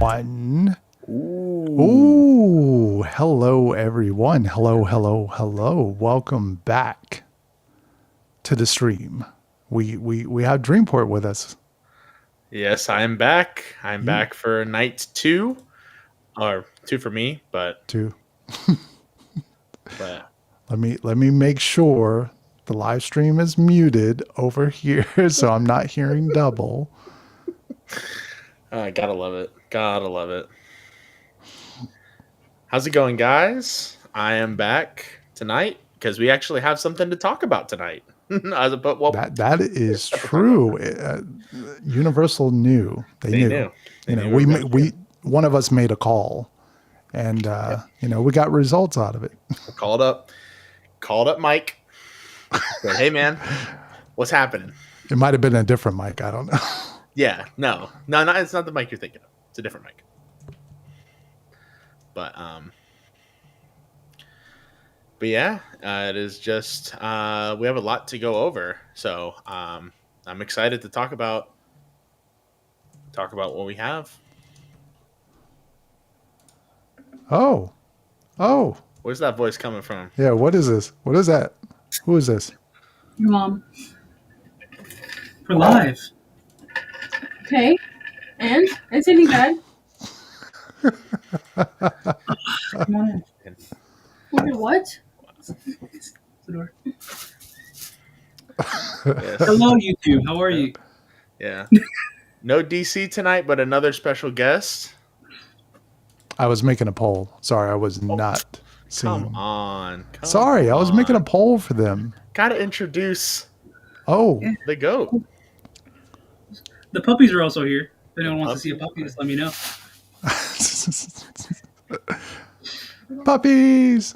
One. Ooh, hello everyone. Hello. Welcome back to the stream. We have Dreamport with us. Yes, I am back. I'm back for night 2. Or 2 for me, but 2. but Let me make sure the live stream is muted over here so I'm not hearing double. gotta love it. How's it going, guys? I am back tonight because we actually have something to talk about tonight. That is true. Universal knew. They knew. We one of us made a call, and we got results out of it. Called up Mike. Said, hey man, what's happening? It might have been a different mic. I don't know. Yeah, no, it's not the mic you're thinking of. It's a different mic. But yeah, it is just we have a lot to go over, so I'm excited to talk about what we have. Oh, where's that voice coming from? Yeah, what is this? What is that? Who is this? Your mom. We're live. Okay, and it's anything bad. Come on in. What? The door. Yes. Hello, YouTube. How are you? Yeah. No DC tonight, but another special guest. I was making a poll. Sorry, I was not seeing. Come on. I was making a poll for them. Gotta introduce. Oh, the goat. The puppies are also here. If anyone wants to see a puppy, just let me know. Puppies.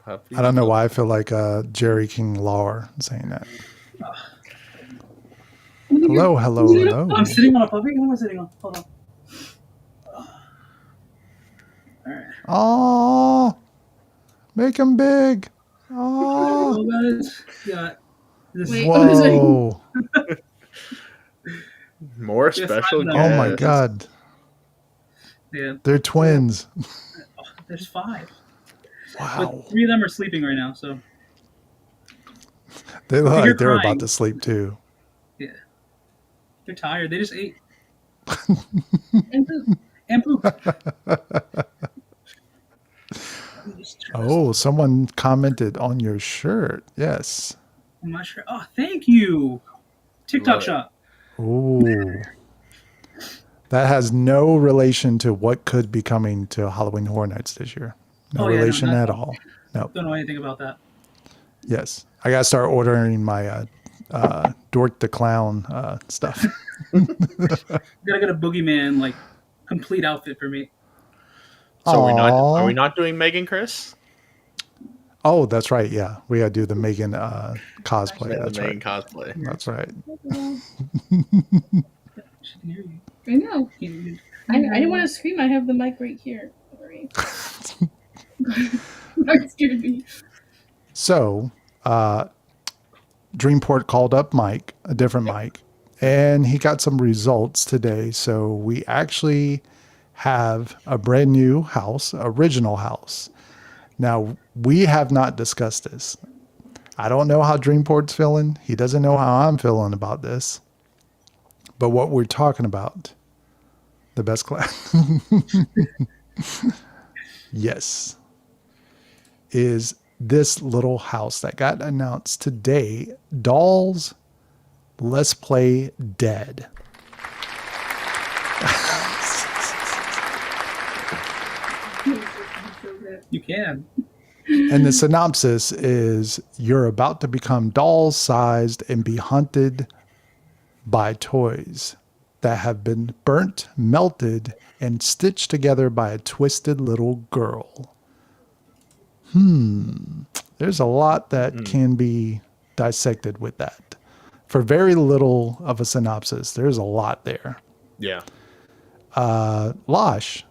I don't know why I feel like Jerry King Lawler saying that. Hello. I'm sitting on a puppy. Who am I sitting on? Hold on. All right. Oh, make him big. Oh, guys. Yeah. Whoa. More special guests. Oh my God. Yeah. They're twins. There's 5. Wow. But 3 of them are sleeping right now, so. They look like they're about to sleep too. Yeah. They're tired. They just ate. And poop. Oh, someone commented on your shirt. Yes. On my shirt. Oh, thank you. TikTok shop. Ooh. That has no relation to what could be coming to Halloween Horror Nights this year. No relation at all. No. Don't know anything about that. Yes. I got to start ordering my Dork the Clown stuff. Gotta get a boogeyman, complete outfit for me. So are we not doing Megan, Chris? Oh, that's right. Yeah. We got to do the Megan cosplay. Yeah, that's the right. Megan cosplay. That's right. I know. I didn't want to scream. I have the mic right here. Sorry. That scared me. So, Dreamport called up Mike, a different Mike, and he got some results today. So we actually have a brand new house, original house. Now, we have not discussed this. I don't know how Dreamport's feeling. He doesn't know how I'm feeling about this. But what we're talking about The best class. Yes. Is this little house that got announced today, Dolls Let's Play Dead. You can. And the synopsis is you're about to become doll-sized and be hunted by toys that have been burnt, melted, and stitched together by a twisted little girl. There's a lot that can be dissected with that. For very little of a synopsis, there's a lot there. Yeah. Losh,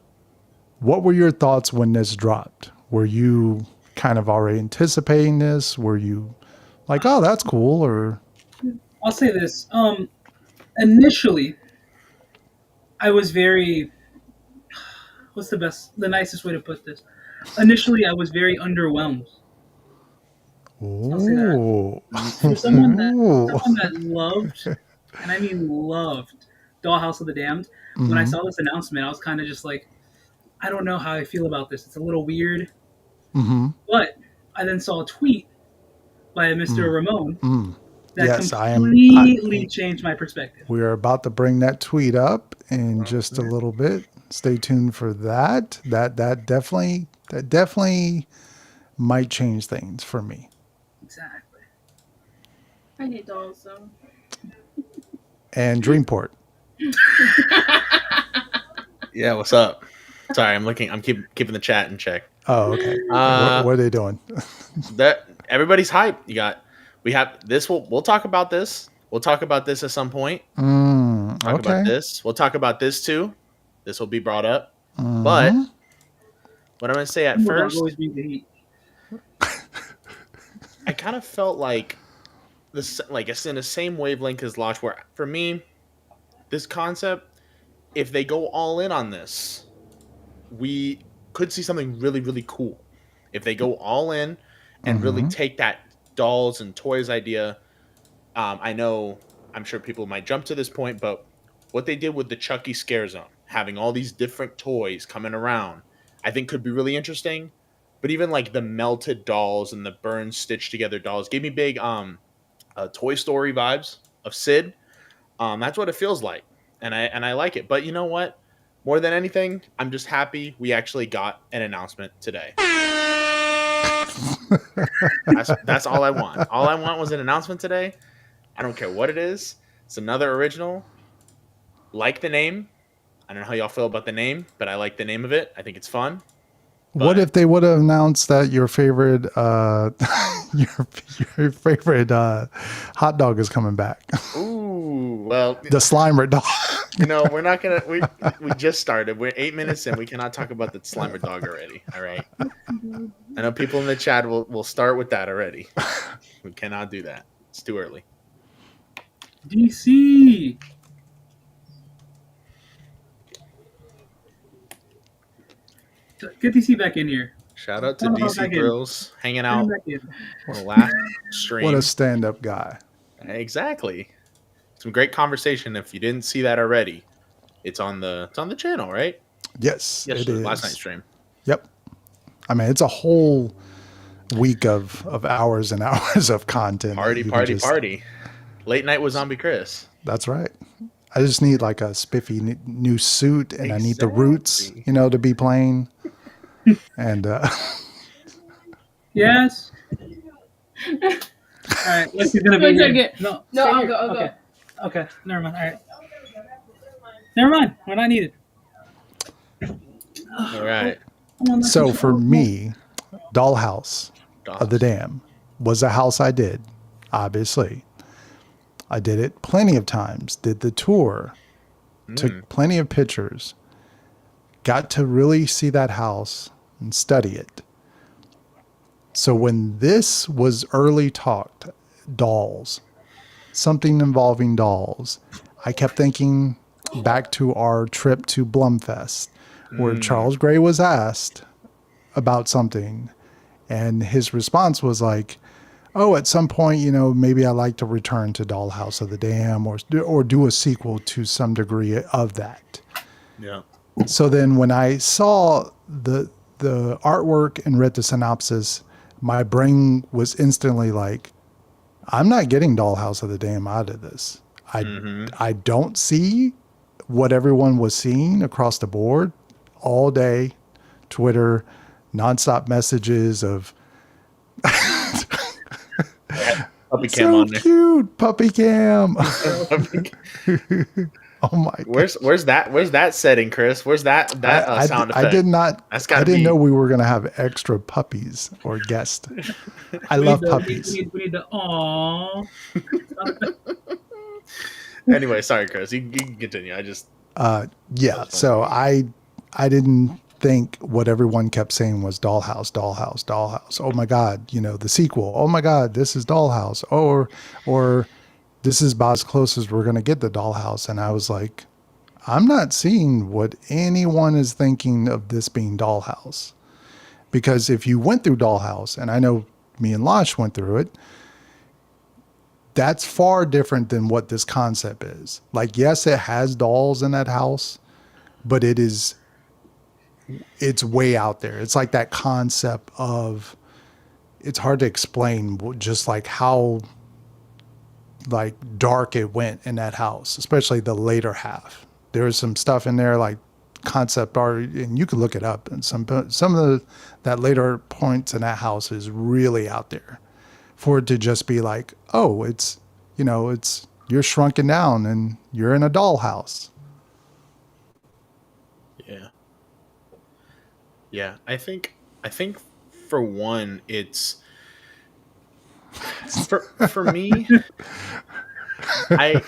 what were your thoughts when this dropped? Were you kind of already anticipating this? Were you like, oh, that's cool? Or I'll say this. Initially, I was very. What's the nicest way to put this? Initially, I was very underwhelmed. I'll say that. ooh, For someone that loved, and I mean loved, Dollhouse of the Damned, when I saw this announcement, I was kind of just like, I don't know how I feel about this. It's a little weird. But I then saw a tweet by Mr. Ramon that Yes, completely changed my perspective. we are about to bring that tweet up in just a little bit. Stay tuned for that. That definitely might change things for me. Exactly. I hate dolls, so. And Dreamport. Yeah. What's up? Sorry, I'm keeping the chat in check. Oh, okay. What are they doing? That everybody's hyped. We have this. We'll talk about this. We'll talk about this at some point. Talk about this. We'll talk about this too. This will be brought up. But what I'm going to say at first, Always bring the heat. I kind of felt like this, like it's in the same wavelength as Losh. Where for me, this concept, if they go all in on this, we could see something really, really cool. If they go all in and really take that dolls and toys idea, I'm sure people might jump to this point, but what they did with the Chucky Scare Zone, having all these different toys coming around, I think could be really interesting. But even like the melted dolls and the burned, stitched together dolls gave me big Toy Story vibes of Sid. That's what it feels like, and I like it. But you know what? More than anything, I'm just happy we actually got an announcement today. That's all I want. All I want was an announcement today. I don't care what it is. It's another original. Like the name. I don't know how y'all feel about the name, but I like the name of it. I think it's fun. What if they would have announced that your favorite your favorite hot dog is coming back? Ooh, well, The Slimer dog. we're not gonna. We just started. We're 8 minutes in. We cannot talk about the Slimer dog already. All right. I know people in the chat will start with that already. We cannot do that. It's too early. DC. Get DC back in here. Shout out to Come on DC back in. Grills hanging Come out back in. on the last stream. What a stand-up guy. Exactly. Some great conversation. If you didn't see that already, it's on the channel, right? Yes, it is. Last night's stream. Yep. I mean, it's a whole week of hours and hours of content. Party. Late night with Zombie Chris. That's right. I just need like a spiffy new suit, and I need the roots, to be playing. And Yes. All right. Let's see. Gonna be Go here. get- No, No, stay I'll here. go. I'll Okay. Okay. Never mind. All right. Never mind. We're not needed. All right. so for me, Dollhouse of the Dam was a house I did, obviously. I did it plenty of times, did the tour, took plenty of pictures, got to really see that house and study it. So when this was early talked, dolls, something involving dolls, I kept thinking back to our trip to Blumfest, where Charles Gray was asked about something, and his response was like, oh, at some point, maybe I like to return to Dollhouse of the Dam or do a sequel to some degree of that. Yeah. So then when I saw the artwork and read the synopsis, my brain was instantly like, I'm not getting Dollhouse of the Dam out of this. I don't see what everyone was seeing across the board all day, Twitter, nonstop messages of Puppy cam so on there. cute, puppy cam. Oh my god. Where's that setting, Chris? Where's that sound effect? I did not. That's I gotta didn't be. know we were gonna have extra puppies or guests. I love puppies. We need the aww. Anyway, sorry, Chris. You can continue. Yeah. So I didn't think what everyone kept saying was Dollhouse, Dollhouse, Dollhouse. Oh my god, the sequel. Oh my god, this is Dollhouse. Or this is about as close as we're gonna get the Dollhouse. And I was like, I'm not seeing what anyone is thinking of this being Dollhouse. Because if you went through Dollhouse, and I know me and Lash went through it, that's far different than what this concept is. Like, yes, it has dolls in that house, but it's way out there. It's like that concept of, it's hard to explain just like how like dark it went in that house, especially the later half. There was some stuff in there like concept art, and you can look it up. And some of that later points in that house is really out there. For it to just be like, oh, it's you're shrunken down and you're in a dollhouse. Yeah. I think for one, it's for me. I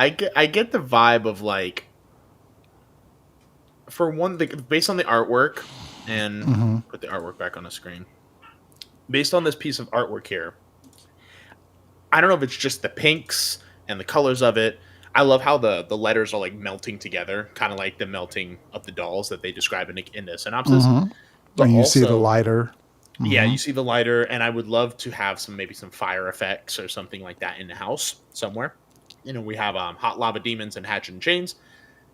get the vibe of like, for one, based on the artwork, and put the artwork back on the screen. Based on this piece of artwork here, I don't know if it's just the pinks and the colors of it. I love how the letters are like melting together, kind of like the melting of the dolls that they describe in the synopsis. But and you see the lighter. Yeah, you see the lighter, and I would love to have maybe some fire effects or something like that in the house somewhere. We have hot lava demons and hatchet and chains,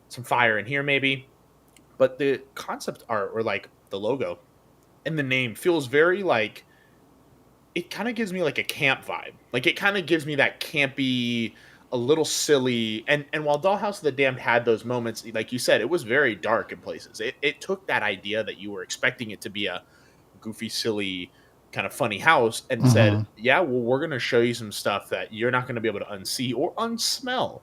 some fire in here maybe. But the concept art, or like the logo and the name, feels very like, it kind of gives me like a camp vibe. Like, it kind of gives me that campy, a little silly. And while Dollhouse of the Damned had those moments, like you said, it was very dark in places. It took that idea that you were expecting it to be a goofy, silly, kind of funny house and said, yeah, well, we're going to show you some stuff that you're not going to be able to unsee or unsmell.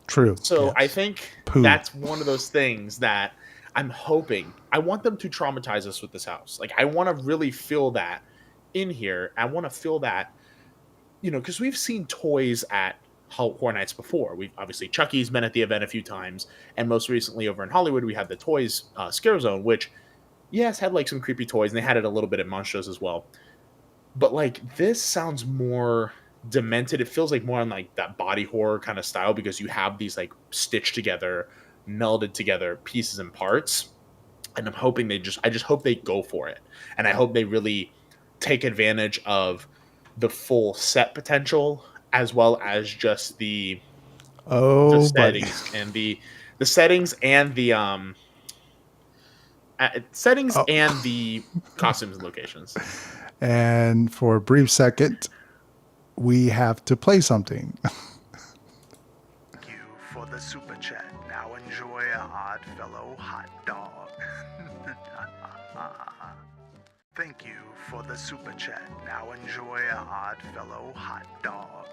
True. So yes. I think that's one of those things that I'm hoping. I want them to traumatize us with this house. Like, I want to really feel that in here. I want to feel that, because we've seen toys at Horror Nights before. We've obviously, Chucky's been at the event a few times, and most recently over in Hollywood, we had the Toys Scare Zone, which, yes, had like some creepy toys, and they had it a little bit at Monstros as well. But like, this sounds more demented. It feels like more on like that body horror kind of style, because you have these like stitched together, melded together pieces and parts. And I'm hoping I just hope they go for it. And I hope they really take advantage of the full set potential, as well as just the settings and the settings and the and the costumes and locations. And for a brief second, we have to play something. Thank you for the super chat. Now enjoy a Odd Fellow hot dog. Thank you for the super chat. Now enjoy a Odd Fellow hot dog.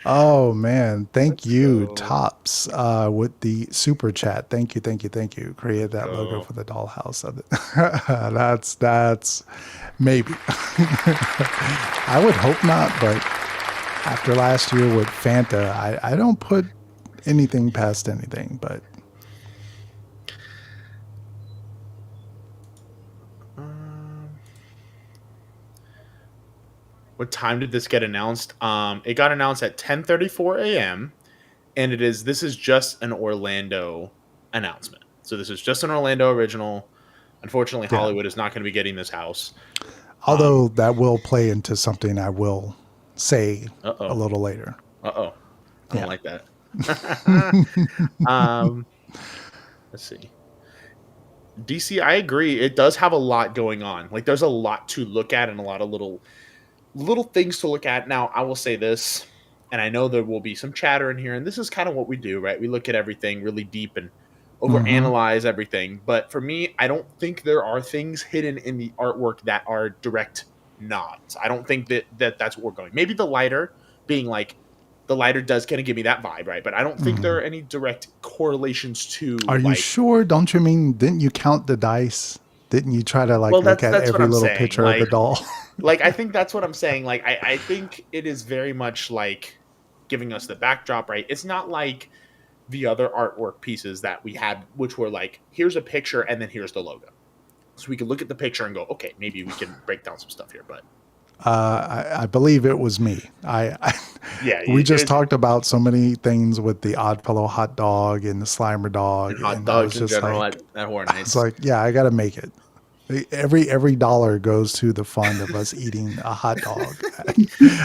Oh man, thank you, go. Tops, with the super chat. Thank you. Created that logo for the dollhouse of it. That's maybe. I would hope not, but after last year with Fanta, I don't put anything past anything, but what time did this get announced? It got announced at 10:34 a.m. and this is just an Orlando announcement. So this is just an Orlando original. Unfortunately, Hollywood is not going to be getting this house. Although that will play into something I will say a little later. Uh-oh. I Yeah. don't like that. Let's see. DC, I agree. It does have a lot going on. Like there's a lot to look at and a lot of little things to look at. Now, I will say this, and I know there will be some chatter in here, and this is kind of what we do, right? We look at everything really deep and Mm-hmm. overanalyze everything. But for me, I don't think there are things hidden in the artwork that are direct nods. I don't think that's what we're going. Maybe the lighter being like the lighter does kind of give me that vibe, right? But I don't think there Mm. are any direct correlations to Are you like, sure? Don't you mean, didn't you count the dice? Didn't you try to well, like look that's at that's what every I'm little saying. picture of the doll? Like I think that's what I'm saying. Like I think it is very much like giving us the backdrop, right? It's not like the other artwork pieces that we had, which were like, here's a picture and then here's the logo. So we could look at the picture and go, okay, maybe we can break down some stuff here. But I believe it was me. yeah, We just talked about so many things with the Oddfellow hot dog and the Slimer dog, and hot and I was dogs in just general like, at Horror it's Nights. like, yeah, I got to make it. Every dollar goes to the fund of us eating a hot dog at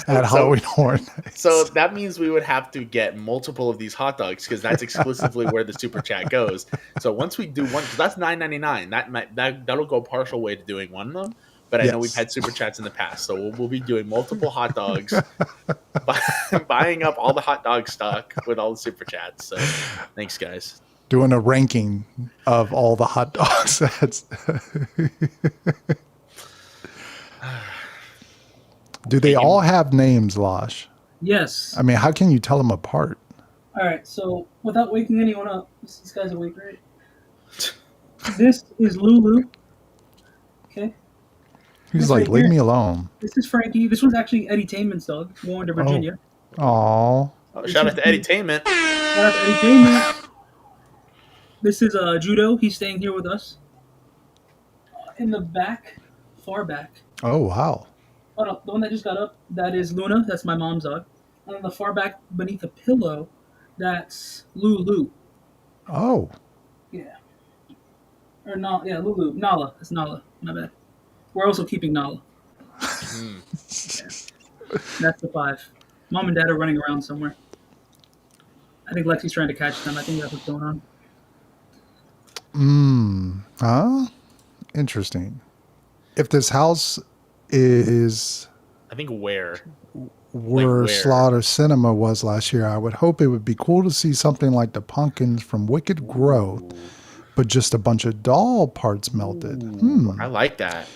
So Halloween Horror so Nights. that means we would have to get multiple of these hot dogs because that's exclusively where the super chat goes. So once we do one, because that's $9.99, that'll go partial way to doing one of them. But I know we've Yes. had super chats in the past, so we'll be doing multiple hot dogs, buying up all the hot dog stock with all the super chats. So thanks, guys. Doing a ranking of all the hot dogs. Do they all have names, Losh? Yes. I mean, how can you tell them apart? All right. So without waking anyone up, this guy's awake, right? This is Lulu. Okay. He's This like, right leave here, me alone. this is Frankie. This one's actually Eddie Tainman's dog, going to Virginia. Oh. Oh, shout out to Edutainment. Shout out to Eddie Tainman. This is Judo. He's staying here with us. In the back, far back. Oh, wow. Oh no, the one that just got up, that is Luna. That's my mom's dog. And in the far back beneath the pillow, that's Lulu. Oh. Yeah. Or Nala. Yeah, Lulu. Nala. That's Nala. My bad. We're also keeping Nala. That's the 5. Mom and Dad are running around somewhere. I think Lexi's trying to catch them. I think that's what's going on. Huh? Interesting. If this house is I think where where where? Slaughter Cinema was last year, I would hope it would be cool to see something like the pumpkins from Wicked Growth, but just a bunch of doll parts melted. I like that.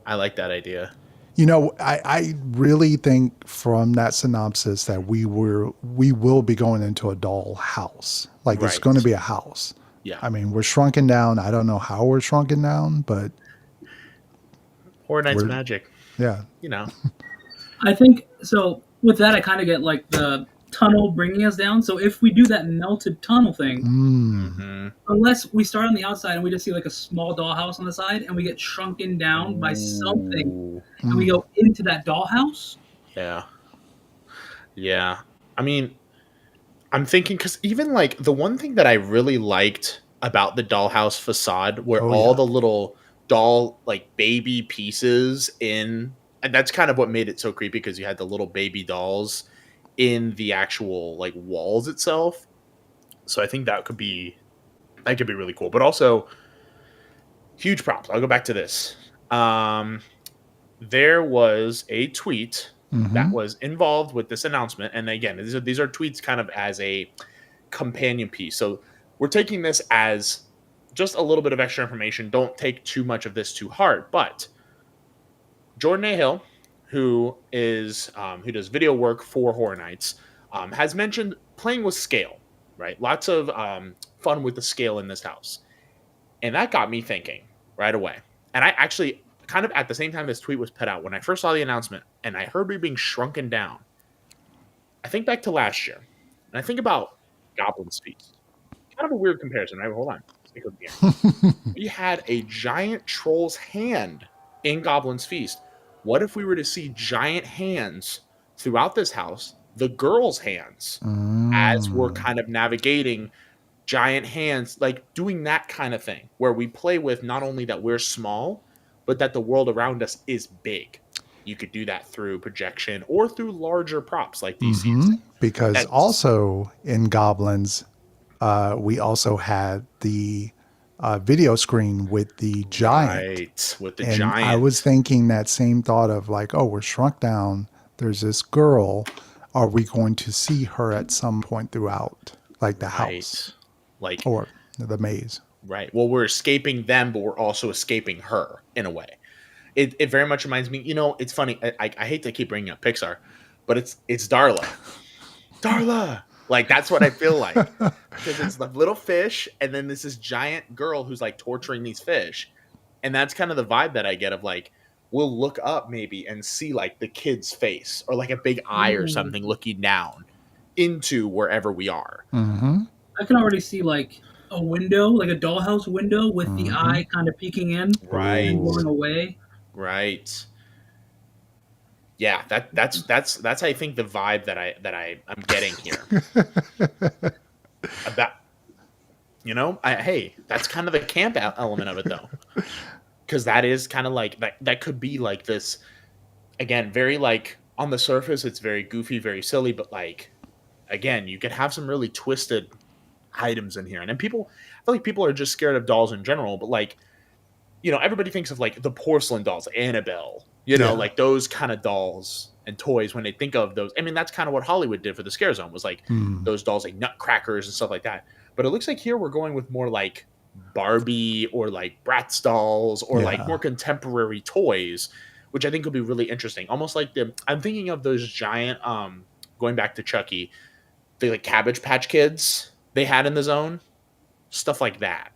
I like that idea. You know, I really think from that synopsis that we will be going into a doll house. Like it's Right. going to be a house. Yeah. I mean, we're shrunken down. I don't know how we're shrunken down, but Horror Nights We're- magic. yeah. You know. I think so. With that, I kind of get like the tunnel bringing us down. So if we do that melted tunnel thing, unless we start on the outside and we just see like a small dollhouse on the side and we get shrunken down by something and we go into that dollhouse. Yeah. Yeah. I mean, I'm thinking because even like the one thing that I really liked about the dollhouse facade were all the little doll like baby pieces in, and that's kind of what made it so creepy because you had the little baby dolls in the actual like walls itself. So I think that could be really cool. But also huge props. I'll go back to this. There was a tweet that was involved with this announcement. And again, these are tweets kind of as a companion piece. So we're taking this as just a little bit of extra information. Don't take too much of this to heart. But Jordan A. Hill, who does video work for Horror Nights, has mentioned playing with scale, right? Lots of fun with the scale in this house. And that got me thinking right away. And I actually kind of at the same time this tweet was put out, when I first saw the announcement and I heard we being shrunken down, I think back to last year. And I think about Goblin's Feast. Kind of a weird comparison, right? Hold on. We had a giant troll's hand in Goblin's Feast. What if we were to see giant hands throughout this house, the girls' hands, as we're kind of navigating giant hands, like doing that kind of thing, where we play with not only that we're small, but that the world around us is big. you could do that through projection or through larger props like these scenes. Because That's- also in Goblins, we also had the video screen with the giant. Right, with the And giant. I was thinking that same thought of like, oh, we're shrunk down. There's this girl. Are we going to see her at some point throughout, like the house Like, or the maze? right. Well, we're escaping them, but we're also escaping her in a way. It very much reminds me, it's funny. I hate to keep bringing up Pixar, but it's Darla. Darla! Like, that's what I feel like. Because it's the little fish, and then there's this giant girl who's, like, torturing these fish. And that's kind of the vibe that I get of, like, we'll look up maybe and see, like, the kid's face or, like, a big eye or something looking down into wherever we are. Mm-hmm. I can already see, like, a window, like a dollhouse window with the eye kind of peeking in Right. and going away. Right. Yeah, that's I think the vibe that I'm getting here. About, hey, that's kind of the camp element of it though, because that is kind of like that could be like this again, very like on the surface it's very goofy, very silly, but like again, you could have some really twisted items in here, and then I feel like people are just scared of dolls in general, but like everybody thinks of like the porcelain dolls, Annabelle. Like those kind of dolls and toys when they think of those. I mean, that's kind of what Hollywood did for the Scare Zone was like those dolls like Nutcrackers and stuff like that. But it looks like here we're going with more like Barbie or like Bratz dolls or like more contemporary toys, which I think would be really interesting. Almost like I'm thinking of those giant, going back to Chucky, the like Cabbage Patch Kids they had in the zone, stuff like that.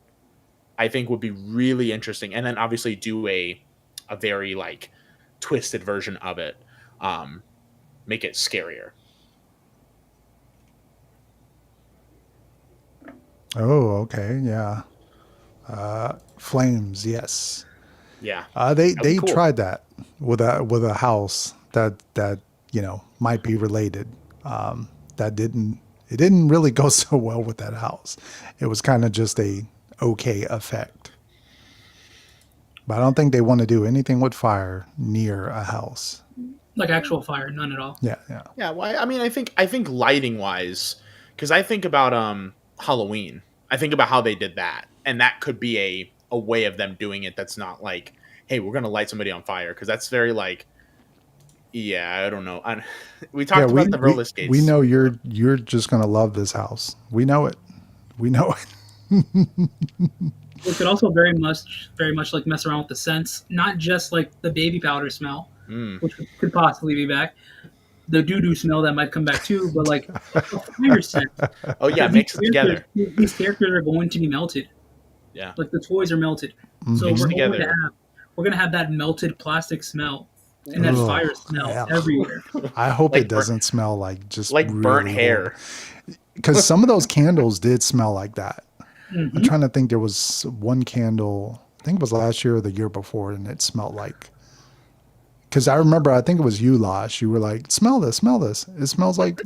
I think would be really interesting. And then obviously do a very like twisted version of it, make it scarier. Oh, okay, yeah. Flames, yes. Yeah, they cool. tried that with a house that might be related. It didn't really go so well with that house. It was kind of just a okay effect. But I don't think they want to do anything with fire near a house. Like actual fire, none at all. Yeah. Well, I mean, I think lighting wise, because I think about Halloween. I think about how they did that, and that could be a way of them doing it. That's not like, hey, we're gonna light somebody on fire, because that's very like, yeah, I don't know. We talked about the roller skates. We know you're just gonna love this house. We know it. It could also very much like mess around with the scents, not just like the baby powder smell, which could possibly be back. The doo-doo smell that might come back too, but like a fire scent. Oh yeah, mix it together. These characters are going to be melted. Yeah, like the toys are melted, so we're gonna have that melted plastic smell and that fire smell everywhere. I hope it doesn't smell like just like really burnt hair, because some of those candles did smell like that. I'm trying to think. There was one candle, I think it was last year or the year before, and it smelled like. Because I remember, I think it was you, Lash. You were like, "Smell this! It smells like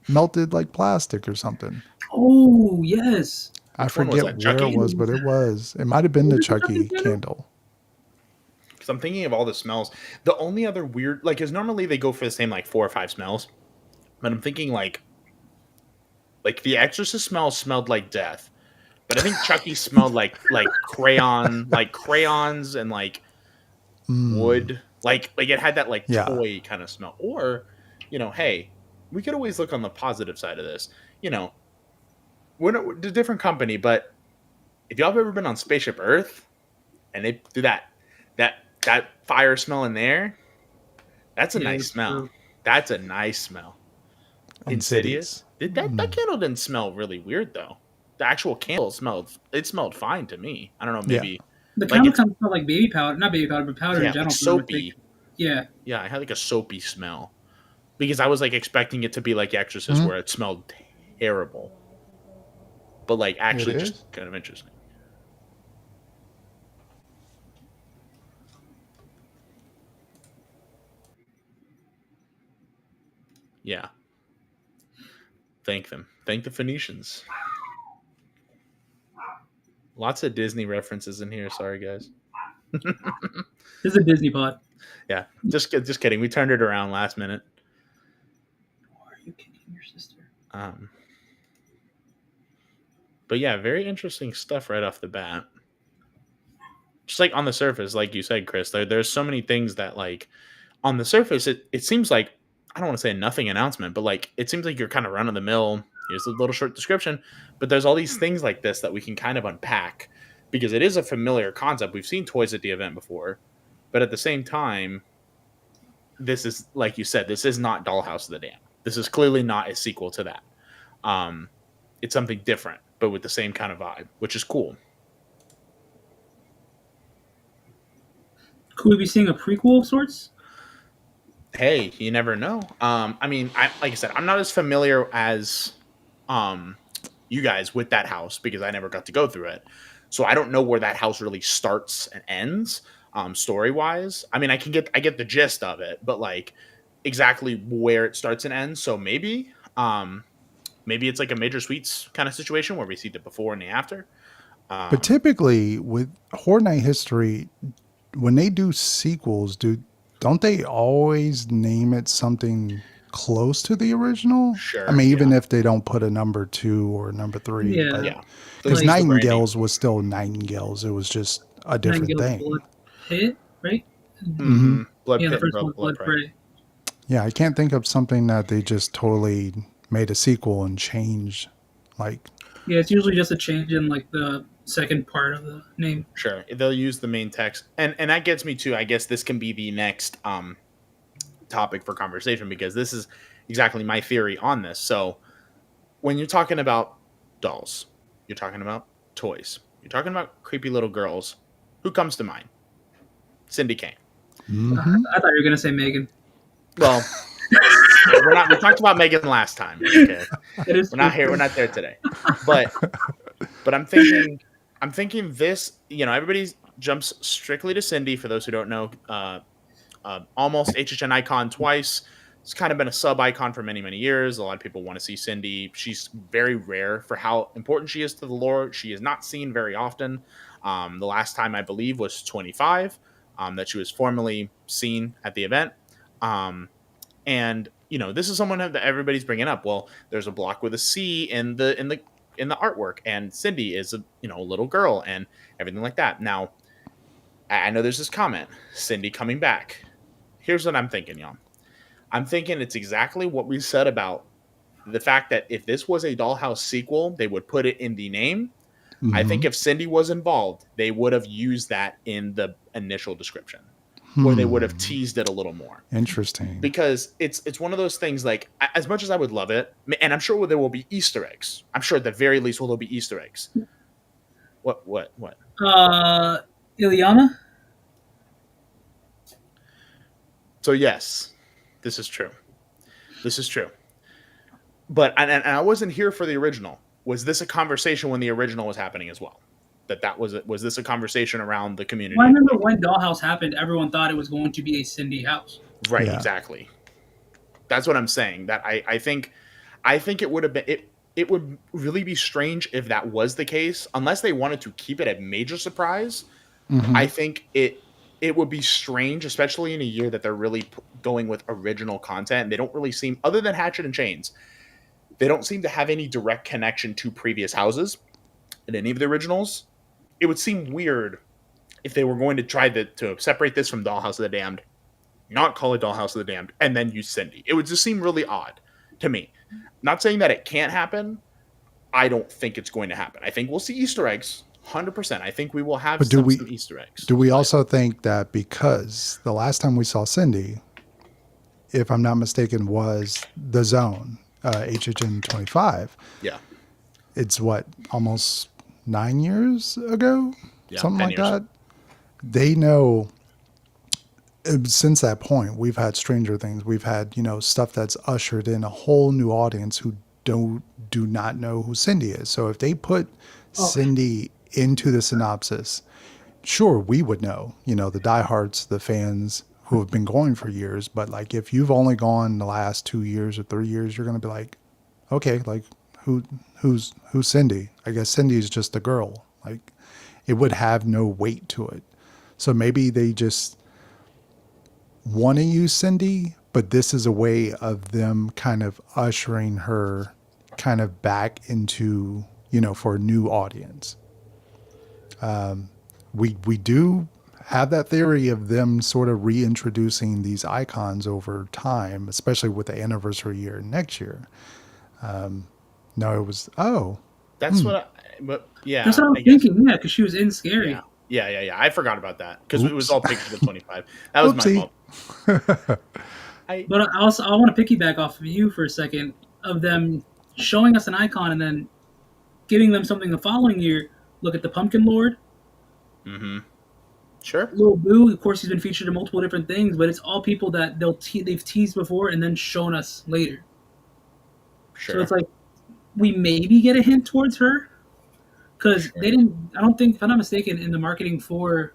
melted like plastic or something." Oh yes. I forget where it was, but it was. It might have been the Chucky candle. Because I'm thinking of all the smells. The only other weird, like, is normally they go for the same like 4 or 5 smells, but I'm thinking like the Exorcist smelled like death. But I think Chucky smelled like crayons and like wood. Like it had that like toy kind of smell. Or, hey, we could always look on the positive side of this. We're a different company, but if y'all have ever been on Spaceship Earth and they do that fire smell in there, that's a nice smell. True. That's a nice smell. Insidious. That candle didn't smell really weird though. The actual candle smelled fine to me. I don't know, maybe the candle kind of smelled like baby powder, not baby powder, but powder in general. Like soapy. Yeah, I had like a soapy smell because I was like expecting it to be like Exorcist where it smelled terrible, but like actually just kind of interesting. Yeah. Thank them. Thank the Phoenicians. Lots of Disney references in here. Sorry, guys. This is a Disney pod. Yeah, just kidding. We turned it around last minute. Are you kidding your sister? But yeah, very interesting stuff right off the bat. Just like on the surface, like you said, Chris, there's so many things that like on the surface, it seems like, I don't want to say a nothing announcement, but like it seems like you're kind of run of the mill. Here's a little short description, but there's all these things like this that we can kind of unpack because it is a familiar concept. We've seen toys at the event before, but at the same time, this is, like you said, this is not Dollhouse of the Dam. This is clearly not a sequel to that. It's something different, but with the same kind of vibe, which is cool. Could we be seeing a prequel of sorts? Hey, you never know. I mean, like I said, I'm not as familiar as you guys with that house because I never got to go through it. So I don't know where that house really starts and ends, story wise. I mean, I get the gist of it, but like exactly where it starts and ends. So maybe it's like a Major Suites kind of situation where we see the before and the after. But typically with Horror Night History, when they do sequels, don't they always name it something close to the original? Sure, I mean, even yeah. if they don't put a number 2 or number 3. Yeah. But, Yeah. because Like, Nightingales was still Nightingales. It was just a different Nightingale's thing. Blood Pit, right? Mm-hmm. Blood Yeah, the Pit, first one, Blood Prey. Yeah, I can't think of something that they just totally made a sequel and changed. Like, Yeah, it's usually just a change in like the second part of the name. Sure, they'll use the main text, and that gets me to, I guess this can be the next topic for conversation because this is exactly my theory on this. So when you're talking about dolls, you're talking about toys, you're talking about creepy little girls, who comes to mind? Cindy Kane. mhm. I thought you were gonna say Megan. Well, we talked about Megan last time. Okay, It is we're not true. here. We're not there today. But I'm thinking this. Everybody jumps strictly to Cindy. For those who don't know, almost HHN icon twice. It's kind of been a sub icon for many, many years. A lot of people want to see Cindy. She's very rare for how important she is to the lore. She is not seen very often. The last time I believe was 25 that she was formally seen at the event. And this is someone that everybody's bringing up. Well, there's a block with a C in the artwork, and Cindy is a little girl and everything like that. Now, I know there's this comment, Cindy coming back. Here's what I'm thinking, y'all. I'm thinking it's exactly what we said about the fact that if this was a Dollhouse sequel, they would put it in the name. I think if Cindy was involved, they would have used that in the initial description, or they would have teased it a little more. Interesting. Because it's one of those things, like, as much as I would love it, and I'm sure there will be Easter eggs. I'm sure at the very least will there be Easter eggs. What? Ileana? So yes, this is true. But and I wasn't here for the original. Was this a conversation when the original was happening as well? Was this a conversation around the community? Well, I remember when Dollhouse happened, everyone thought it was going to be a Cindy house. Right, Yeah. exactly. That's what I'm saying. That I think it would have been it would really be strange if that was the case, unless they wanted to keep it a major surprise. I think it would be strange, especially in a year that they're really going with original content. They don't really seem, other than Hatchet and Chains, they don't seem to have any direct connection to previous houses in any of the originals. It would seem weird if they were going to try to separate this from Dollhouse of the Damned, not call it Dollhouse of the Damned, and then use Cindy. It would just seem really odd to me. Not saying that it can't happen. I don't think it's going to happen. I think we'll see Easter eggs, 100%. I think we will have But some Easter eggs. Do we also think that because the last time we saw Cindy, if I'm not mistaken, was the Zone, HHN 25? Yeah. It's what, almost 9 years ago? Yeah, Something 10 like years. that. They know since that point, we've had Stranger Things. We've had, stuff that's ushered in a whole new audience who do not know who Cindy is. So if they put Cindy into the synopsis, sure, we would know, the diehards, the fans who have been going for years. But like, if you've only gone the last 2 years or 3 years, you're going to be like, okay, like who's Cindy? I guess Cindy's just a girl. Like, it would have no weight to it. So maybe they just want to use Cindy, but this is a way of them kind of ushering her kind of back into, for a new audience. We do have that theory of them sort of reintroducing these icons over time, especially with the anniversary year next year. No, it was, That's but yeah. That's what I was thinking. Yeah, because she was in Scary. Yeah. I forgot about that because it was all pictures of 25. That was my Oopsie. fault. But I want to piggyback off of you for a second of them showing us an icon and then giving them something the following year. Look at the Pumpkin Lord. Mm-hmm. Sure. Lil Boo, of course, he's been featured in multiple different things, but it's all people that they've teased before and then shown us later. Sure. So it's like we maybe get a hint towards her because they didn't. I don't think, if I'm not mistaken, in the marketing for.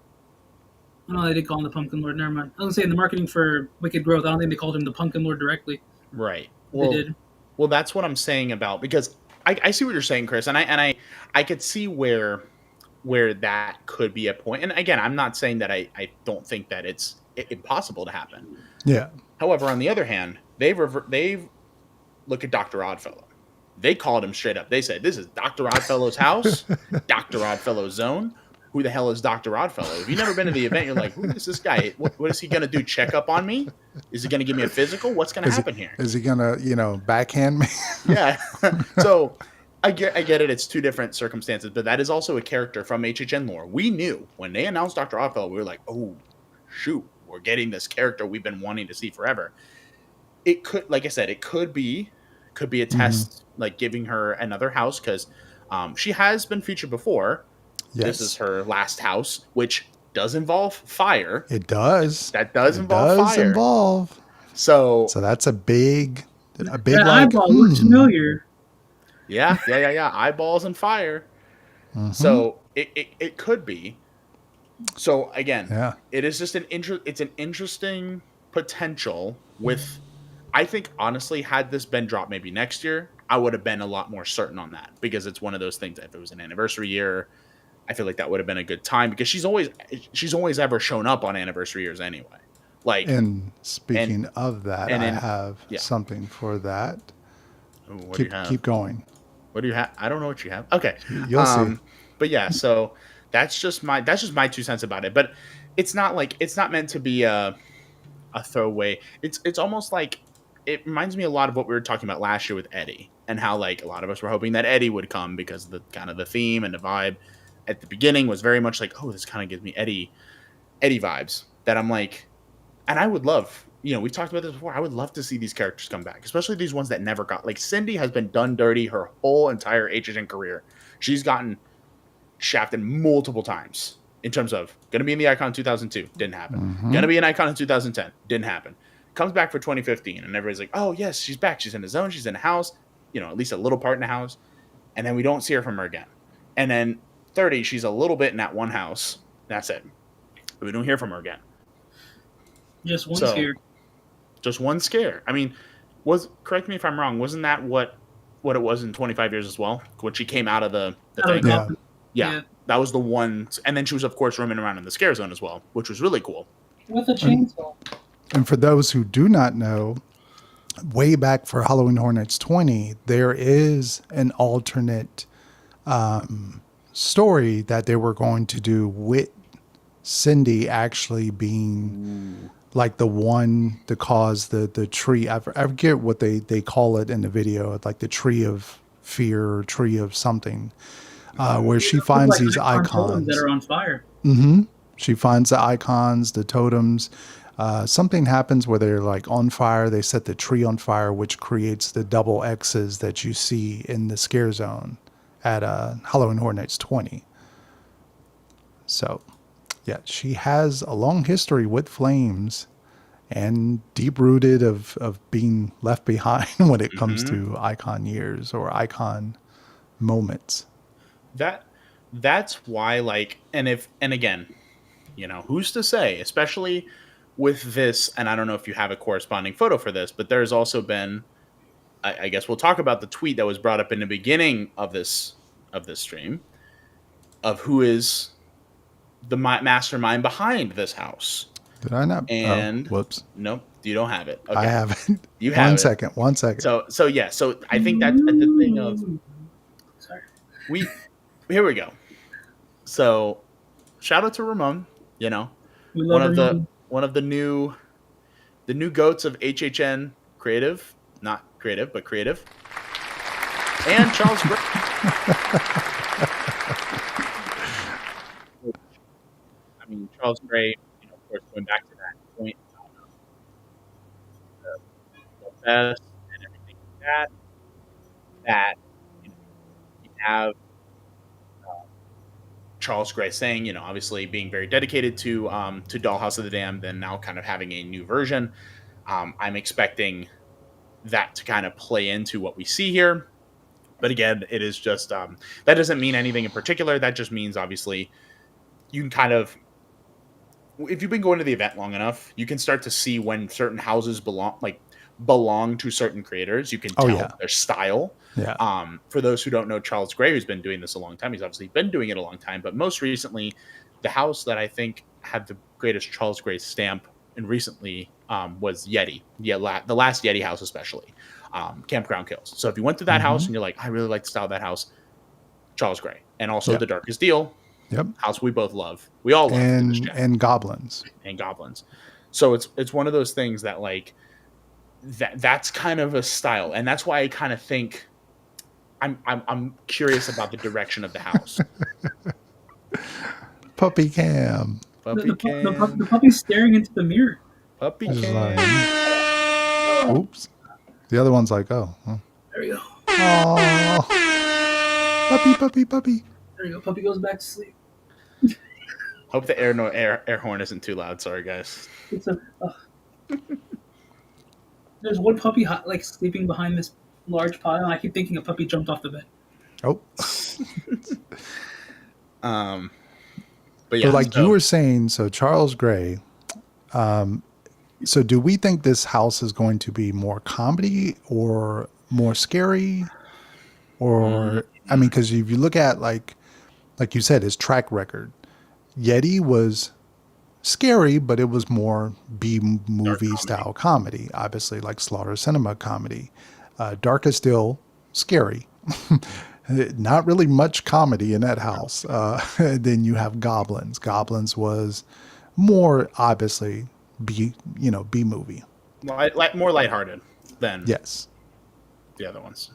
Oh, no, they did call him the Pumpkin Lord. Never mind. I was gonna say in the marketing for Wicked Growth, I don't think they called him the Pumpkin Lord directly. Right. They did. Well, that's what I'm saying about, because I see what you're saying, Chris, and I could see where that could be a point. And again, I'm not saying that I don't think that it's impossible to happen. Yeah. However, on the other hand, they've look at Dr. Oddfellow. They called him straight up. They said, "This is Dr. Oddfellow's house, Dr. Oddfellow's zone. Who the hell is Dr. Oddfellow?" If you've never been to the event, you're like, "Who is this guy? What is he going to do? Check up on me? Is he going to give me a physical? What's going to happen here?" Is he going to, backhand me? Yeah. So I get it. It's two different circumstances, but that is also a character from HHN lore. We knew when they announced Dr. Oddfellow, we were like, "Oh, shoot, we're getting this character we've been wanting to see forever." It could, like I said, it could be a test, like giving her another house, because she has been featured before. Yes. This is her last house, which does involve fire. It does. That does involve fire. So that's a big That like eyeball looks familiar. Yeah. Eyeballs and fire. Mm-hmm. So it could be. So again, it is just it's an interesting potential with. I think honestly, had this been dropped maybe next year, I would have been a lot more certain on that, because it's one of those things. If it was an anniversary year, I feel like that would have been a good time, because she's always ever shown up on anniversary years anyway. Like, and speaking of that, I have yeah. something for that. Ooh, what do you have? Keep going. What do you have? I don't know what you have. Okay, you'll see. But yeah, so that's just my 2 cents about it. But it's not meant to be a throwaway. It's almost like, it reminds me a lot of what we were talking about last year with Eddie, and how like a lot of us were hoping that Eddie would come, because the kind of the theme and the vibe at the beginning was very much like, oh, this kind of gives me Eddie vibes, that I'm like, and I would love, we've talked about this before, I would love to see these characters come back, especially these ones that never got, like Cindy has been done dirty her whole entire HHN career. She's gotten shafted multiple times in terms of going to be in the Icon 2002, didn't happen. Mm-hmm. Going to be an Icon in 2010, didn't happen. Comes back for 2015, and everybody's like, oh yes, she's back, she's in the zone, she's in a house, at least a little part in the house, and then we don't see her from her again. And then 30, she's a little bit in that one house, that's it. We don't hear from her again. Just one scare. Just one scare. I mean, correct me if I'm wrong, wasn't that what it was in 25 years as well, when she came out of the thing? Yeah, that was the one. And then she was, of course, roaming around in the scare zone as well, which was really cool. With a chainsaw. And for those who do not know, way back for Halloween Horror Nights 20, there is an alternate story that they were going to do with Cindy actually being like the one to cause the tree. I forget what they call it in the video, like the tree of fear or tree of something, where she finds these icons that are on fire. Mm-hmm. She finds the icons, the totems. Something happens where they're like on fire. They set the tree on fire, which creates the double X's that you see in the scare zone at Halloween Horror Nights 20. So, yeah, she has a long history with flames and deep-rooted of being left behind when it comes to icon years or icon moments. That's why, like, and again, who's to say, especially with this, and I don't know if you have a corresponding photo for this, but there's also been, I guess we'll talk about the tweet that was brought up in the beginning of this stream, of who is the mastermind behind this house. Did I not? And Oh, whoops. nope, you don't have it. Okay. I haven't. You have One second. So yeah, so I think that's the thing of Sorry. here we go. So shout out to Ramon, you know, We love Ramon. one of the new goats of HHN Creative, not creative, but creative. And Charles Gray. I mean, Charles Gray, you know, of course, going back to that point about the best and everything like that you know, you have Charles Gray saying, you know, obviously being very dedicated to Dollhouse of the Damned, and now kind of having a new version. I'm expecting that to kind of play into what we see here. But again, it is just that doesn't mean anything in particular. That just means obviously you can kind of, if you've been going to the event long enough, you can start to see when certain houses belong to certain creators. You can tell their style. Yeah. For those who don't know Charles Gray, who's been doing this a long time, he's obviously been doing it a long time. But most recently, the house that I think had the greatest Charles Gray stamp and recently was Yeti. Yeah, the last Yeti house especially. Campground Kills. So if you went to that house and you're like, I really like the style of that house, Charles Gray. And also The Darkest Deal. Yep. House we both love. We all love. And Goblins. And Goblins. So it's one of those things that like that's kind of a style. And that's why I kind of think I'm curious about the direction of the house. Puppy cam. The puppy's staring into the mirror. Puppy Just cam. like, oops. The other one's like, oh. There you go. Oh. Puppy. There you go. Puppy goes back to sleep. Hope the air horn isn't too loud. Sorry, guys. It's There's one puppy like sleeping behind this large pile, and I keep thinking a puppy jumped off the bed. Oh. But yeah, so like you were saying, so Charles Gray, so do we think this house is going to be more comedy or more scary? Or, I mean, because if you look at like you said, his track record, Yeti was scary, but it was more B-movie style comedy, obviously like Slaughter Cinema comedy. Darkest Still, scary. Not really much comedy in that house. Then you have Goblins. Goblins was more obviously B movie. More lighthearted than Yes. the other ones.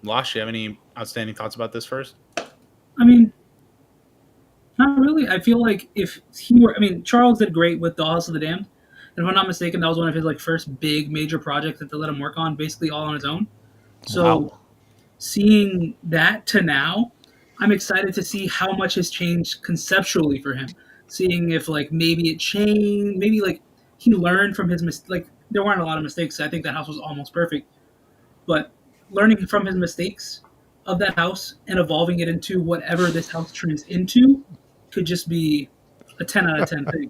Losh, you have any outstanding thoughts about this first? I mean, not really. I feel like if he were, I mean, Charles did great with The House of the Damned. And if I'm not mistaken, that was one of his like first big major projects that they let him work on, basically all on his own. So seeing that to now, I'm excited to see how much has changed conceptually for him. Seeing if like maybe it changed, maybe like he learned from his like there weren't a lot of mistakes. I think that house was almost perfect, but learning from his mistakes of that house and evolving it into whatever this house turns into could just be a 10 out of 10 thing.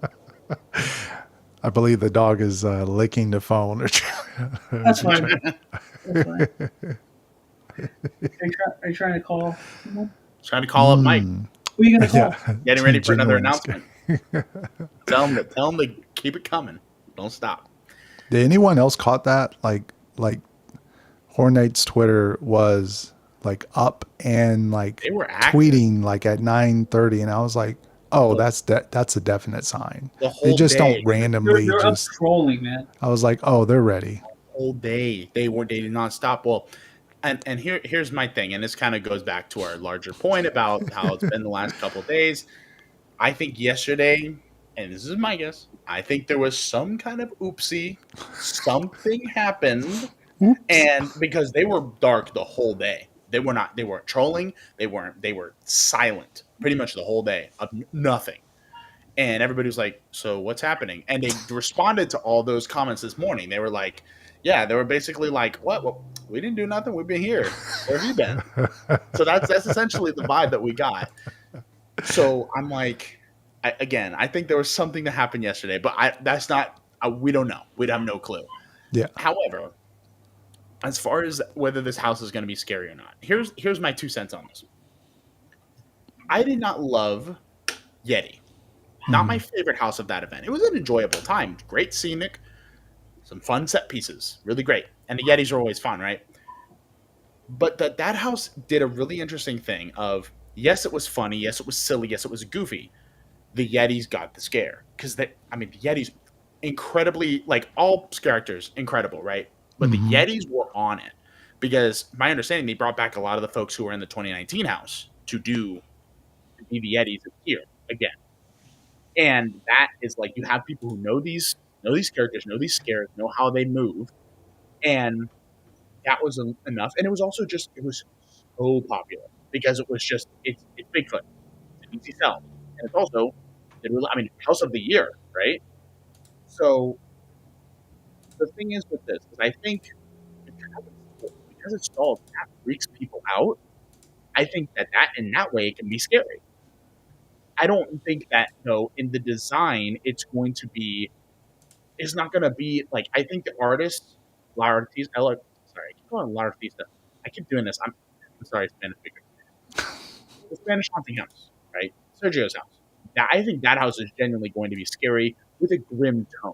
I believe the dog is licking the phone. That's fine. That's fine. Are you trying to call someone? Trying to call up Mike. Who are you going to call? Yeah. Getting ready for another Genuine announcement. Tell him to keep it coming. Don't stop. Did anyone else caught that? Like Hornate's Twitter was like up and like They were active. tweeting like at 9:30, and I was like, oh, that's a definite sign. The whole They just day. don't randomly They're just. up trolling, man. I was like, oh, they're ready. Whole day they did not stop. Well, and here's my thing, and this kind of goes back to our larger point about how it's been the last couple of days. I think yesterday, and this is my guess, I think there was some kind of oopsie, something happened, Oops. and because they were dark the whole day, they weren't trolling, they were silent pretty much the whole day of nothing. And everybody was like, so what's happening? And they responded to all those comments this morning. They were like, yeah, they were basically like, what? Well, we didn't do nothing. We've been here. Where have you been? So that's essentially the vibe that we got. So I'm like, I think there was something that happened yesterday, but we don't know. We'd have no clue. Yeah. However, as far as whether this house is going to be scary or not, here's my 2 cents on this. I did not love Yeti. Not my favorite house of that event. It was an enjoyable time. Great scenic, some fun set pieces. Really great. And the Yetis are always fun, right? But that house did a really interesting thing of, yes, it was funny. Yes, it was silly. Yes, it was goofy. The Yetis got the scare. Because, the Yetis, incredibly, like, all characters, incredible, right? But the Yetis were on it. Because, my understanding, they brought back a lot of the folks who were in the 2019 house to be the Yetis here again. And that is like, you have people who know these characters, know these scares, know how they move, and that was enough. And it was also just, it was so popular because it was just, it's Bigfoot, it's an easy sell, and it's also, House of the Year, right? So the thing is with this is, I think because it's stalled, that freaks people out. I think that in that way it can be scary. I don't think that, though, in the design, it's not going to be like, I think the artist, Lartista, sorry, I keep calling Lartista. I keep doing this. I'm sorry, Spanish speaker. The Spanish haunting house, right? Sergio's house. Now, I think that house is genuinely going to be scary with a grim tone.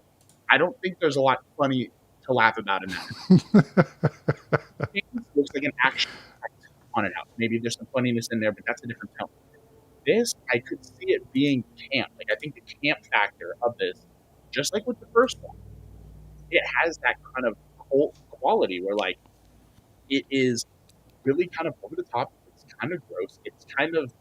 I don't think there's a lot funny to laugh about in that. It looks like an action haunted house. Maybe there's some funniness in there, but that's a different tone. This, I could see it being camp. Like, I think the camp factor of this, just like with the first one, it has that kind of cult quality where, like, it is really kind of over the top. It's kind of gross. It's kind of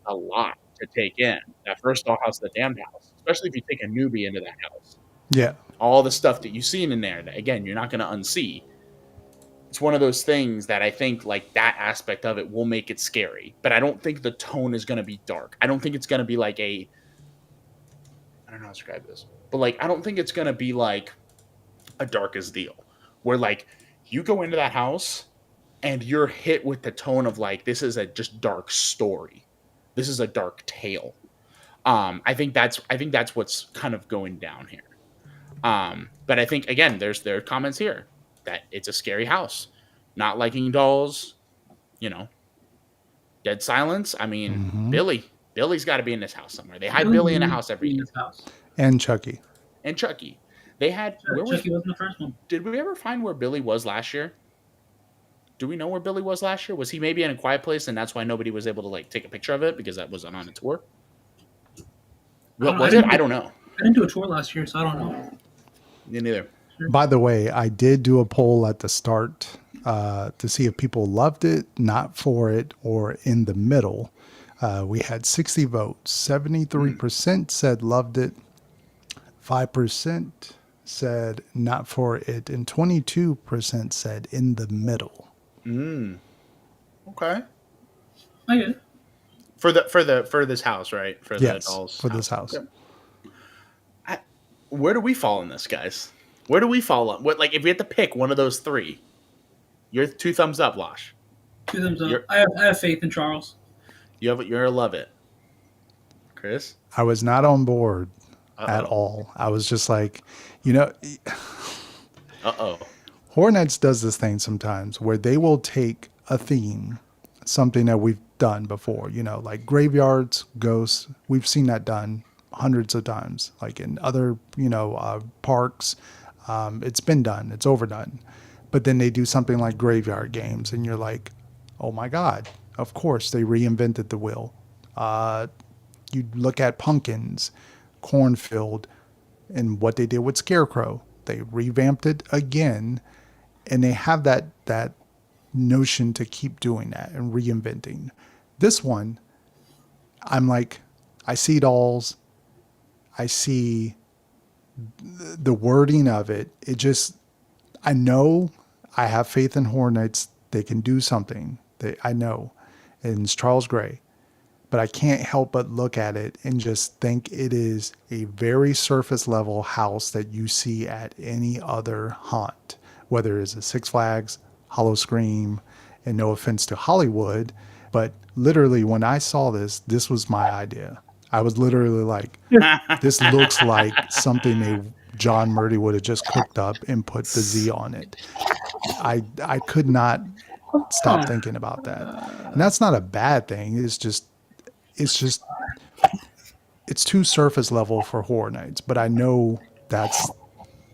a lot to take in. That first dollhouse, the damned house, especially if you take a newbie into that house. Yeah. All the stuff that you've seen in there, that, again, you're not going to unsee. It's one of those things that I think, like, that aspect of it will make it scary. But I don't think the tone is going to be dark. I don't think it's going to be like I don't know how to describe this. But, like, I don't think it's going to be like a Darkest Deal. Where, like, you go into that house and you're hit with the tone of, like, this is a just dark story. This is a dark tale. I think that's what's kind of going down here. But I think, again, there are comments here that it's a scary house. Not liking dolls, dead silence. Billy's got to be in this house somewhere. They hide Billy in a house every year. And Chucky. They had Chucky wasn't the first one. Did we ever find where Billy was last year? Do we know where Billy was last year? Was he maybe in a quiet place and that's why nobody was able to, like, take a picture of it because that wasn't on a tour? What was it? I don't know. I didn't do a tour last year, so I don't know. Me neither. By the way, I did do a poll at the start to see if people loved it, not for it, or in the middle. We had 60 votes. 73% said loved it. 5% said not for it. And 22% said in the middle. Okay. I get it. For this house, right? For yes, the dolls. For this house. Okay. Where do we fall in this, guys? Where do we fall on? What, like, if we had to pick one of those three, you're 2 thumbs up, Losh. 2 thumbs up. I have faith in Charles. You're a love it. Chris? I was not on board at all. I was just like, Horror Nights does this thing sometimes where they will take a theme, something that we've done before, like graveyards, ghosts. We've seen that done hundreds of times, like in other, parks. It's been done. It's overdone. But then they do something like graveyard games and you're like, oh my God, of course they reinvented the wheel. You look at pumpkins, cornfield, and what they did with Scarecrow. They revamped it again, and they have that notion to keep doing that and reinventing. This one, I'm like, I see dolls, I see the wording of it. I know I have faith in Horror Nights. They can do something. I know, and it's Charles Gray. But I can't help but look at it and just think it is a very surface level house that you see at any other haunt, whether it's a Six Flags, Hollow Scream, and no offense to Hollywood, but literally when I saw this was my idea. I was literally like, this looks like something John Murdy would have just cooked up and put the Z on it. I could not stop thinking about that. And that's not a bad thing. It's just it's too surface level for Horror Nights, but I know that's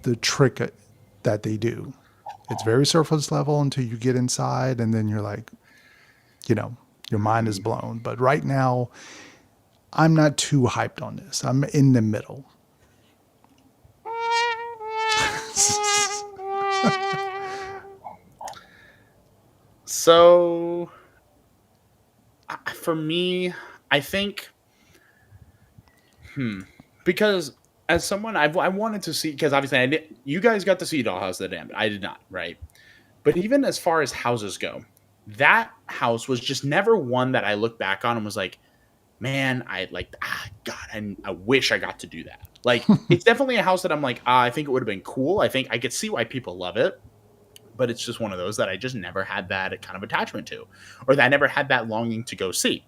the trick that they do. It's very surface level until you get inside, and then you're like, your mind is blown. But right now, I'm not too hyped on this. I'm in the middle. So, for me, I think, because as someone I wanted to see, because obviously you guys got to see Dollhouse the Damned, I did not, right? But even as far as houses go, that house was just never one that I look back on and was like, man, God, and I wish I got to do that. Like, it's definitely a house that I'm like, I think it would have been cool. I think I could see why people love it. But it's just one of those that I just never had that kind of attachment to, or that I never had that longing to go see,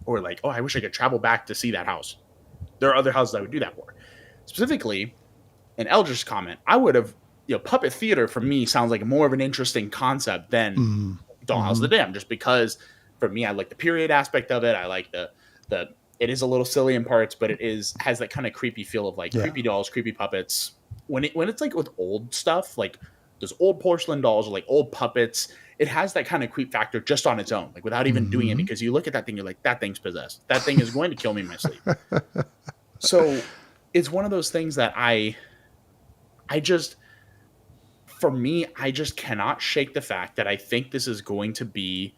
or like, oh, I wish I could travel back to see that house. There are other houses I would do that for. Specifically, an Eldridge's comment, I would have, puppet theater for me sounds like more of an interesting concept than Dollhouse the Damned, just because for me, I like the period aspect of it. I like the it is a little silly in parts, but has that kind of creepy feel of like creepy dolls, creepy puppets. When it's like with old stuff, like those old porcelain dolls or like old puppets, it has that kind of creep factor just on its own, like without even doing it, because you look at that thing, you're like, that thing's possessed. That thing is going to kill me in my sleep. So it's one of those things that I just, for me, I just cannot shake the fact that I think this is going to be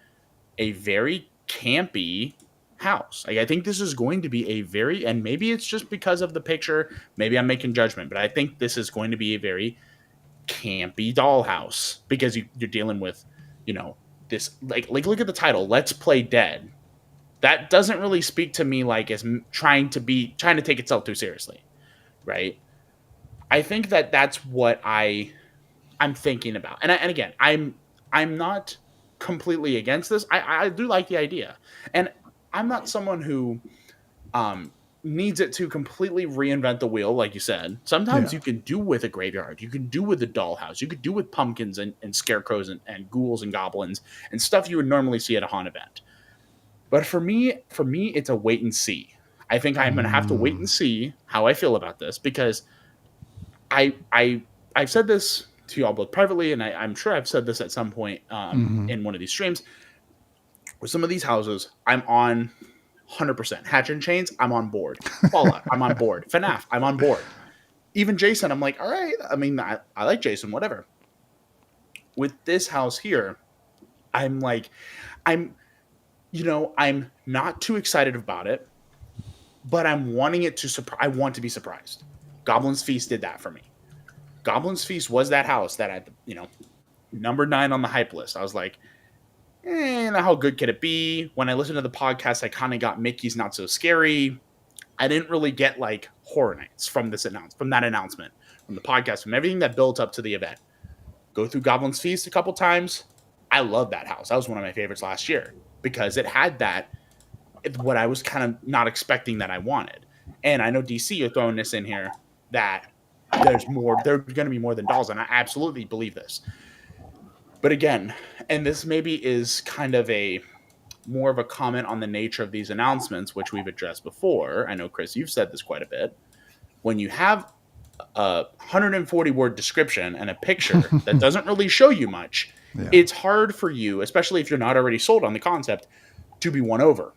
a very campy house. Like, I think this is going to be and maybe it's just because of the picture, maybe I'm making judgment, but I think this is going to be a very campy dollhouse, because you're dealing with, this, like look at the title, Let's Play Dead. That doesn't really speak to me like as trying to take itself too seriously, right? I think that's what I'm thinking about. And again, I'm not completely against this. I do like the idea. And I'm not someone who needs it to completely reinvent the wheel, like you said. Sometimes you can do with a graveyard. You can do with a dollhouse. You could do with pumpkins and scarecrows and ghouls and goblins and stuff you would normally see at a haunt event. But for me, it's a wait and see. I think I'm going to have to wait and see how I feel about this, because I've said this to y'all both privately, and I'm sure I've said this at some point in one of these streams. With some of these houses, I'm on 100%. Hatch and Chains, I'm on board. Fallout, I'm on board. FNAF, I'm on board. Even Jason, I'm like, all right. I mean, I like Jason, whatever. With this house here, I'm like, I'm not too excited about it, but I'm wanting it to I want to be surprised. Goblin's Feast did that for me. Goblin's Feast was that house that I, number 9 on the hype list. I was like, how good could it be? When I listened to the podcast, I kind of got Mickey's Not So Scary. I didn't really get like Horror Nights from that announcement, from the podcast, from everything that built up to the event. Go through Goblin's Feast a couple times. I love that house. That was one of my favorites last year, because it had what I was kind of not expecting that I wanted. And I know DC, you're throwing this in here, that there's going to be more than dolls, and I absolutely believe this. But again, and this maybe is kind of more of a comment on the nature of these announcements, which we've addressed before. I know, Chris, you've said this quite a bit. When you have a 140-word description and a picture that doesn't really show you much, it's hard for you, especially if you're not already sold on the concept, to be won over.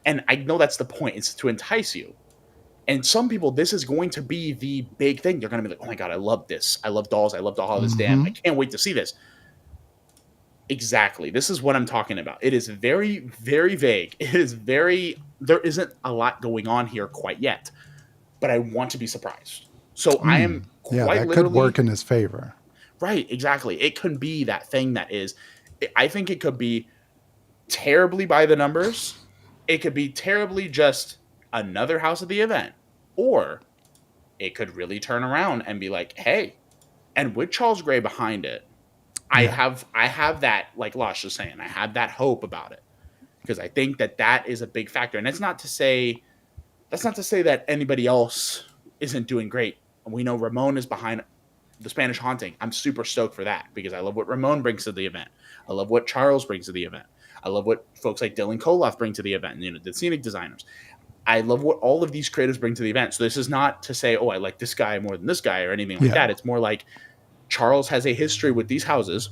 And I know that's the point. It's to entice you. And some people, this is going to be the big thing. They're going to be like, oh my God, I love this. I love dolls. I love Dollhouse Damn. I can't wait to see this. Exactly. This is what I'm talking about. It is very, very vague. There isn't a lot going on here quite yet, but I want to be surprised. So I am quite that literally, could work in his favor. Right. Exactly. It could be that thing that is, I think it could be terribly by the numbers. It could be terribly just another house at the event, or it could really turn around and be like, hey, and with Charles Gray behind it, I have that, like Losh was saying, I have that hope about it, because I think that is a big factor. And that's not to say that anybody else isn't doing great. We know Ramon is behind the Spanish Haunting. I'm super stoked for that, because I love what Ramon brings to the event. I love what Charles brings to the event. I love what folks like Dylan Koloff bring to the event, the scenic designers. I love what all of these creators bring to the event. So this is not to say, oh, I like this guy more than this guy or anything like that. It's more like Charles has a history with these houses,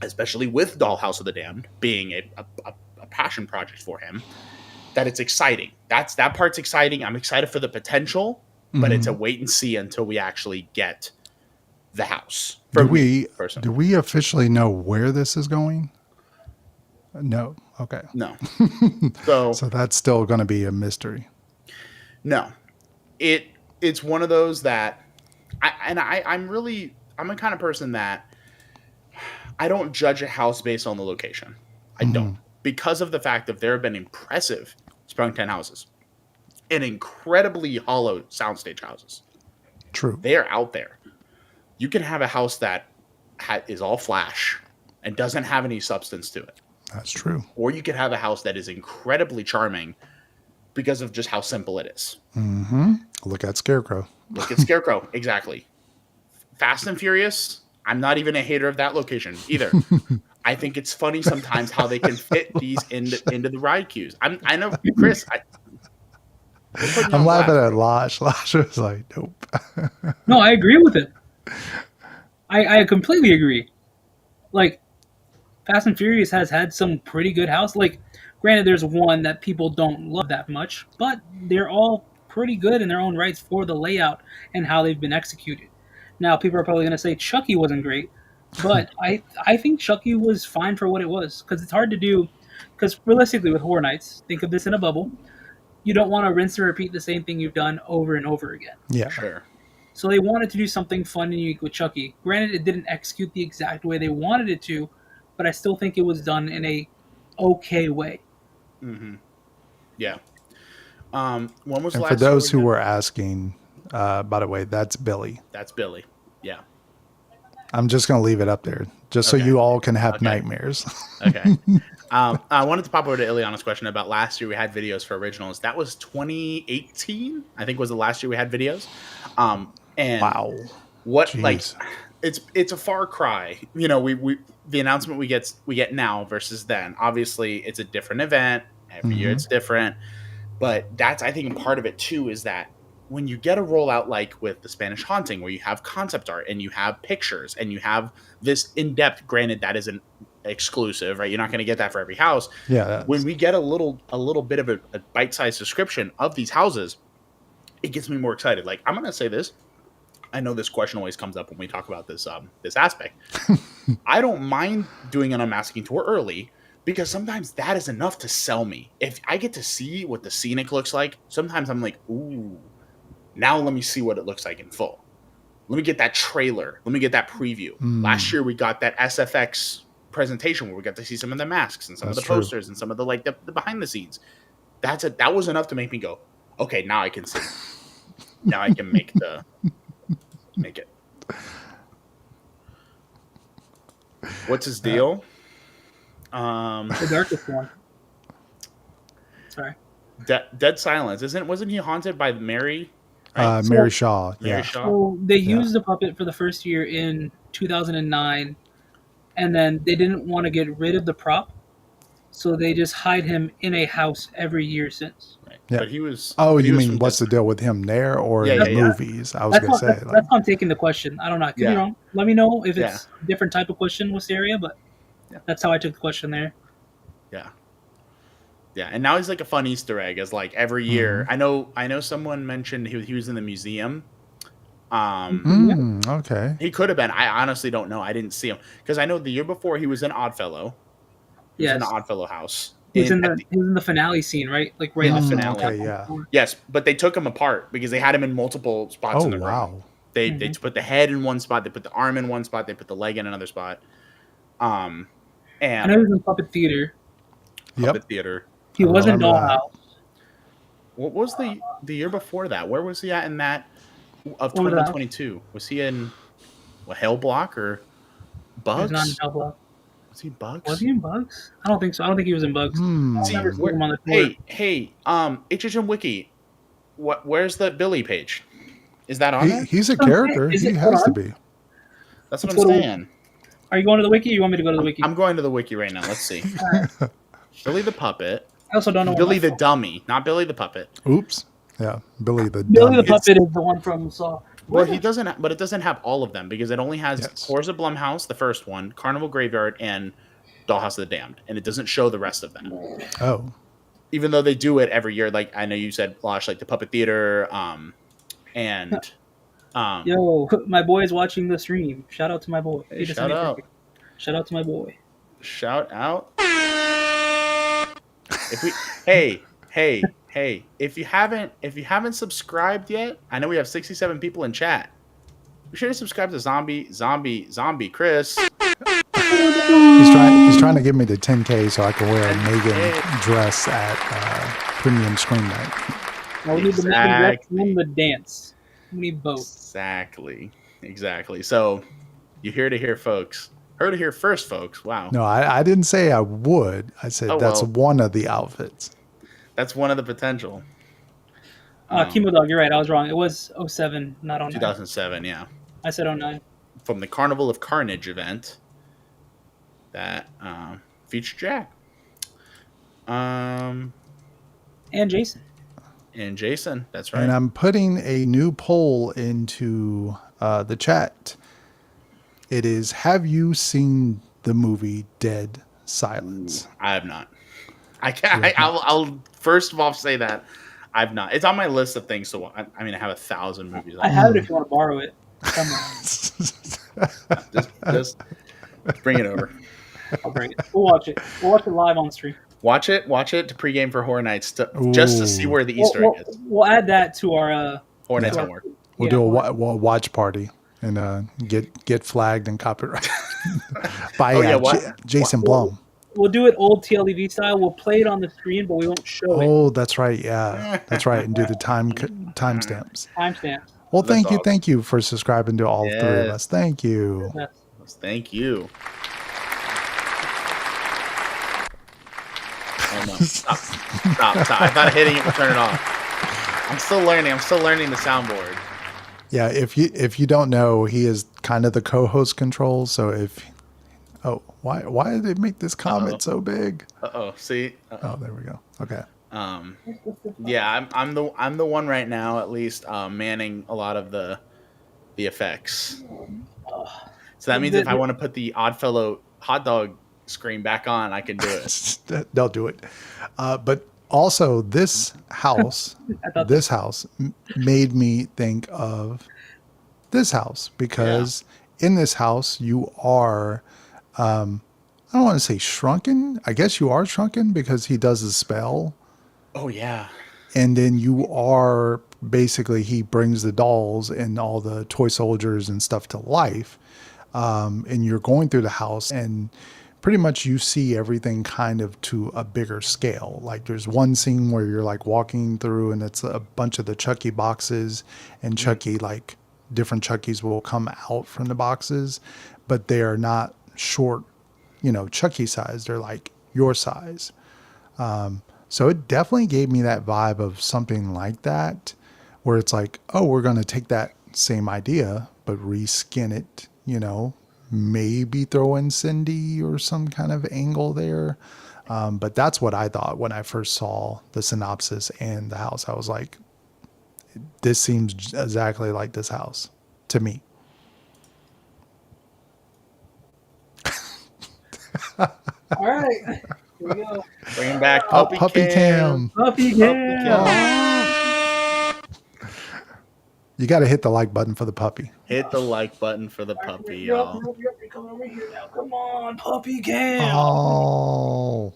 especially with Dollhouse of the Damned being a passion project for him, that it's exciting. That part's exciting. I'm excited for the potential, but it's a wait and see until we actually get the house. Do we officially know where this is going? No. Okay. No. So that's still going to be a mystery. No. It's one of those that I'm a kind of person that I don't judge a house based on the location. I don't. Because of the fact that there have been impressive Sprung 10 houses and incredibly hollow soundstage houses. True. They are out there. You can have a house that is all flash and doesn't have any substance to it. That's true. Or you could have a house that is incredibly charming because of just how simple it is. Look at Scarecrow. Look at Scarecrow. Exactly. Fast and Furious. I'm not even a hater of that location either. I think it's funny sometimes how they can fit these into the ride queues. I know, Chris. I'm laughing at Lash. Lash was like, nope. No, I agree with it. I completely agree. Like, Fast and Furious has had some pretty good house. Like, granted, there's one that people don't love that much, but they're all pretty good in their own rights for the layout and how they've been executed. Now, people are probably going to say Chucky wasn't great, but I think Chucky was fine for what it was, because it's hard to do. Because realistically, with Horror Nights, think of this in a bubble. You don't want to rinse and repeat the same thing you've done over and over again. Yeah. Sure. So they wanted to do something fun and unique with Chucky. Granted, it didn't execute the exact way they wanted it to, but I still think it was done in a okay way. Yeah. When was the And last for those time who were asking, by the way, that's Billy. That's Billy. Yeah. I'm just going to leave it up there just so you all can have nightmares. Okay. I wanted to pop over to Ileana's question about last year we had videos for originals. That was 2018, I think was the last year we had videos. And wow. What Jeez. like it's a far cry. You know, we the announcement we get now versus then. Obviously, it's a different event. Every year it's different. But that's, I think, part of it too, is that when you get a rollout like with the Spanish Haunting, where you have concept art and you have pictures and you have this in-depth, granted that isn't exclusive, right? You're not going to get that for every house. Yeah. When we get a little bit of a bite-sized description of these houses, it gets me more excited. Like, I'm going to say this. I know this question always comes up when we talk about this this aspect. I don't mind doing an unmasking tour early, because sometimes that is enough to sell me. If I get to see what the scenic looks like, sometimes I'm like, ooh, now let me see what it looks like in full. Let me get that trailer. Let me get that preview. Last year we got that SFX presentation where we got to see some of the masks and some of the posters and some of the like the behind the scenes. That was enough to make me go, okay, now I can see. Now I can make it. What's his deal? The darkest one. Sorry. Dead Silence. Wasn't he haunted by Mary? Right? Mary Shaw. Mary Yeah. Shaw. So they used the puppet for the first year in 2009, and then they didn't want to get rid of the prop, so they just hide him in a house every year since. Right. Yeah. But he was. Oh, you was mean what's the deal with him there or Yeah, in the yeah, yeah. movies? I was going to say. That's how I'm taking the question. I don't know. I could be wrong. Let me know if it's a different type of question, Wisteria, but that's how I took the question there. Yeah. Yeah, and now he's like a fun Easter egg, as like every year. I know someone mentioned he was in the museum. Okay. He could have been. I honestly don't know. I didn't see him because I know the year before he was in Oddfellow. He was in the Oddfellow house. He was in the finale scene, right? Like right in the finale. Okay, yeah. Yes, but they took him apart because they had him in multiple spots in the room. Wow. They put the head in one spot, they put the arm in one spot, they put the leg in another spot. And I know he was in Puppet Theater. Puppet Theater. He was in Dollhouse. What was the year before that? Where was he at in that of 2022? Was he in Hell Block or Bugs? He was not in Hell Block. Was he Bugs? Was he in Bugs? I don't think so. I don't think he was in Bugs. Hey, HHN Wiki, where's the Billy page? Is that on there? He's a character. He has to be. That's what I'm saying. Are you going to the wiki or you want me to go to the wiki? I'm going to the wiki right now. Let's see. Billy the Puppet. also don't know what Billy my the phone- dummy, not Billy the puppet. Oops. Yeah, Billy the Billy the dummy. puppet is the one from Saw. Well, he doesn't, but it doesn't have all of them because it only has Yes. Horrors of Blumhouse, the first one, Carnival Graveyard, and Dollhouse of the Damned, and it doesn't show the rest of them. Oh, Even though they do it every year, like I know you said, Losh, like the Puppet Theater, and Yo, my boy is watching the stream. Shout out to my boy. hey, He just shout sent me a out, picture. Shout out to my boy. shout out. If we, hey, if you haven't subscribed yet, I know we have 67 people in chat. Be sure to subscribe to Zombie Chris. he's trying to get me to 10K so I can wear a 10K. Megan dress at premium screen night. Well, we need the Exactly. and the dance. We need both. Exactly. So you heard it here, folks. Heard it here first, folks. Wow. No, I didn't say I would. I said Oh, that's well. one of the outfits. That's one of the potential. Chemo Dog, you're right. I was wrong. It was 07, not 09. 2007, yeah. I said 09. From the Carnival of Carnage event that featured Jack. And Jason. And Jason, that's right. And I'm putting a new poll into the chat. It is, have you seen the movie Dead Silence? I have not. I can't. I'll first of all say that I've not. It's on my list of things to watch. I mean, I have 1,000 movies. I have it if you want to borrow it. Come on. Just bring it over. I'll bring it. We'll watch it. We'll watch it live on stream. Watch it to pregame for Horror Nights just to see where the Easter egg is. We'll add that to our Horror Nights to our- homework. We'll yeah, do a watch party and get flagged and copyrighted by Oh, yeah, what? Jason Blum. We'll do it old TLEV style. We'll play it on the screen, but we won't show it. Oh, that's right. Yeah, that's right. And do the timestamps. Timestamps. Well, That's awesome. thank you for subscribing to all three of Yes. us. Thank you. Yes. Thank you. Oh no! Stop! I thought hitting it would turn it off. I'm still learning the soundboard. Yeah, if you don't know, he is kind of the co-host control. So why did they make this comment so big? See. Oh, there we go. Okay. Yeah, I'm the one right now, at least, manning a lot of the effects. So that means if I want to put the Oddfellow hot dog screen back on, I can do it. They'll do it. But also, this house, made me think of this house because in this house you are, I don't want to say shrunken. I guess you are shrunken because he does a spell. Oh yeah. And then you are basically, he brings the dolls and all the toy soldiers and stuff to life. And you're going through the house and pretty much you see everything kind of to a bigger scale. Like there's one scene where you're like walking through and it's a bunch of the Chucky boxes and Chucky, like different Chuckies will come out from the boxes, but they are not short, Chucky size. They're like your size. So it definitely gave me that vibe of something like that, where it's like, oh, we're going to take that same idea, but reskin it, maybe throw in Cindy or some kind of angle there. But that's what I thought when I first saw the synopsis and the house. I was like, this seems exactly like this house to me. All right. Here we go. Bringing back Puppy Puppy Cam. Puppy Cam. You got to hit the like button for the puppy. Hit the like button for the puppy, You're y'all. coming over here now. Come on, Puppy Cam. Oh,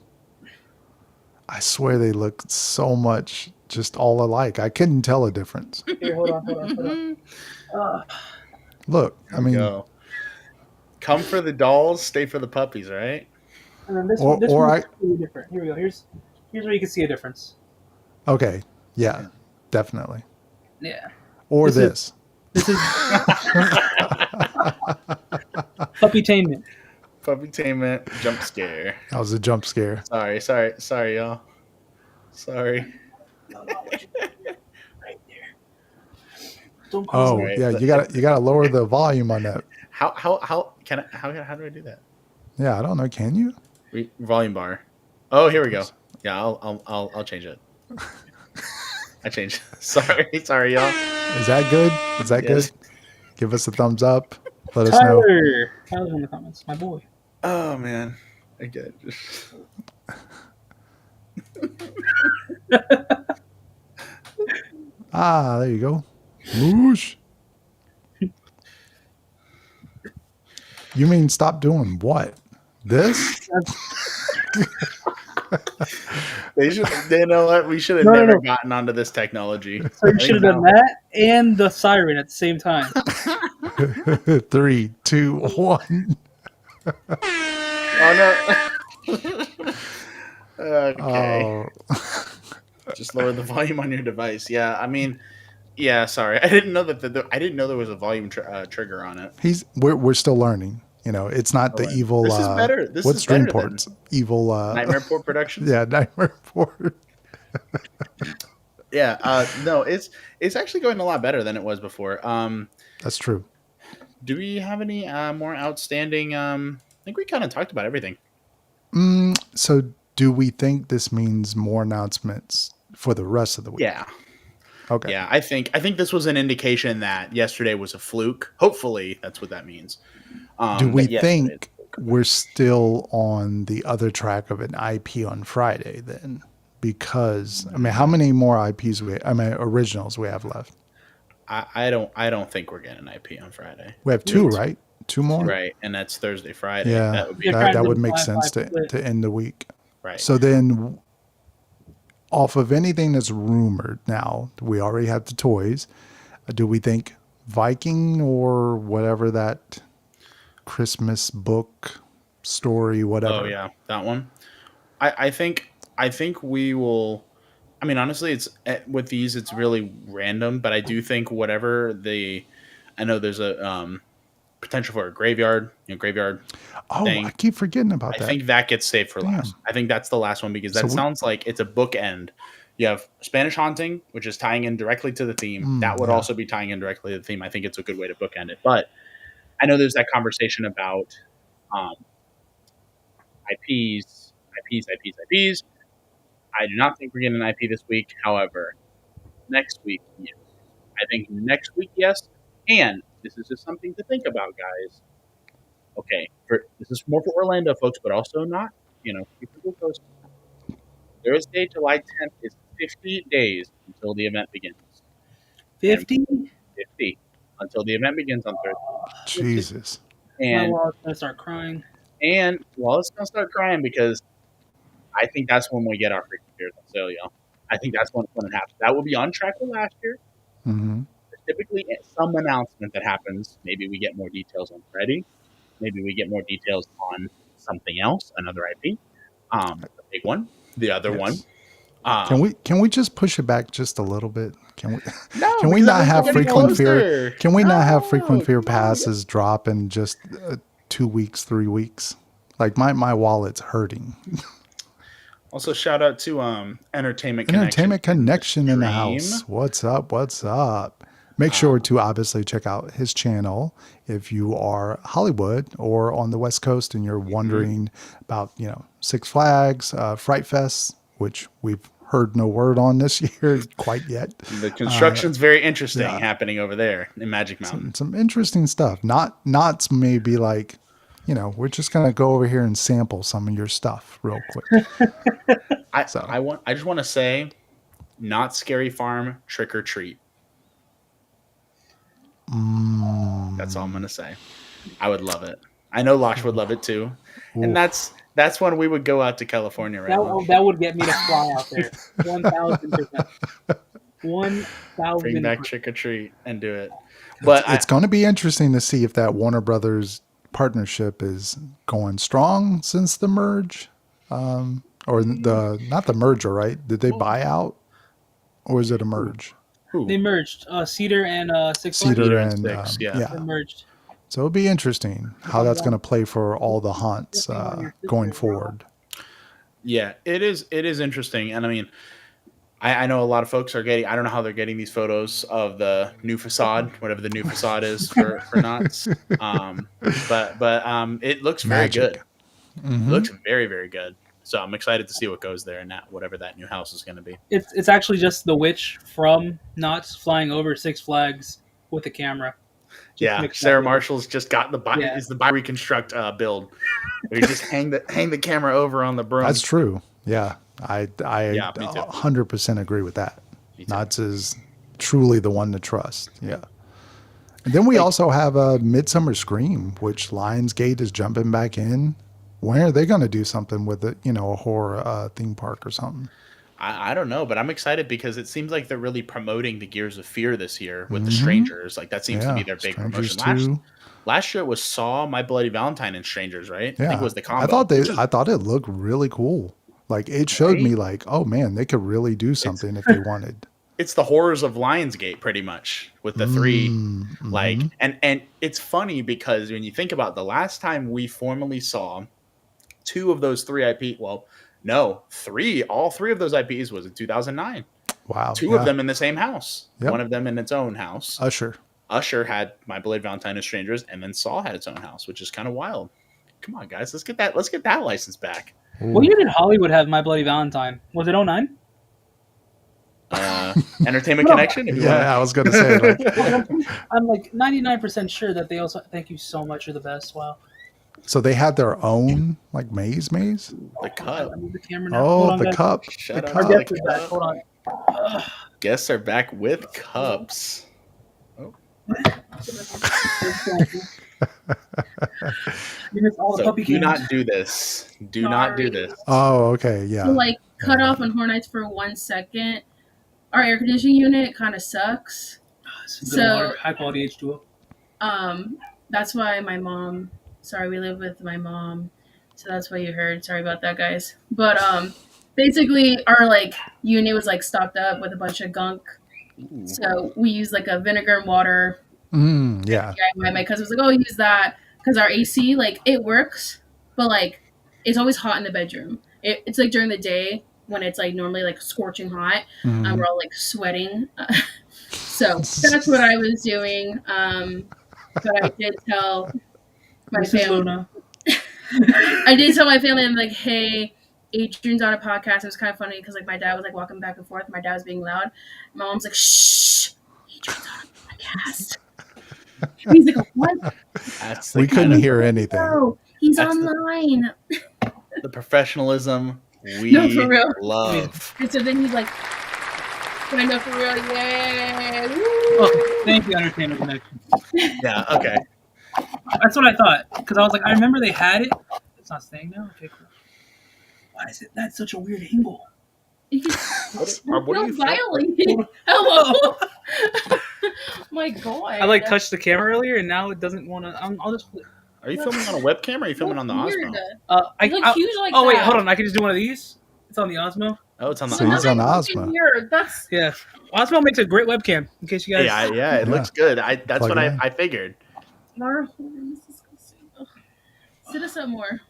I swear they look so much just all alike. I couldn't tell a difference. Here, hold on. Look, I mean, Go. Come for the dolls, stay for the puppies, right? And then this Or- one, or one's really different. Here we go. Here's where you can see a difference. okay. Yeah, definitely. Yeah. Or This this. This is Puppytainment. Puppytainment jump scare. That was a jump scare. Sorry, y'all. Sorry. Right there. Don't Oh, Right, yeah, but- you gotta lower the volume on that. How do I do that? Yeah, I don't know. Can you? Volume bar. Oh, here we go. Yeah, I'll change it. I changed. Sorry, y'all. Is that good? Is that Yes. good? Give us a thumbs up. Let us know. Tyler's in the comments. My boy. Oh man, I get it. Ah, there you go. Moosh. You mean stop doing what? This? They know what? We should have No, never no. gotten onto this technology. So you should have done that and the siren at the same time. 3, 2, 1. Oh no. Okay. Oh, Just lower the volume on your device. Yeah, I mean, yeah. Sorry, I didn't know that. I didn't know there was a volume trigger on it. we're still learning. You know, it's not the Alright. evil. This is better. This what's is better than Dreamport's evil? Nightmare Port Productions. Yeah, Nightmare Port. Yeah. No, it's actually going a lot better than it was before. That's true. Do we have any more outstanding? I think we kind of talked about everything. So, do we think this means more announcements for the rest of the week? Yeah. Okay. Yeah, I think this was an indication that yesterday was a fluke. Hopefully, that's what that means. Do we but yes, think we're still on the other track of an IP on Friday then? Because I mean, how many more IPs originals we have left? I don't think we're getting an IP on Friday. We have 2, right? 2 more? Right, and that's Thursday, Friday. Yeah, That would be that would make 5-5 sense split. to end the week. right. So then, off of anything that's rumored now, we already have the toys. Do we think Viking or whatever that Christmas book story, whatever? Oh yeah, that one. I think we will. I mean, honestly, it's with these, it's really random. But I do think whatever I know there's a potential for a graveyard. Graveyard. Oh, thing. I keep forgetting about I that. think that gets saved for last. I think that's the last one because that sounds like it's a bookend. You have Spanish Haunting, which is tying in directly to the theme. That would also be tying in directly to the theme. I think it's a good way to bookend it. But I know there's that conversation about IPs. I do not think we're getting an IP this week. However, next week, yes. I think next week, yes. And this is just something to think about, guys. Okay, this is more for Orlando folks, but also not, people post. Thursday, July 10th is 50 days until the event begins. 50? 50 until the event begins on Thursday. Jesus. My And wallet's gonna start crying. it's gonna start crying because I think that's when we get our freaking beers on sale, y'all. I think that's when it happens. That will be on track with last year. Mm-hmm. There's typically some announcement that happens. Maybe we get more details on Freddy. Maybe we get more details on something else, another IP. The big one, the other one. Can we just push it back just a little bit? Can we? No, can we because not I'm have getting frequent fear? closer. Can we not have frequent fear No. passes drop in just 2 weeks, 3 weeks? Like my wallet's hurting. Also, shout out to Entertainment Connection in the Dream. house. What's up? What's up? Make sure to obviously check out his channel if you are Hollywood or on the West Coast and you're wondering about Six Flags, Fright Fest, which we've heard no word on this year quite yet. The construction's very interesting happening over there in Magic Mountain. Some interesting stuff. Not maybe like, we're just gonna go over here and sample some of your stuff real quick. I just want to say, not Scary Farm Trick or Treat. That's all I'm gonna say. I would love it. I know Losh would love it too, and that's when we would go out to California, right? That would get me to fly out there. 1,000%. 1,000%. Bring back Trick or Treat and do it. But it's going to be interesting to see if that Warner Brothers partnership is going strong since the merge, or not the merger, right? Did they buy out, or is it a merge? They merged Cedar and Six Flags. Cedar and and Six, yeah. They merged. So it'll be interesting how that's going to play for all the haunts going forward. Yeah, it is interesting, and I mean, I know a lot of folks are getting. I don't know how they're getting these photos of the new facade, whatever the new facade is for Knott's. But it looks very Magic. good. It looks very, very good. So I'm excited to see what goes there and whatever that new house is going to be. It's actually just the witch from Knott's flying over Six Flags with a camera. Yeah, mixed Sarah up with it. Marshall's just got is the buy reconstruct build. Where you just hang the camera over on the broom. That's true. Yeah, I Yeah, me too. 100% agree with that. Me too. Knott's is truly the one to trust. Yeah. And then we also have a Midsummer Scream, which Lionsgate is jumping back in. When are they going to do something with it? You know, a horror theme park or something. I don't know, but I'm excited because it seems like they're really promoting the Gears of Fear this year with the Strangers. Like that seems to be their big Strangers promotion. 2. Last year it was Saw, My Bloody Valentine, and Strangers, right? Yeah. I think it was the combo. I thought it looked really cool. Like it showed me like, oh man, they could really do something if they wanted. It's the horrors of Lionsgate pretty much with the three. Like and it's funny because when you think about the last time we formally saw two of those three IP, well, no, all three of those IPs was in 2009. Wow. Two of them in the same house. Yep. One of them in its own house. Usher had My Bloody Valentine and Strangers, and then Saw had its own house, which is kind of wild. Come on, guys, let's get that license back. What year did Hollywood have My Bloody Valentine? Was it 09? Entertainment Connection? I was going to say. Like, I'm like 99% sure that they also. Thank you so much. You're the best. Wow. so they had their own like maze. The cup. I need the camera now. Oh, Hold on, the guys. cup. Shut The up. Our cup. guest is back. Hold on. Guests are back with cups. You missed all the So puppy do cams. not do this. Do not do this. Oh, okay. Yeah. So like cut off on Hornites for 1 second. Our air conditioning unit kind of sucks. Some good So- water, high quality H2O. That's why my mom. Sorry, we live with my mom, so that's what you heard. Sorry about that, guys. But basically, our like unit was like stocked up with a bunch of gunk. Ooh. So we use like a vinegar and water. Yeah. My cousin was like, "Oh, use that," because our AC like it works, but like it's always hot in the bedroom. It's like during the day when it's like normally like scorching hot, and we're all like sweating. So that's what I was doing. But I did tell my This is family. Luna. I did tell my family, I'm like, "Hey, Adrian's on a podcast." It was kind of funny because like my dad was like walking back and forth. My dad was being loud. My mom's like, "Shh, Adrian's on a podcast." He's like, "What?" That's We couldn't hear anything. No, he's That's the- online. the professionalism we No, for real. love. And so then he's like, "I know for real, yeah." Woo. Oh, thank you, Entertainment Connection. Yeah, okay. That's what I thought. Because I was like, I remember they had it. It's not staying now? Okay, cool. Why is it that's such a weird angle? What are you violating? Hello. My God. I like touched the camera earlier and now it doesn't want to. I'll just. Are you filming on a webcam or are you filming on the Weird. Osmo? You look huge like oh, wait, that. hold on. I can just do one of these? It's on the Osmo? Oh, it's on the So he's Osmo. on Nothing Osmo. Here. That's Yeah. Osmo makes a great webcam, in case you guys. Yeah, it looks good. That's Plug what it in. I figured. our home. This is disgusting. Ugh. Sit us up more.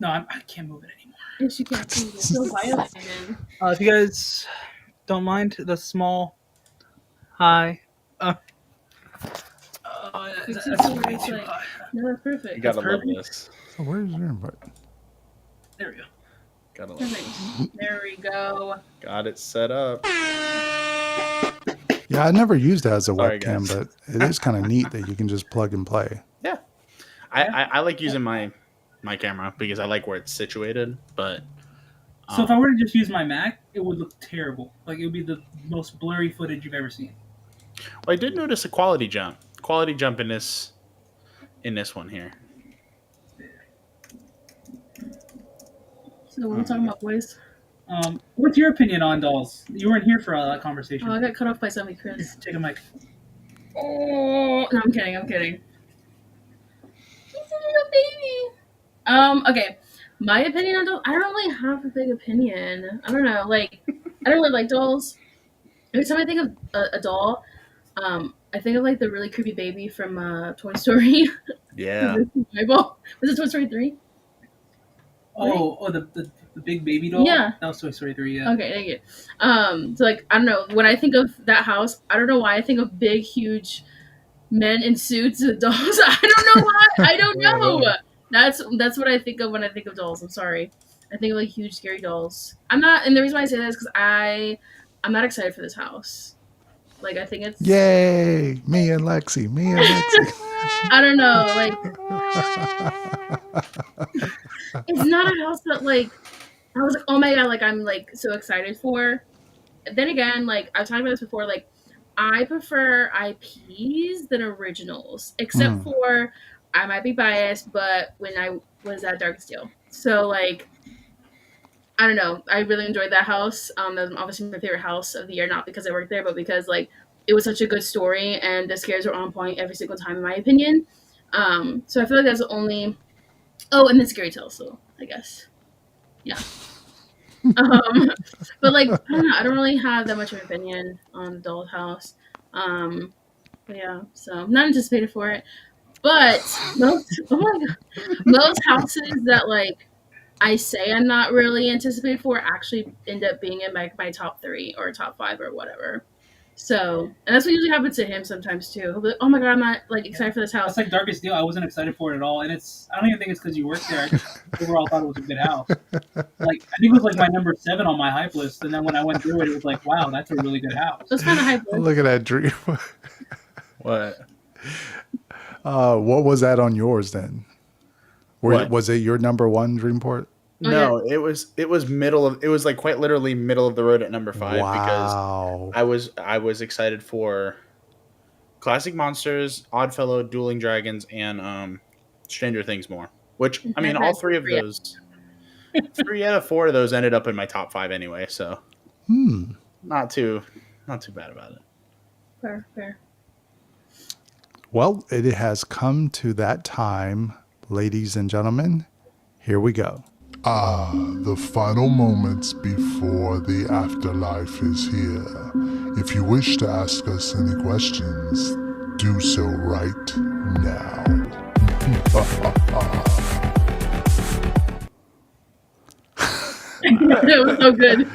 No, I can't move it anymore. Yes, you can't see. It's so violent, man. If you guys don't mind, the small. Hi. It's That's just way it's too like- high. No, that's perfect. You gotta love perfect. this. So where's your invite? There we go. Gotta love Perfect. There we go. Got it set up. Yeah, I never used it as a Sorry, webcam, guys. but it is kind of neat that you can just plug and play. Yeah. I like using my camera because I like where it's situated, but So if I were to just use my Mac, it would look terrible. Like, it would be the most blurry footage you've ever seen. well, I did notice a quality jump. Quality jump in this one here. So what are we talking about, boys? What's your opinion on dolls? You weren't here for all that conversation. Oh, I got cut off by somebody, Chris. Take a mic. Oh, no, I'm kidding. He's a little baby. Okay. My opinion on dolls, I don't really have a big opinion. I don't know. Like, I don't really like dolls. Every time I think of a doll, I think of like the really creepy baby from Toy Story. Yeah. Was it Toy Story 3? Oh, the big baby doll? Yeah. That was Toy Story 3, yeah. Okay, thank you. So like I don't know, when I think of that house, I don't know why I think of big, huge men in suits with dolls. I don't know why. I don't know. That's what I think of when I think of dolls. I'm sorry. I think like huge scary dolls. I'm not, and the reason why I say that is because I'm not excited for this house. Like I think it's Yay! Me and Lexi. Me and Lexi. I don't know, like it's not a house that like I was like, oh my god, like I'm like so excited for. Then again, like I've talked about this before, like I prefer IPs than originals, except Mm. for I might be biased, but when I was at Dark Steel, so like I don't know, I really enjoyed that house. That was obviously my favorite house of the year, not because I worked there, but because like it was such a good story and the scares were on point every single time, in my opinion. So I feel like that's the only. Oh, and the scary tale, so I guess yeah. But like I don't know, I don't really have that much of an opinion on Dollhouse. But yeah, so I'm not anticipated for it. But most oh my god, most houses that like I say I'm not really anticipated for actually end up being in my top 3 or top 5 or whatever. So, and that's what usually happens to him sometimes too. He'll be like, "Oh my god, I'm not like excited for this house." That's like Darkest Deal. I wasn't excited for it at all, and I don't even think it's because you worked there. I just overall thought it was a good house. Like I think it was like my number 7 on my hype list, and then when I went through it, it was like, wow, that's a really good house. That's kind of hype. Look at that dream. What? What was that on yours then? What? Was it your number 1 Dreamport? No, it was middle of, it was like quite literally middle of the road at number 5 Wow. because I was excited for Classic Monsters, Oddfellow, Dueling Dragons, and Stranger Things more. Which I mean, all 3 of those, 3 out of 4 of those ended up in my top 5 anyway. So not too bad about it. Fair. Well, it has come to that time, ladies and gentlemen. Here we go. The final moments before the afterlife is here. If you wish to ask us any questions, do so right now. It was so good.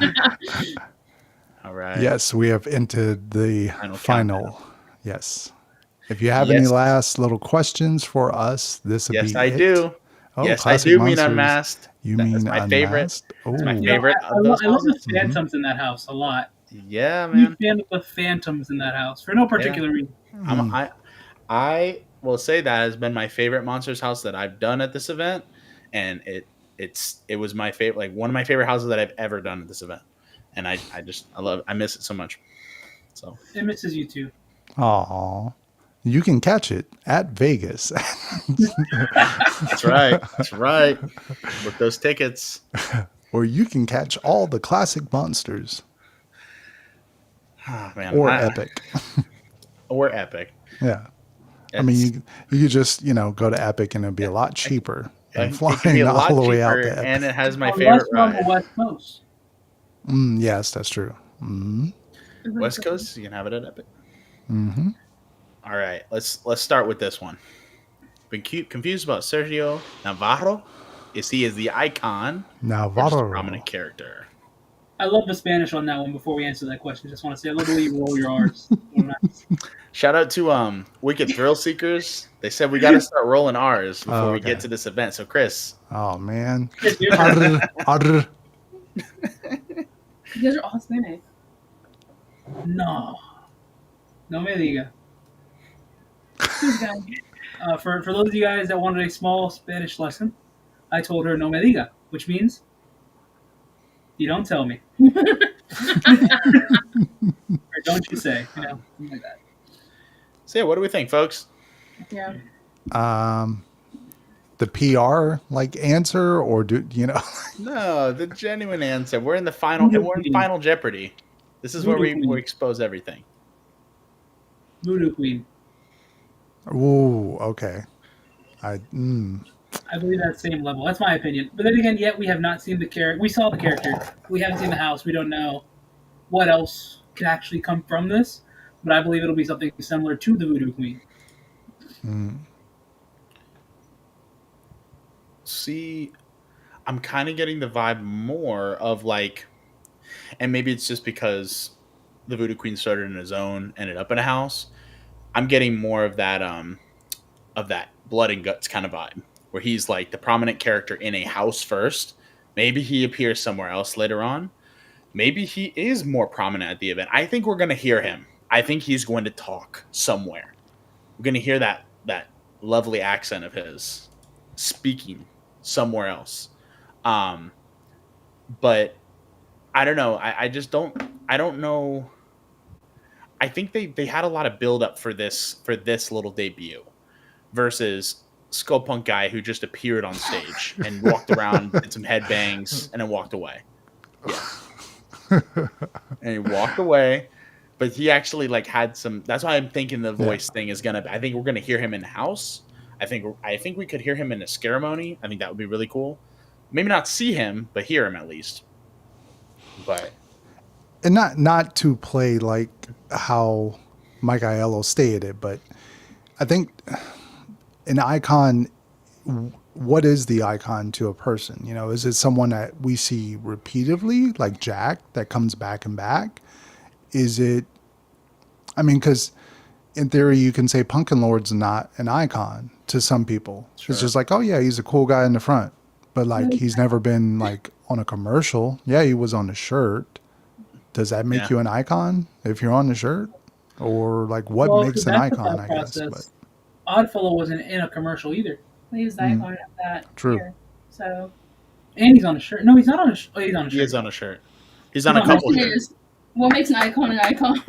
All right. Yes, we have entered the final. Yes. If you have any Yes. last little questions for us, this would Yes, be I it. do. Oh, Yes, I Classic do mean Monsters. Unmasked. You That's mean my Unmasked? favorite. It's my Oh. favorite I of those love the houses. phantoms in that house a lot. Yeah, Huge man. fan of the phantoms in that house for no particular reason. I will say that has been my favorite Monsters house that I've done at this event, and it was my favorite, like one of my favorite houses that I've ever done at this event, and I love it. I miss it so much. So It misses you too. Aw. You can catch it at Vegas. that's right. That's right. With those tickets. Or you can catch all the classic monsters. Oh, man. Or Epic. Or Epic. Yeah. I mean, you could just, go to Epic and it'd be a lot cheaper than flying all the way out to Epic. And it has my Unless favorite you're on the ride. West Coast. Yes, that's true. Mm-hmm. West Coast, you can have it at Epic. Mm-hmm. All right, let's start with this one. Been confused about Sergio Navarro. Is he the icon? Or just a Navarro. prominent character? I love the Spanish on that one. Before we answer that question, just want to say I love the way you roll your R's. So nice. Shout out to Wicked Thrill Seekers. They said we got to start rolling R's before we okay. get to this event. So Chris, Oh, man. Chris, you're- Arr, arr. You guys are all Hispanic. No me diga. Who's guy? For those of you guys that wanted a small Spanish lesson, I told her no me diga, which means you don't tell me. Or don't you say, something like that. so yeah, what do we think, folks? Yeah. The PR answer, or No, the genuine answer. We're in the final. We're in Final Jeopardy. This is where we expose everything. Voodoo Queen. Ooh, okay. I believe that same level. That's my opinion. But then again, yet we have not seen the character. We saw the character. We haven't seen the house. We don't know what else could actually come from this. But I believe it'll be something similar to the Voodoo Queen. See, I'm kind of getting the vibe more of and maybe it's just because the Voodoo Queen started in a zone, ended up in a house. I'm getting more of that blood and guts kind of vibe, where he's like the prominent character in a house first, Maybe he appears somewhere else later on. Maybe he is more prominent at the event. I think we're going to hear him. I think he's going to talk somewhere. We're going to hear that lovely accent of his speaking somewhere else. But I don't know. I just don't. I don't know. I think they had a lot of build up for this little debut versus Skullpunk guy who just appeared on stage and walked around, did some headbangs, and then walked away. Yeah, and he walked away. But he actually like had some. That's why I'm thinking the voice thing is gonna. I think we're gonna hear him in the house. I think we could hear him in a ceremony. I think that would be really cool. Maybe not see him, but hear him at least. But and not to play like how Mike Aiello stated it, but I think an icon. What is the icon to a person? You know, is it someone that we see repeatedly, like Jack, that comes back and back? Is it? I mean, because in theory, you can say Pumpkin Lord's not an icon to some people. Sure. It's just like, oh yeah, he's a cool guy in the front, but like he's never been like on a commercial. Yeah, he was on the shirt. Does that make you an icon if you're on the shirt, or like what makes an icon? I guess. But Oddfellow wasn't in a commercial either. He was the icon of that. True. Year, so. And he's on a shirt. No, he's not on a shirt. Oh, he's on a shirt. He is on a shirt. He's on a couple shirts. What makes an icon an icon?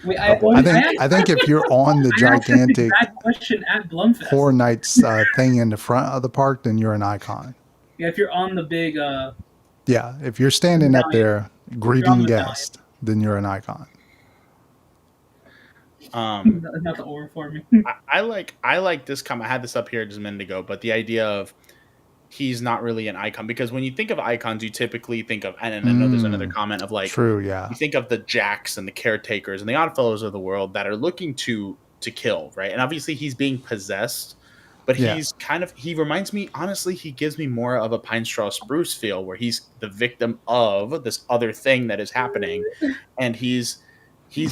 Wait, I think if you're on the gigantic question at Blumfest. Horror Nights thing in the front of the park, then you're an icon. Yeah, if you're on the big. Yeah, if you're standing up there greeting guests, then you're an icon. Not the aura for me. I like this comment. I had this up here just a minute ago, but the idea of he's not really an icon, because when you think of icons, you typically think of, and I know there's another comment of like, true, yeah, you think of the Jacks and the Caretakers and the Oddfellows of the world that are looking to kill, right? And obviously he's being possessed, but he's kind of, he reminds me, honestly, he gives me more of a Pine Straw Spruce feel, where he's the victim of this other thing that is happening, and he's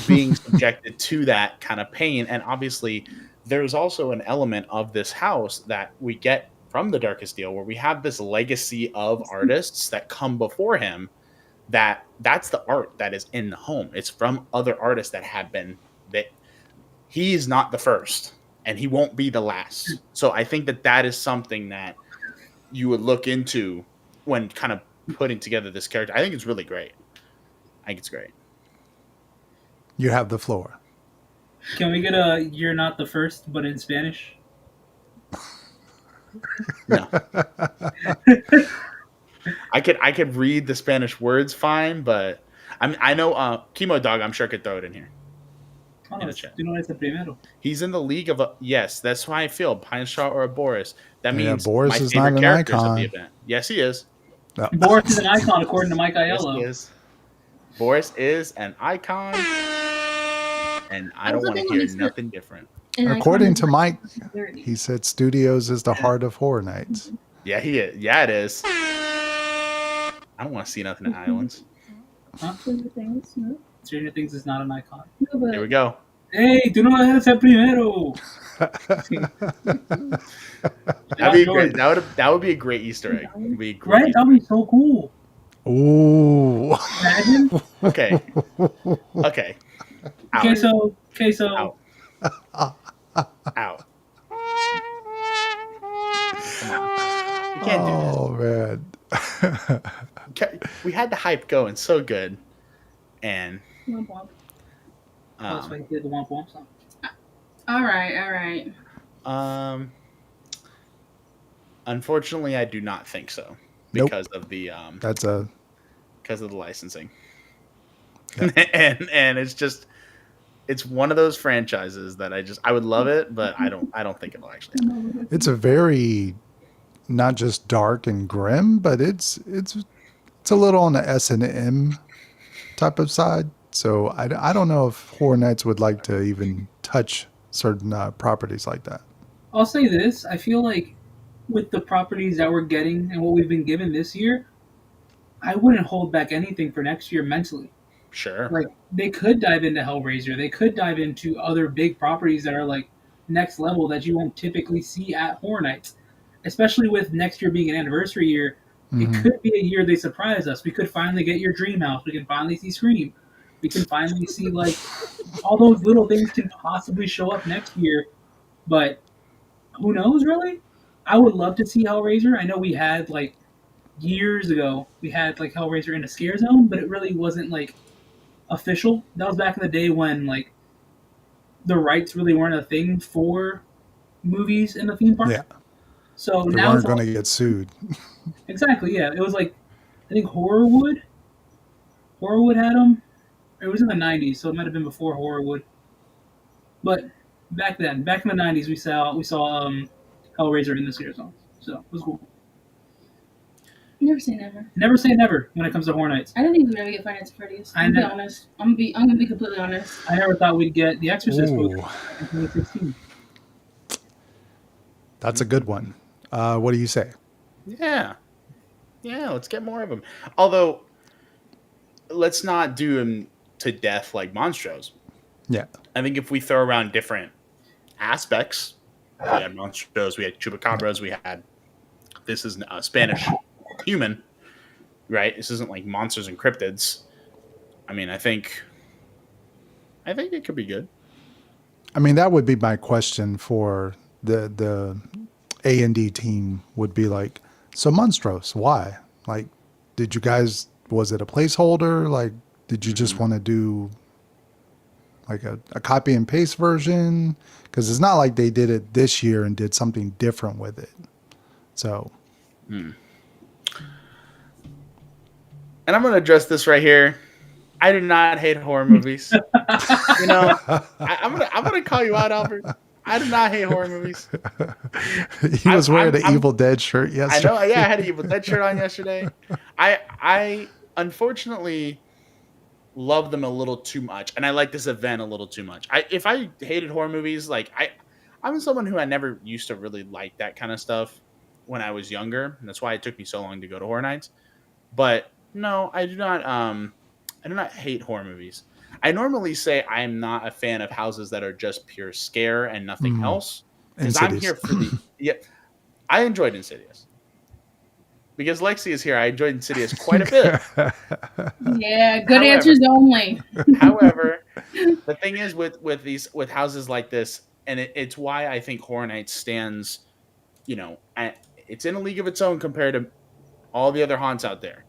being subjected to that kind of pain. And obviously there's also an element of this house that we get from the Darkest Deal, where we have this legacy of artists that come before him, that's the art that is in the home. It's from other artists that have been, that he's not the first and he won't be the last. So I think that is something that you would look into when kind of putting together this character. I think it's really great. I think it's great. You have the floor. Can we get a "You're not the first," but in Spanish? No. I could read the Spanish words fine, but I know Chemo Dog, I'm sure, could throw it in here. In the chat. He's in the league of yes, that's why I feel Pine Straw or a Boris. That means Boris my is favorite not an characters icon. of the event. Yes, he is. No. Boris is an icon according to Mike Aiello. Yes, he is. Boris is an icon, and I don't want to hear nothing different. According to Mike, he said Studios is the heart of Horror Nights. Yeah, he is. Yeah, it is. I don't want to see nothing at Islands. Huh? Stranger Things is not an icon. Here we go. Hey, tú no eres el primero. That'd be great. That would be a great Easter egg. It'd be a great right? That'd be so cool. Ooh. Imagine. Okay. Out. Queso. Out. Come on. You can't do this. Oh man. We had the hype going so good, and That's why he did the Womp Womp song. All right. Unfortunately, I do not think so, Nope. because of the because of the licensing. Yeah. and it's one of those franchises that I would love it, but I don't think it'll actually happen. It's a very, not just dark and grim, but it's a little on the S&M type of side. So I don't know if Horror Nights would like to even touch certain properties like that. I'll say this. I feel like with the properties that we're getting and what we've been given this year, I wouldn't hold back anything for next year mentally. Sure. Like, they could dive into Hellraiser. They could dive into other big properties that are like next level that you won't typically see at Horror Nights. Especially with next year being an anniversary year, It could be a year they surprise us. We could finally get your dream house. We can finally see Scream. We can finally see like all those little things can possibly show up next year, but who knows really? I would love to see Hellraiser. I know we had like years ago we had like Hellraiser in a scare zone, but it really wasn't like official. That was back in the day when like the rights really weren't a thing for movies in the theme park. Yeah. So They now weren't it's all, going to get sued. exactly, yeah. It was like I think Horrorwood had them. It was in the 90s, so it might have been before Horrorwood. But back in the 90s, we saw Hellraiser in the scare zone, so it was cool. Never say never. Never say never when it comes to Horror Nights. I didn't even know we get Five Nights at Freddy's. I'm gonna be honest. I'm gonna be completely honest. I never thought we'd get The Exorcist book Ooh. in 2016. That's a good one. What do you say? Yeah. Yeah, let's get more of them. Although, let's not do them to death like Monstros. Yeah. I think if we throw around different aspects, we had Monstros, we had Chupacabras, we had this is a Spanish human, right? This isn't like monsters and cryptids. I mean, I think it could be good. I mean, that would be my question for the A&D team would be like, so Monstros, why? Like, did you guys, was it a placeholder? Like, did you just want to do like a copy and paste version? Because it's not like they did it this year and did something different with it. So. And I'm going to address this right here. I do not hate horror movies. You know, I'm gonna call you out, Albert. I do not hate horror movies. He was wearing an Evil Dead shirt yesterday. I know. Yeah, I had an Evil Dead shirt on yesterday. I unfortunately love them a little too much, and I like this event a little too much. If I hated horror movies, like I'm someone who I never used to really like that kind of stuff when I was younger, and that's why it took me so long to go to Horror Nights. But no, I do not. I do not hate horror movies. I normally say I'm not a fan of houses that are just pure scare and nothing else. Because I'm here for the I enjoyed Insidious. Because Lexi is here, I enjoyed Insidious quite a bit. Yeah, good answers only. However, the thing is with houses like this, and it's why I think Horror Nights stands, it's in a league of its own compared to all the other haunts out there.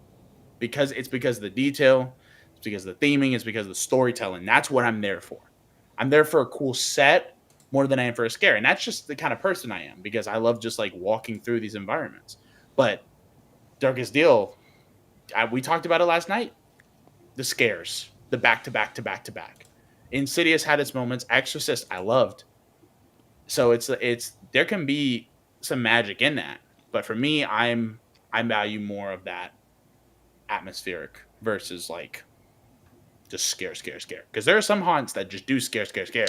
Because of the detail, it's because of the theming, it's because of the storytelling. That's what I'm there for. I'm there for a cool set more than I am for a scare. And that's just the kind of person I am, because I love just like walking through these environments. But Darkest Deal, we talked about it last night. The scares, the back to back to back to back. Insidious had its moments. Exorcist, I loved. So it's there can be some magic in that. But for me, I value more of that atmospheric versus like just scare. Because there are some haunts that just do scare.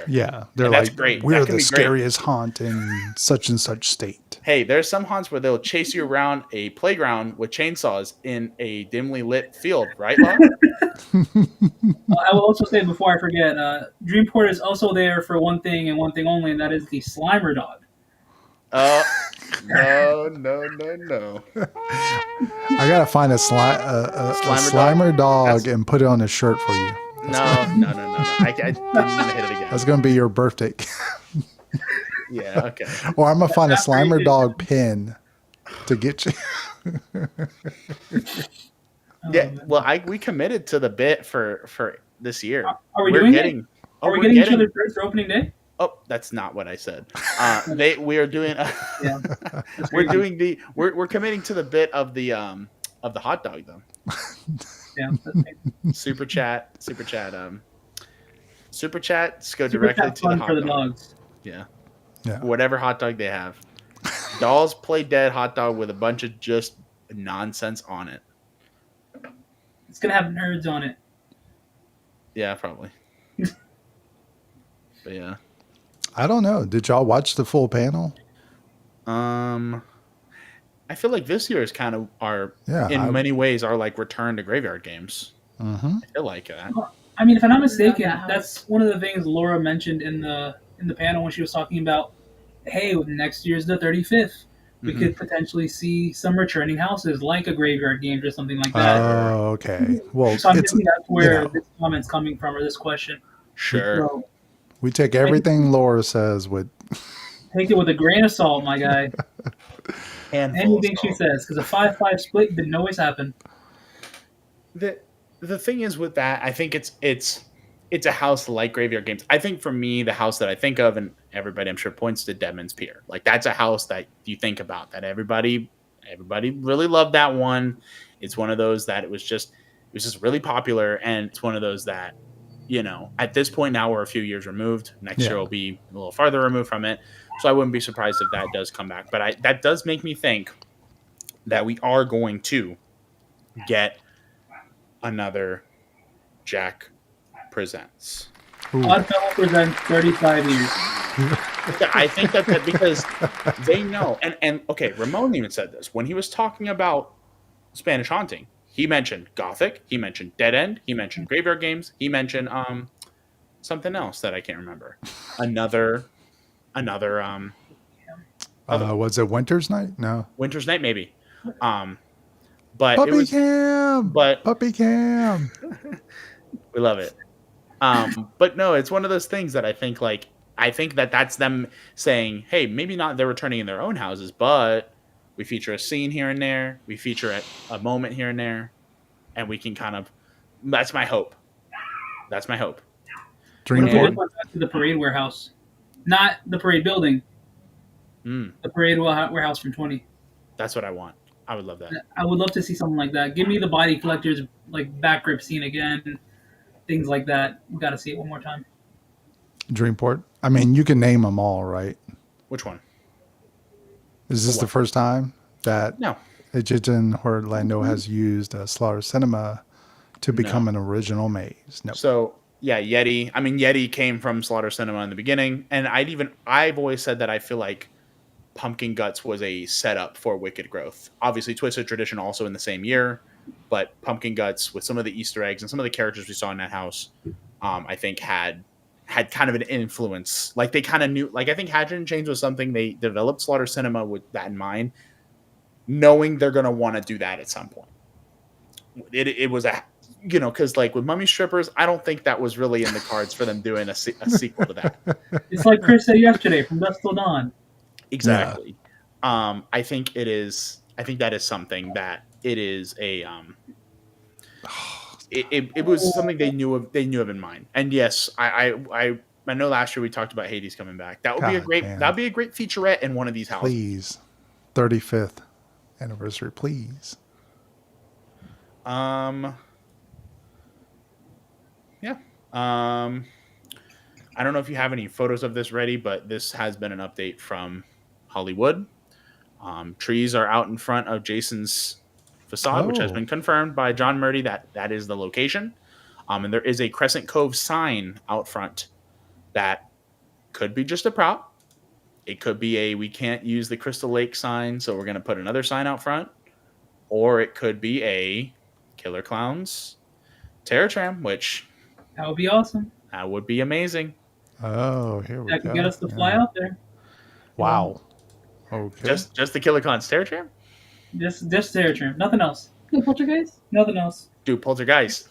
Yeah, they're and like, that's great. We're That can the be great. scariest haunt in such and such state. Hey, there's some haunts where they'll chase you around a playground with chainsaws in a dimly lit field, right, Laura? I will also say before I forget, Dreamport is also there for one thing and one thing only, and that is the Slimer dog. No. I gotta find a Slimer dog and put it on a shirt for you. No. I didn't hit it again. That's gonna be your birthday. Yeah, okay. Or I'm gonna find a Slimer dog pin to get you. Yeah, well, we committed to the bit for this year. Are we doing it? Are we getting each other shirts for opening day? Oh, that's not what I said. We are doing. Yeah, we're committing to the bit of the hot dog though. Yeah. Super chat. Super chats go directly to the hot for the dog. dogs. Yeah. Yeah. Whatever hot dog they have. Dolls Play Dead hot dog with a bunch of just nonsense on it. It's gonna have nerds on it. Yeah, probably. But yeah. I don't know. Did y'all watch the full panel? I feel like this year is kind of many ways our like return to graveyard games. Mm-hmm. I feel like that. I mean, if I'm not mistaken, that's one of the things Laura mentioned in the panel when she was talking about, hey, next year's the 35th. we could potentially see some returning houses like a graveyard game or something like that. Oh, okay. Well, So I'm it's guessing that's where you know, this comment's coming from, or this question. Sure. So we take everything Laura says with take it with a grain of salt, my guy. Handful of Anything she salt. says, because a 5-5 split didn't always happen. The thing is with that, I think it's a house like Graveyard Games. I think for me, the house that I think of, and everybody I'm sure points to Deadman's Pier. Like that's a house that you think about that everybody really loved that one. It's one of those that it was just really popular, and it's one of those that, you know, at this point now we're a few years removed. Next year will be a little farther removed from it. So I wouldn't be surprised if that does come back. But that does make me think that we are going to get another Jack Presents. Oddfellow presents 35 years. I think that because they know, and okay, Ramon even said this when he was talking about Spanish Haunting. He mentioned Gothic, he mentioned Dead End, he mentioned Graveyard Games, he mentioned something else that I can't remember. Another was it Winter's Night? No. Winter's Night maybe. But Puppy it was Cam. but Puppy Cam. we love it. But no, it's one of those things that I think that that's them saying, hey, maybe not they're returning in their own houses, but we feature a scene here and there, we feature a moment here and there, and we can kind of. That's my hope. That's my hope. What if we Dreamport. just went back to the parade warehouse? Not the parade building. The parade warehouse from 20. That's what I want. I would love that. I would love to see something like that. Give me the body collectors like back grip scene again. Things like that. We got to see it one more time. Dreamport. I mean, you can name them all, right? Which one? Is this the first time that No. HHN Orlando has used a Slaughter Cinema to become an original maze? No. So yeah, Yeti. I mean, Yeti came from Slaughter Cinema in the beginning, and I've always said that I feel like Pumpkin Guts was a setup for Wicked Growth. Obviously, Twisted Tradition also in the same year, but Pumpkin Guts with some of the Easter eggs and some of the characters we saw in that house, I think had kind of an influence. Like they kind of knew. Like I think Hatchet and Chains was something they developed Slaughter Cinema with that in mind, knowing they're going to want to do that at some point. It was a, you know, because like with Mummy Strippers, I don't think that was really in the cards for them doing a sequel to that. It's like Chris said yesterday, from dusk till dawn. Exactly. Yeah. I think it is. I think that is something that it is a. It was something they knew of in mind. And yes, I know last year we talked about Hades coming back. That would be a great. That'd be a great featurette in one of these houses. Please, 35th anniversary, please. Yeah. I don't know if you have any photos of this ready, but this has been an update from Hollywood. Trees are out in front of Jason's facade, which has been confirmed by John Murdy that is the location. And there is a Crescent Cove sign out front that could be just a prop. It could be we can't use the Crystal Lake sign, so we're going to put another sign out front. Or it could be a Killer Clowns Terror Tram, which... That would be awesome. That would be amazing. Oh, here we go. That could get us to fly out there. Wow. Okay. Just the Killer Clowns Terror Tram? Just Terror Tram. Nothing else. No poltergeist? Nothing else. Dude, Poltergeist.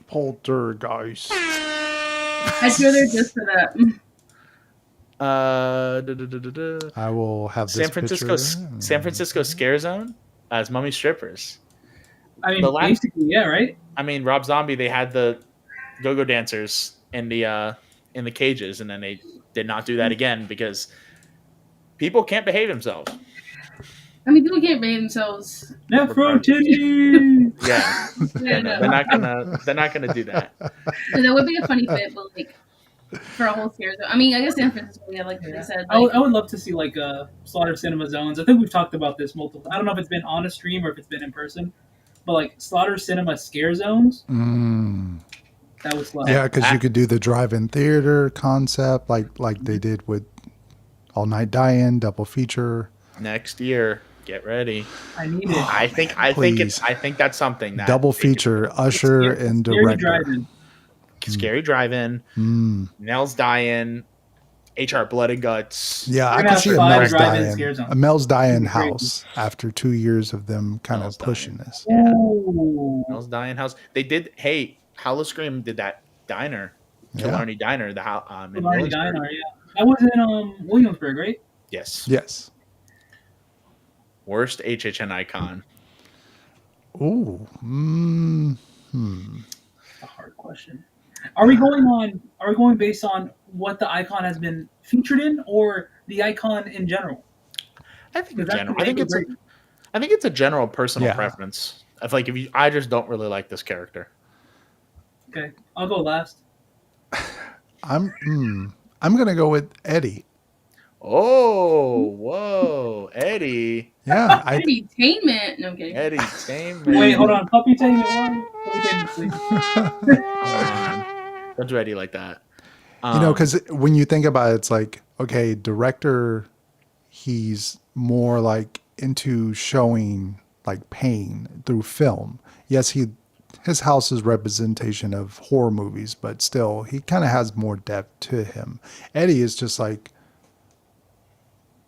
Poltergeist. I'd go there just for that. I will have this San Francisco Scare Zone as Mummy Strippers. I mean, basically, yeah, right? I mean, Rob Zombie, they had the go-go dancers in the cages, and then they did not do that again because people can't behave themselves. I mean, people can't behave themselves. Nefertiti! Yeah. No. They're not gonna do that. So that would be a funny fit, but like for a whole series. I mean, I guess San Francisco, yeah, like they said. I would love to see like Slaughter Cinema Zones. I think we've talked about this multiple. I don't know if it's been on a stream or if it's been in person, but like Slaughter Cinema Scare Zones. That was like, yeah, because you could do the drive-in theater concept, like they did with All Night Die-In double feature. Next year, get ready. I need it. I think that's something that double feature Usher and director. Scary Drive-In, Nels Die-In. HR Blood and Guts. Yeah, I We're can gonna see have a 5 Mel's drive-in dying. scare zones. A Mel's dying It's crazy. house after 2 years of them kind Mel's of pushing dying. this. Yeah. Ooh. Mel's Dying House. They did. Hey, Howl of Scream did that diner, Yeah. Killarney Diner, in Already Williamsburg. Diner, yeah. That was in Williamsburg, right? Yes. Yes. Worst HHN icon. Ooh. A hard question. Are we going based on what the icon has been featured in, or the icon in general? I think in Because that general. can make or break. I think it's a general personal Yeah. preference. I just don't really like this character. Okay, I'll go last. I'm gonna go with Eddie. Oh, whoa, Eddie. Yeah, Entertainment. No, I'm kidding. Eddie Tainment. Wait, hold on. Puppy Tainment 1? Puppy Tainment 2. Don't do Eddie like that. because when you think about it, it's like, okay, director, he's more like into showing like pain through film. Yes, his house is representation of horror movies, but still, he kind of has more depth to him. Eddie is just like,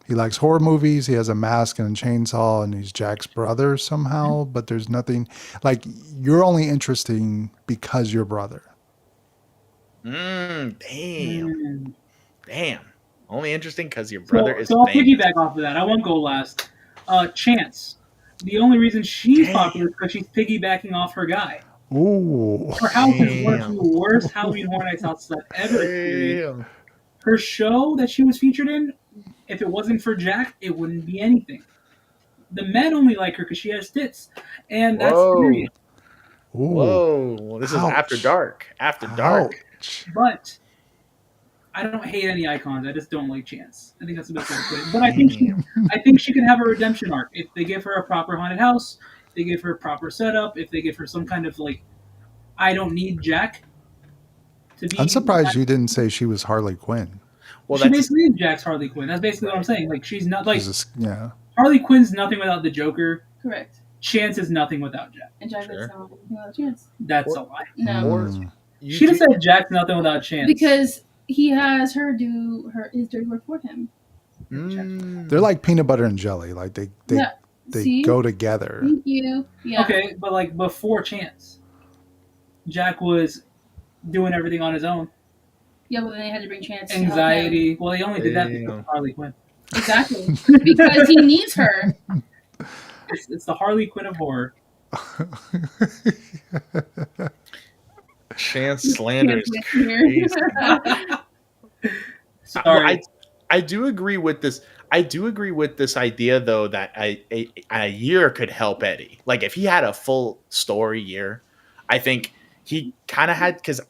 he likes horror movies. He has a mask and a chainsaw, and he's Jack's brother somehow. But there's nothing like, you're only interesting because you're brother. Damn. Mm. Damn. Only interesting because your brother is So I'll famous. piggyback off of that. I won't go last. Chance. The only reason she's Damn. popular is because she's piggybacking off her guy. Ooh. Her house is one of Damn. the worst Halloween Horror Nights houses I've ever experienced. Damn. Her show that she was featured in, if it wasn't for Jack, it wouldn't be anything. The men only like her because she has tits, and that's Whoa. serious. Ooh. Whoa. This is Ouch. After Dark. After Dark. Ouch. But I don't hate any icons. I just don't like Chance. I think that's the best way to put it. But I think she can have a redemption arc if they give her a proper haunted house, if they give her a proper setup, if they give her some kind of like, I don't need Jack to be. I'm surprised you didn't say she was Harley Quinn. Well, She that's basically is Jack's Harley Quinn. That's basically what I'm saying. Like she's not like Yeah. Harley Quinn's nothing without the Joker. Correct. Chance is nothing without Jack. And Jack Sure. is not a chance. That's Or- a lie. No. Or Mm. you She just do- said Jack's nothing without Chance. Because he has her do his dirty work for him. They're like peanut butter and jelly. Like they Yeah. See? go together. Thank you. Yeah. Okay, but like before Chance, Jack was doing everything on his own. Yeah, but then they had to bring Chance. to help him. Anxiety. Well, he only did that because Damn. of Harley Quinn. Exactly. Because he needs her. It's the Harley Quinn of horror. Chance slander is Here. crazy. Sorry. I do agree with this. I do agree with this idea, though, that a year could help Eddie. Like if he had a full story year, I think he kind of had, because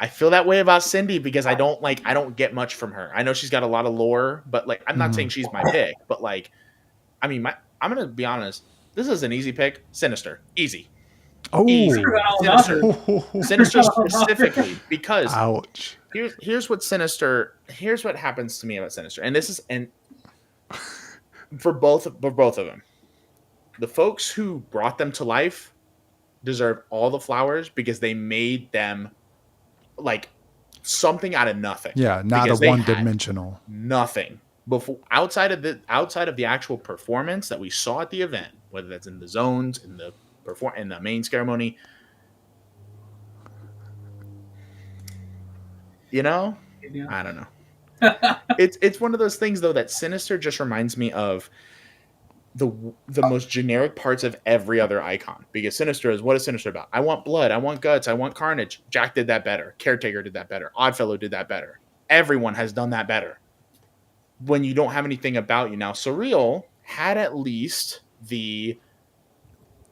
I feel that way about Cindy because I don't get much from her. I know she's got a lot of lore, but like I'm not saying she's my pick, but like I mean, I'm gonna be honest. This is an easy pick. Sinister, easy. Oh. Easy. Sinister. Sinister Oh. specifically because Ouch. here's what happens to me about Sinister, and for both of them, the folks who brought them to life deserve all the flowers because they made them like something out of nothing. Yeah, not Because a they one-dimensional. nothing before outside of the actual performance that we saw at the event, whether that's in the zones, in the main ceremony. You know, Yeah. I don't know. It's one of those things though that Sinister just reminds me of the most generic parts of every other icon, because Sinister is, what is Sinister about? I want blood, I want guts, I want carnage. Jack did that better. Caretaker did that better. Oddfellow did that better. Everyone has done that better. When you don't have anything about you now, Surreal had at least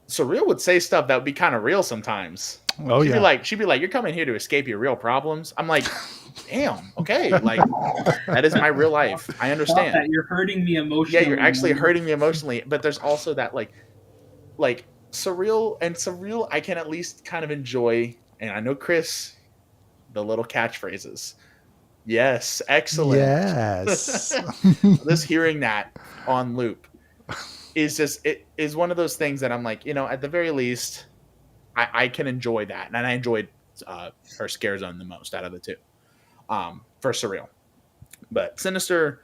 Surreal would say stuff that would be kind of real sometimes. Oh She'd yeah. be like, you're coming here to escape your real problems. I'm like, damn, okay, like that is my real life. I Stop that. understand. You're hurting me emotionally. Yeah, you're actually hurting me emotionally, but there's also that like surreal I can at least kind of enjoy, and I know Chris, the little catchphrases. Yes, excellent. Yes. This hearing that on loop is just, it is one of those things that I'm like, at the very least, I can enjoy that, and I enjoyed her scare zone the most out of the two. for surreal. But Sinister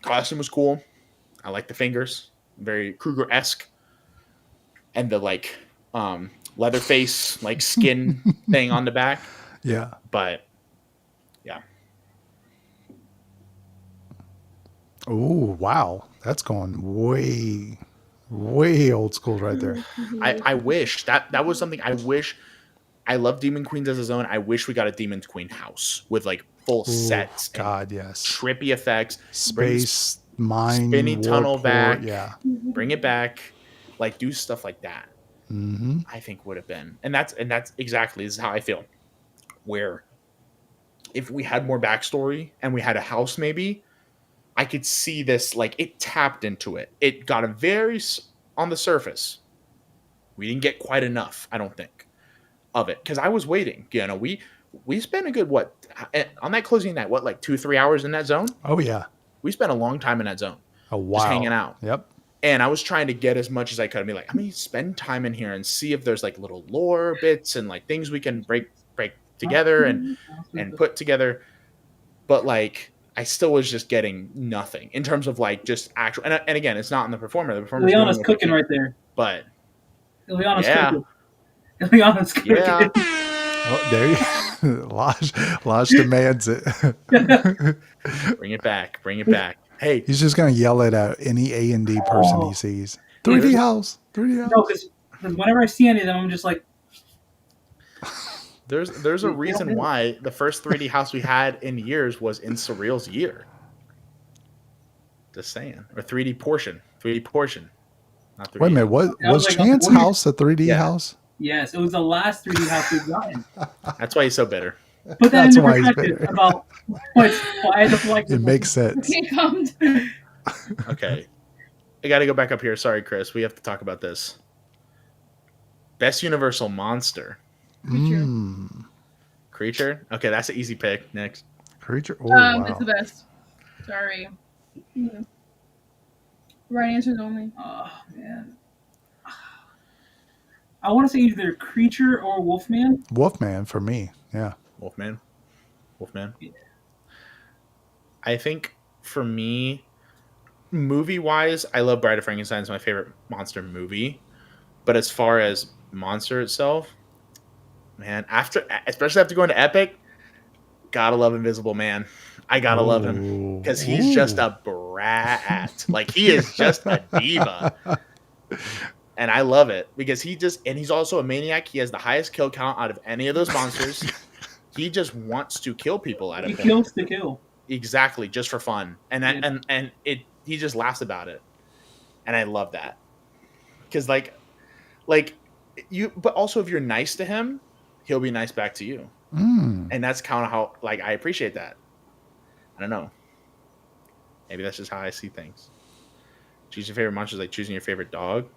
costume was cool. I like the fingers, very Krueger-esque, and the like Leatherface like skin thing on the back. Yeah. But yeah, Oh, wow. That's going way, way old school right there. I wish that was something. I wish. I love Demon Queens as a zone. I wish we got a Demon Queen house with like full Ooh, sets, God, yes. trippy effects, Space, mine, spinny warp tunnel port, back. Yeah. Bring it back, like do stuff like that. Mm-hmm. I think would have been, and that's exactly this is how I feel. Where if we had more backstory and we had a house, maybe I could see this like it tapped into it. It got a very on the surface. We didn't get quite enough, I don't think, of it because I was waiting. You know, we spent a good on that closing night. What, like 2-3 hours in that zone? Oh, yeah. We spent a long time in that zone. Oh, wow. Just hanging out. Yep. And I was trying to get as much as I could. I mean, like, I'm gonna spend time in here and see if there's like little lore bits and like things we can break together and put together. But like, I still was just getting nothing in terms of like just actual. And again, it's not in the performer. The performer. Ileana's cooking right there. But Ileana's yeah. cooking. Ileana's cooking. Yeah. Oh, there you Lodge demands it. Bring it back. Bring it back. Hey, He's just going to yell it at any A&D person he sees. 3D house. 3D house. No, because whenever I see any of them, I'm just like, there's a reason why the first 3D house we had in years was in Surreal's year. Just saying. Or 3D portion. 3D portion. Not 3D. Wait a minute. What That was was like Chance a 40 house a 3D Yeah. house? yes, it was the last 3D house we've gotten. That's why he's so bitter. Put that That's into why he's perspective bitter. about why I had to like It makes sense. Okay, calm down. Okay. I got to go back up here. Sorry, Chris. We have to talk about this. Best Universal Monster. Mm. Creature? Okay, that's an easy pick. Next. Creature. Oh, wow. It's the best. Sorry. Right answers only. Oh man, I want to say either creature or Wolfman. Wolfman for me. Yeah. Wolfman. Yeah. I think for me, movie-wise, I love Bride of Frankenstein. It's my favorite monster movie. But as far as monster itself, man, especially after going to Epic, gotta love Invisible Man. I gotta love him because he's just a brat. Like, he is just a diva. And I love it because he's also a maniac. He has the highest kill count out of any of those monsters. He just wants to kill people out of He him. kills to kill. Exactly, just for fun. And he just laughs about it. And I love that. Because like you, but also if you're nice to him, he'll be nice back to you. Mm. And that's kind of how, like, I appreciate that. I don't know. Maybe that's just how I see things. Choose your favorite monster is like choosing your favorite dog.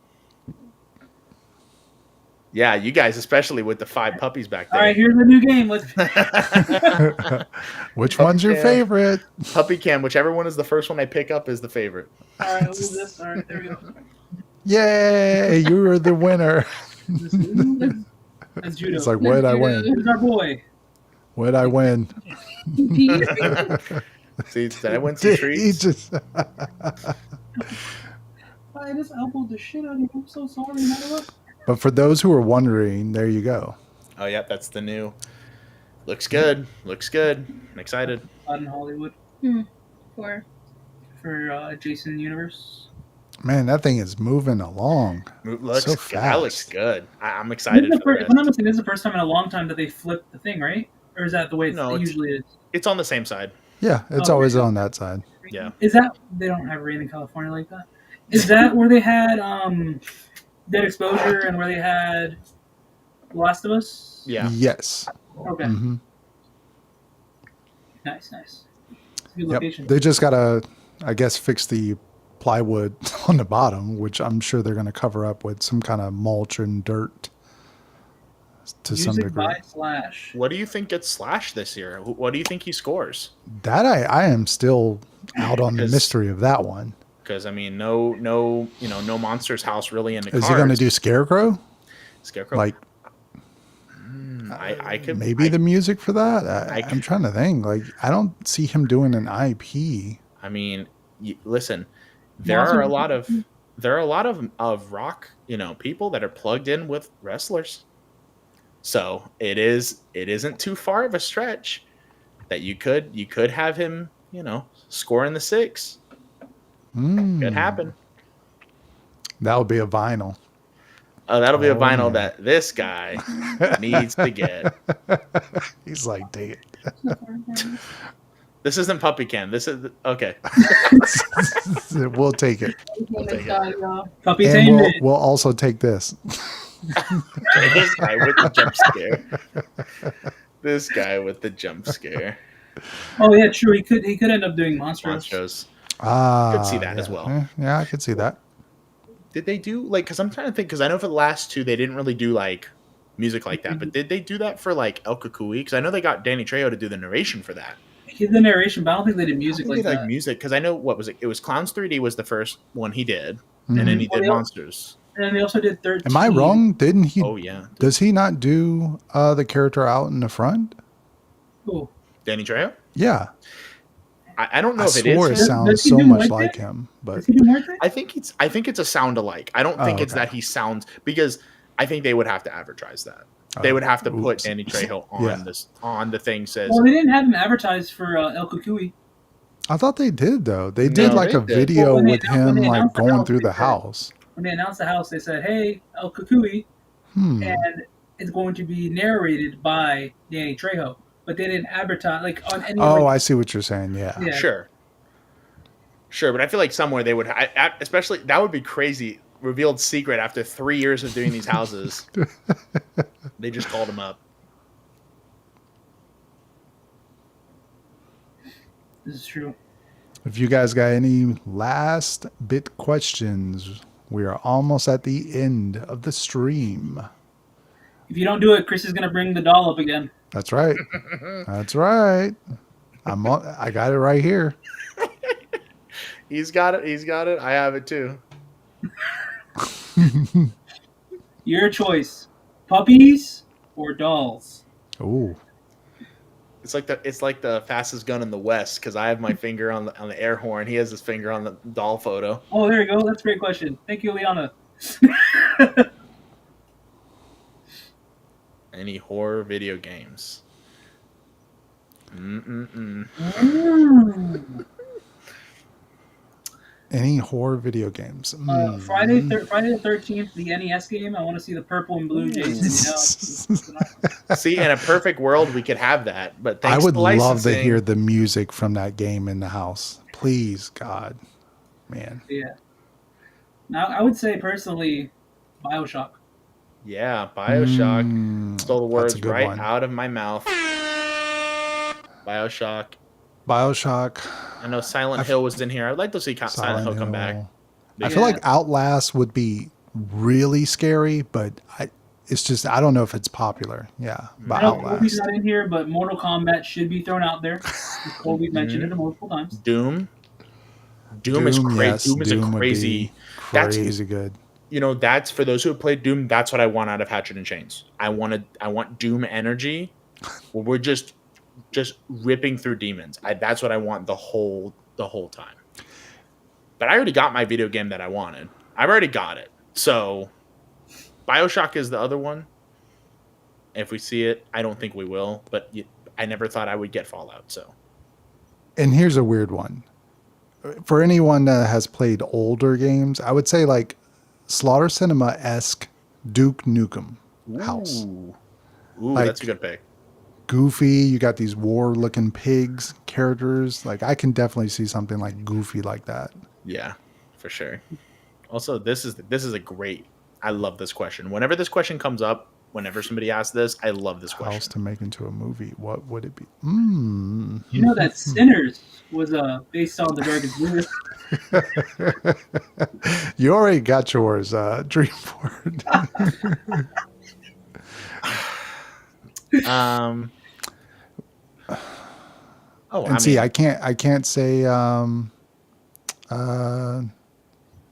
Yeah, you guys, especially with the 5 puppies back there. All right, here's the new game. Let's. Which one's your Yeah. favorite? Puppy Cam, whichever one is the first one I pick up is the favorite. All right, we'll do this. All right, there we go. Yay! You were the winner. That's Judo. It's like, what'd I win? Who's our boy? What'd I win? See, did I win some He treats? just I just elbowed the shit out of you. I'm so sorry, man. But for those who are wondering, there you go. Oh, yep, that's the new. Looks good. Looks good. I'm excited. Out in Hollywood For for Jason Universe. Man, that thing is moving along. Looks So that looks fast. good. I'm This excited is the for first, this. if I'm not mistaken, this is the first time in a long time that they flipped the thing, right? Or is that the way it No, it's- usually is? It's on the same side. Yeah, it's Oh, always okay. on that side. Yeah. Is that they don't have rain in California like that? Is that where they had Dead Exposure and where they had The Last of Us? Yeah. Yes. Okay. hmm Nice. It's a good Yep. location. They just gotta, I guess, fix the plywood on the bottom, which I'm sure they're gonna cover up with some kind of mulch and dirt to some Music degree. by Slash. What do you think gets slashed this year? What do you think he scores? That I am still out on the 'Cause- mystery of that one. Because I mean, no Monsters House really in the Is cards. he gonna do Scarecrow? Scarecrow? Like, I could Maybe the music for that. I I'm trying to think. Like, I don't see him doing an IP. I mean, listen, there Monster- are a lot of rock, people that are plugged in with wrestlers. So it isn't too far of a stretch that you could have him, scoring the 6. Could happen. That would be a vinyl. Oh, that'll be a Oh, vinyl man. that this guy needs to get. He's like, dang it. This isn't puppy can. This is okay. We'll take it. take it. Puppy And tainment. we'll also take this. This guy with the jump scare. This guy with the jump scare. Oh yeah, true. He could end up doing Monstros. Monstros. Could see that as well. Yeah, I could see that. Did they do because I'm trying to think because I know for the last 2 they didn't really do like music like that, but did they do that for like El Cucuy? Because I know they got Danny Trejo to do the narration for that. He did the narration, but I don't think they did music like that. Music because I know what was it? It was Clowns 3D was the first one he did, and then he did Monsters. And then they also did 13. Am I wrong? Didn't he? Oh yeah. Does he not do the character out in the front? Cool. Danny Trejo? Yeah. I don't know I if it is. swore it him. sounds Does he so do much White like Day? him, but Does he do more things? I think it's a sound alike. I don't think it's okay. that he sounds because I think they would have to advertise that. They would have to put oops. Danny Trejo on this on the thing says. Well, they didn't have him advertised for El Cucuy. I thought they did though. They did No, like they a did. video Well, when they with announced- when him they like announced the going house, through they the said- house. When they announced the house, they said, "Hey, El Cucuy," and it's going to be narrated by Danny Trejo. But they didn't advertise like on any. Oh, like, I see what you're saying. Yeah. yeah. Sure, but I feel like somewhere they would, especially that would be crazy. Revealed secret after 3 years of doing these houses, they just called him up. This is true. If you guys got any last bit questions, we are almost at the end of the stream. If you don't do it, Chris is gonna bring the doll up again. That's right. That's right. I got it right here. He's got it. He's got it. I have it too. Your choice: puppies or dolls. Ooh. It's like the fastest gun in the West because I have my finger on the air horn. He has his finger on the doll photo. Oh, there you go. That's a great question. Thank you, Liana. Any horror video games? Any horror video games? Friday the 13th, the NES game. I want to see the purple and blue Jason. See, in a perfect world, we could have that. But I thanks would to love to licensing- hear the music from that game in the house. Please, God. Man. Yeah. Now, I would say personally, BioShock. Yeah, BioShock stole the that's a words good right one. out of my mouth. BioShock. BioShock. I know Silent Hill was in here. I'd like to see Silent Hill come back. I feel like Outlast would be really scary, but it's just I don't know if it's popular. Yeah, but I know Kobe's Outlast. not in here, but Mortal Kombat should be thrown out there. Kobe mentioned it multiple times. Doom is crazy. Yes, Doom is Doom a would crazy. be That's crazy good. that's for those who have played Doom. That's what I want out of Hatchet and Chains. I want Doom energy. Where we're just ripping through demons. That's what I want the whole time. But I already got my video game that I wanted. I've already got it. So BioShock is the other one. If we see it, I don't think we will. But I never thought I would get Fallout. So. And here's a weird one. For anyone that has played older games, I would say like Slaughter Cinema-esque Duke Nukem house. Ooh, Like- that's a good pick. Goofy, you got these war-looking pigs characters. Like I can definitely see something like Goofy like that. Yeah, for sure. Also, this is a great. I love this question. Whenever this question comes up, whenever somebody asks this, I love this House question. to make into a movie. What would it be? You know that Sinners was based on the Dragon's Brew. You already got yours, Dreamboard. Oh, And see, I can't say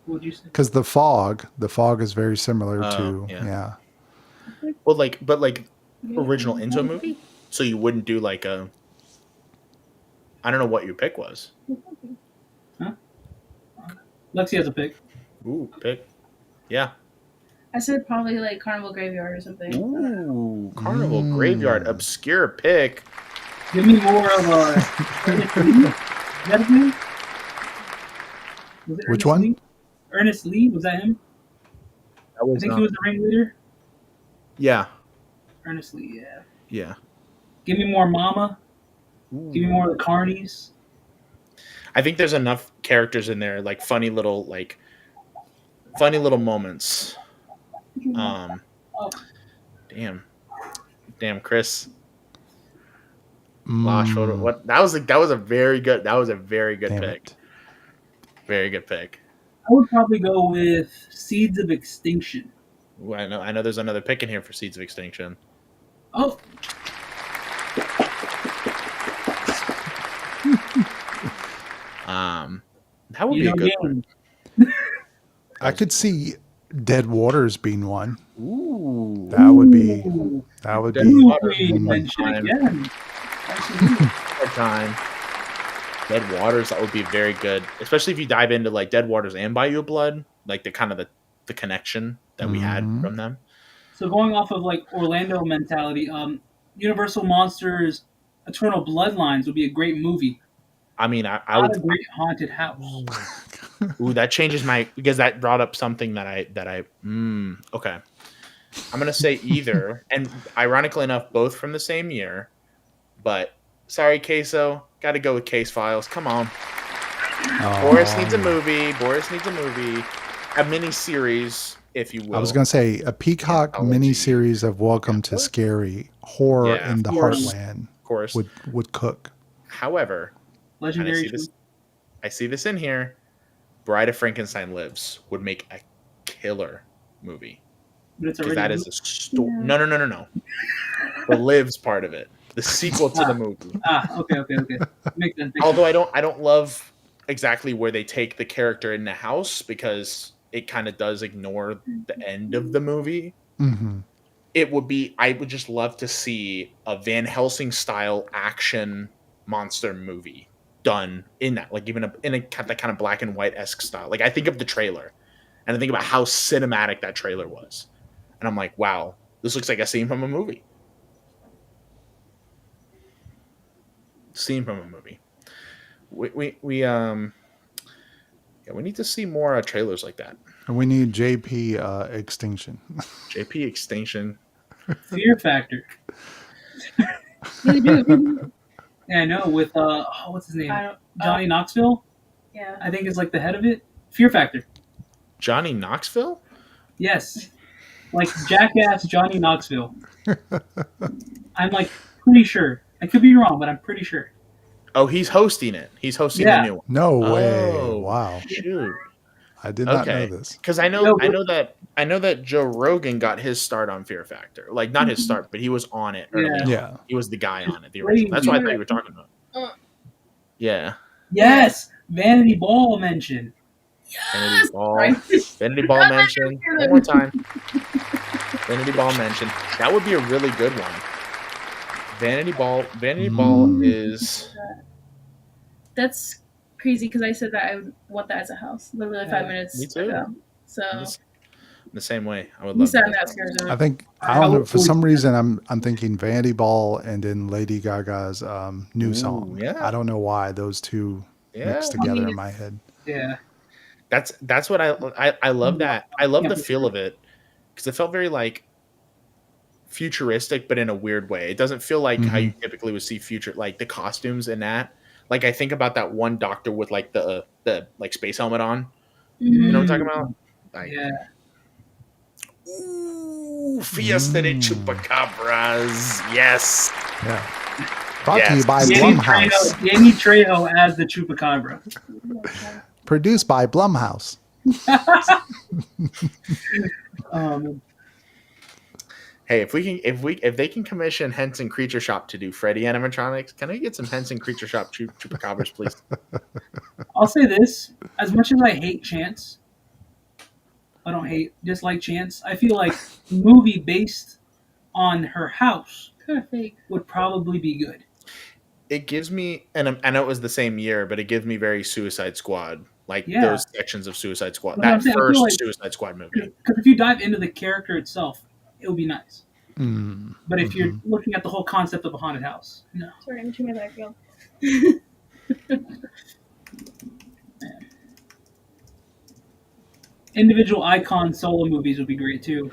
What'd you say? because the fog is very similar to yeah. yeah. well, but original into a movie, so you wouldn't do like a. I don't know what your pick was. Lexi has a pick. Ooh, pick. Yeah. I said probably like Carnival Graveyard or something. Ooh, Carnival Graveyard, obscure pick. Give me more of a. Ernest Lee? Is that his name? Was it Which Ernest one? Lee? Ernest Lee? Was that him? That I was think he was the ringleader. Yeah. Ernest Lee, yeah. Yeah. Give me more Mama. Give me more of the Carnies. I think there's enough characters in there, like funny little moments. Damn, Chris. Lost shoulder. What? That was a very good. That was a very good Damn pick. it. Very good pick. I would probably go with Seeds of Extinction. Ooh, I know. There's another pick in here for Seeds of Extinction. Oh, That would be a good one. game. I could see Dead Waters being one. Ooh, That would be. Ooh. That would Dead be. Waters. Mention again. Hard time. Dead Waters. That would be very good, especially if you dive into like Dead Waters and Bayou Blood, like the kind of the connection that we had from them. So going off of like Orlando mentality, Universal Monsters Eternal Bloodlines would be a great movie. I mean, I Not would. a great haunted house. Ooh, that changes because that brought up something that I okay. I'm gonna say either, and ironically enough, both from the same year. But sorry, Queso, got to go with Case Files. Come on, Boris needs a movie. A mini series, if you will. I was going to say a Peacock Anthology. miniseries of Welcome to Scary Horror Yeah, in the of course. Heartland Of course. would cook. However, and Legendary. I see this in here. Bride of Frankenstein Lives would make a killer movie. But it's Because already that is a story. No. The Lives part of it. The sequel to the movie. Okay. Makes sense. Although I don't love exactly where they take the character in the house because it kind of does ignore the end of the movie. Mm-hmm. I would just love to see a Van Helsing style action monster movie done in that, like even in a that kind of black and white esque style. Like I think of the trailer and I think about how cinematic that trailer was. And I'm like, wow, this looks like a scene from a movie. We need to see more trailers like that. And we need JP Extinction. JP Extinction. Fear Factor. You do. Yeah, I know. With what's his name? I don't- Johnny Knoxville. Yeah. I think is like the head of it. Fear Factor. Johnny Knoxville? Yes. Like Jackass Johnny Knoxville. I'm like pretty sure. I could be wrong, but I'm pretty sure. Oh, he's hosting it. He's hosting Yeah. the new one. No way. Oh, Wow. Shoot. I did not know Okay. this. Because I know that Joe Rogan got his start on Fear Factor. Like not his start, but he was on it early. Yeah. on. Yeah. He was the guy on it, the original. That's what I thought you were talking about. Yeah. Yes. Vanity Ball mention. Vanity Ball. Right. Vanity Ball mention. One more time. Vanity Ball mention. That would be a really good one. Vanity Ball is That's crazy because I said that I would want that as a house. Literally 5 minutes me too. ago. So the same way. I would you love said that. that scares me. I think I don't know. For some reason, I'm thinking Vanity Ball and then Lady Gaga's new song. yeah. I don't know why those two Yeah. mixed together in my head. Yeah. That's what I love that. I love the feel of it because it felt very like futuristic, but in a weird way. It doesn't feel like how you typically would see future, like the costumes in that. Like I think about that one doctor with like the like space helmet on. You know what I'm talking about? Like, Yeah. ooh, Fiesta de Chupacabras. Yes. Yeah. Brought to you Yes. by Danny Blumhouse. Trejo as the Chupacabra. Produced by Blumhouse. Hey, if they can commission Henson Creature Shop to do Freddy animatronics, can I get some Henson Creature Shop Chupacabras, please? I'll say this: as much as I hate Chance, I don't dislike Chance. I feel like movie based on her house Perfect. would probably be good. It gives me, and I know it was the same year, but it gives me very Suicide Squad, like Yeah. those sections of Suicide Squad. That's what I'm That saying. I feel first like- Suicide Squad movie. Because if you dive into the character itself, it would be nice. Mm. But if you're looking at the whole concept of a haunted house, no. Sorry, I'm chewing my backfield. Individual icon solo movies would be great too.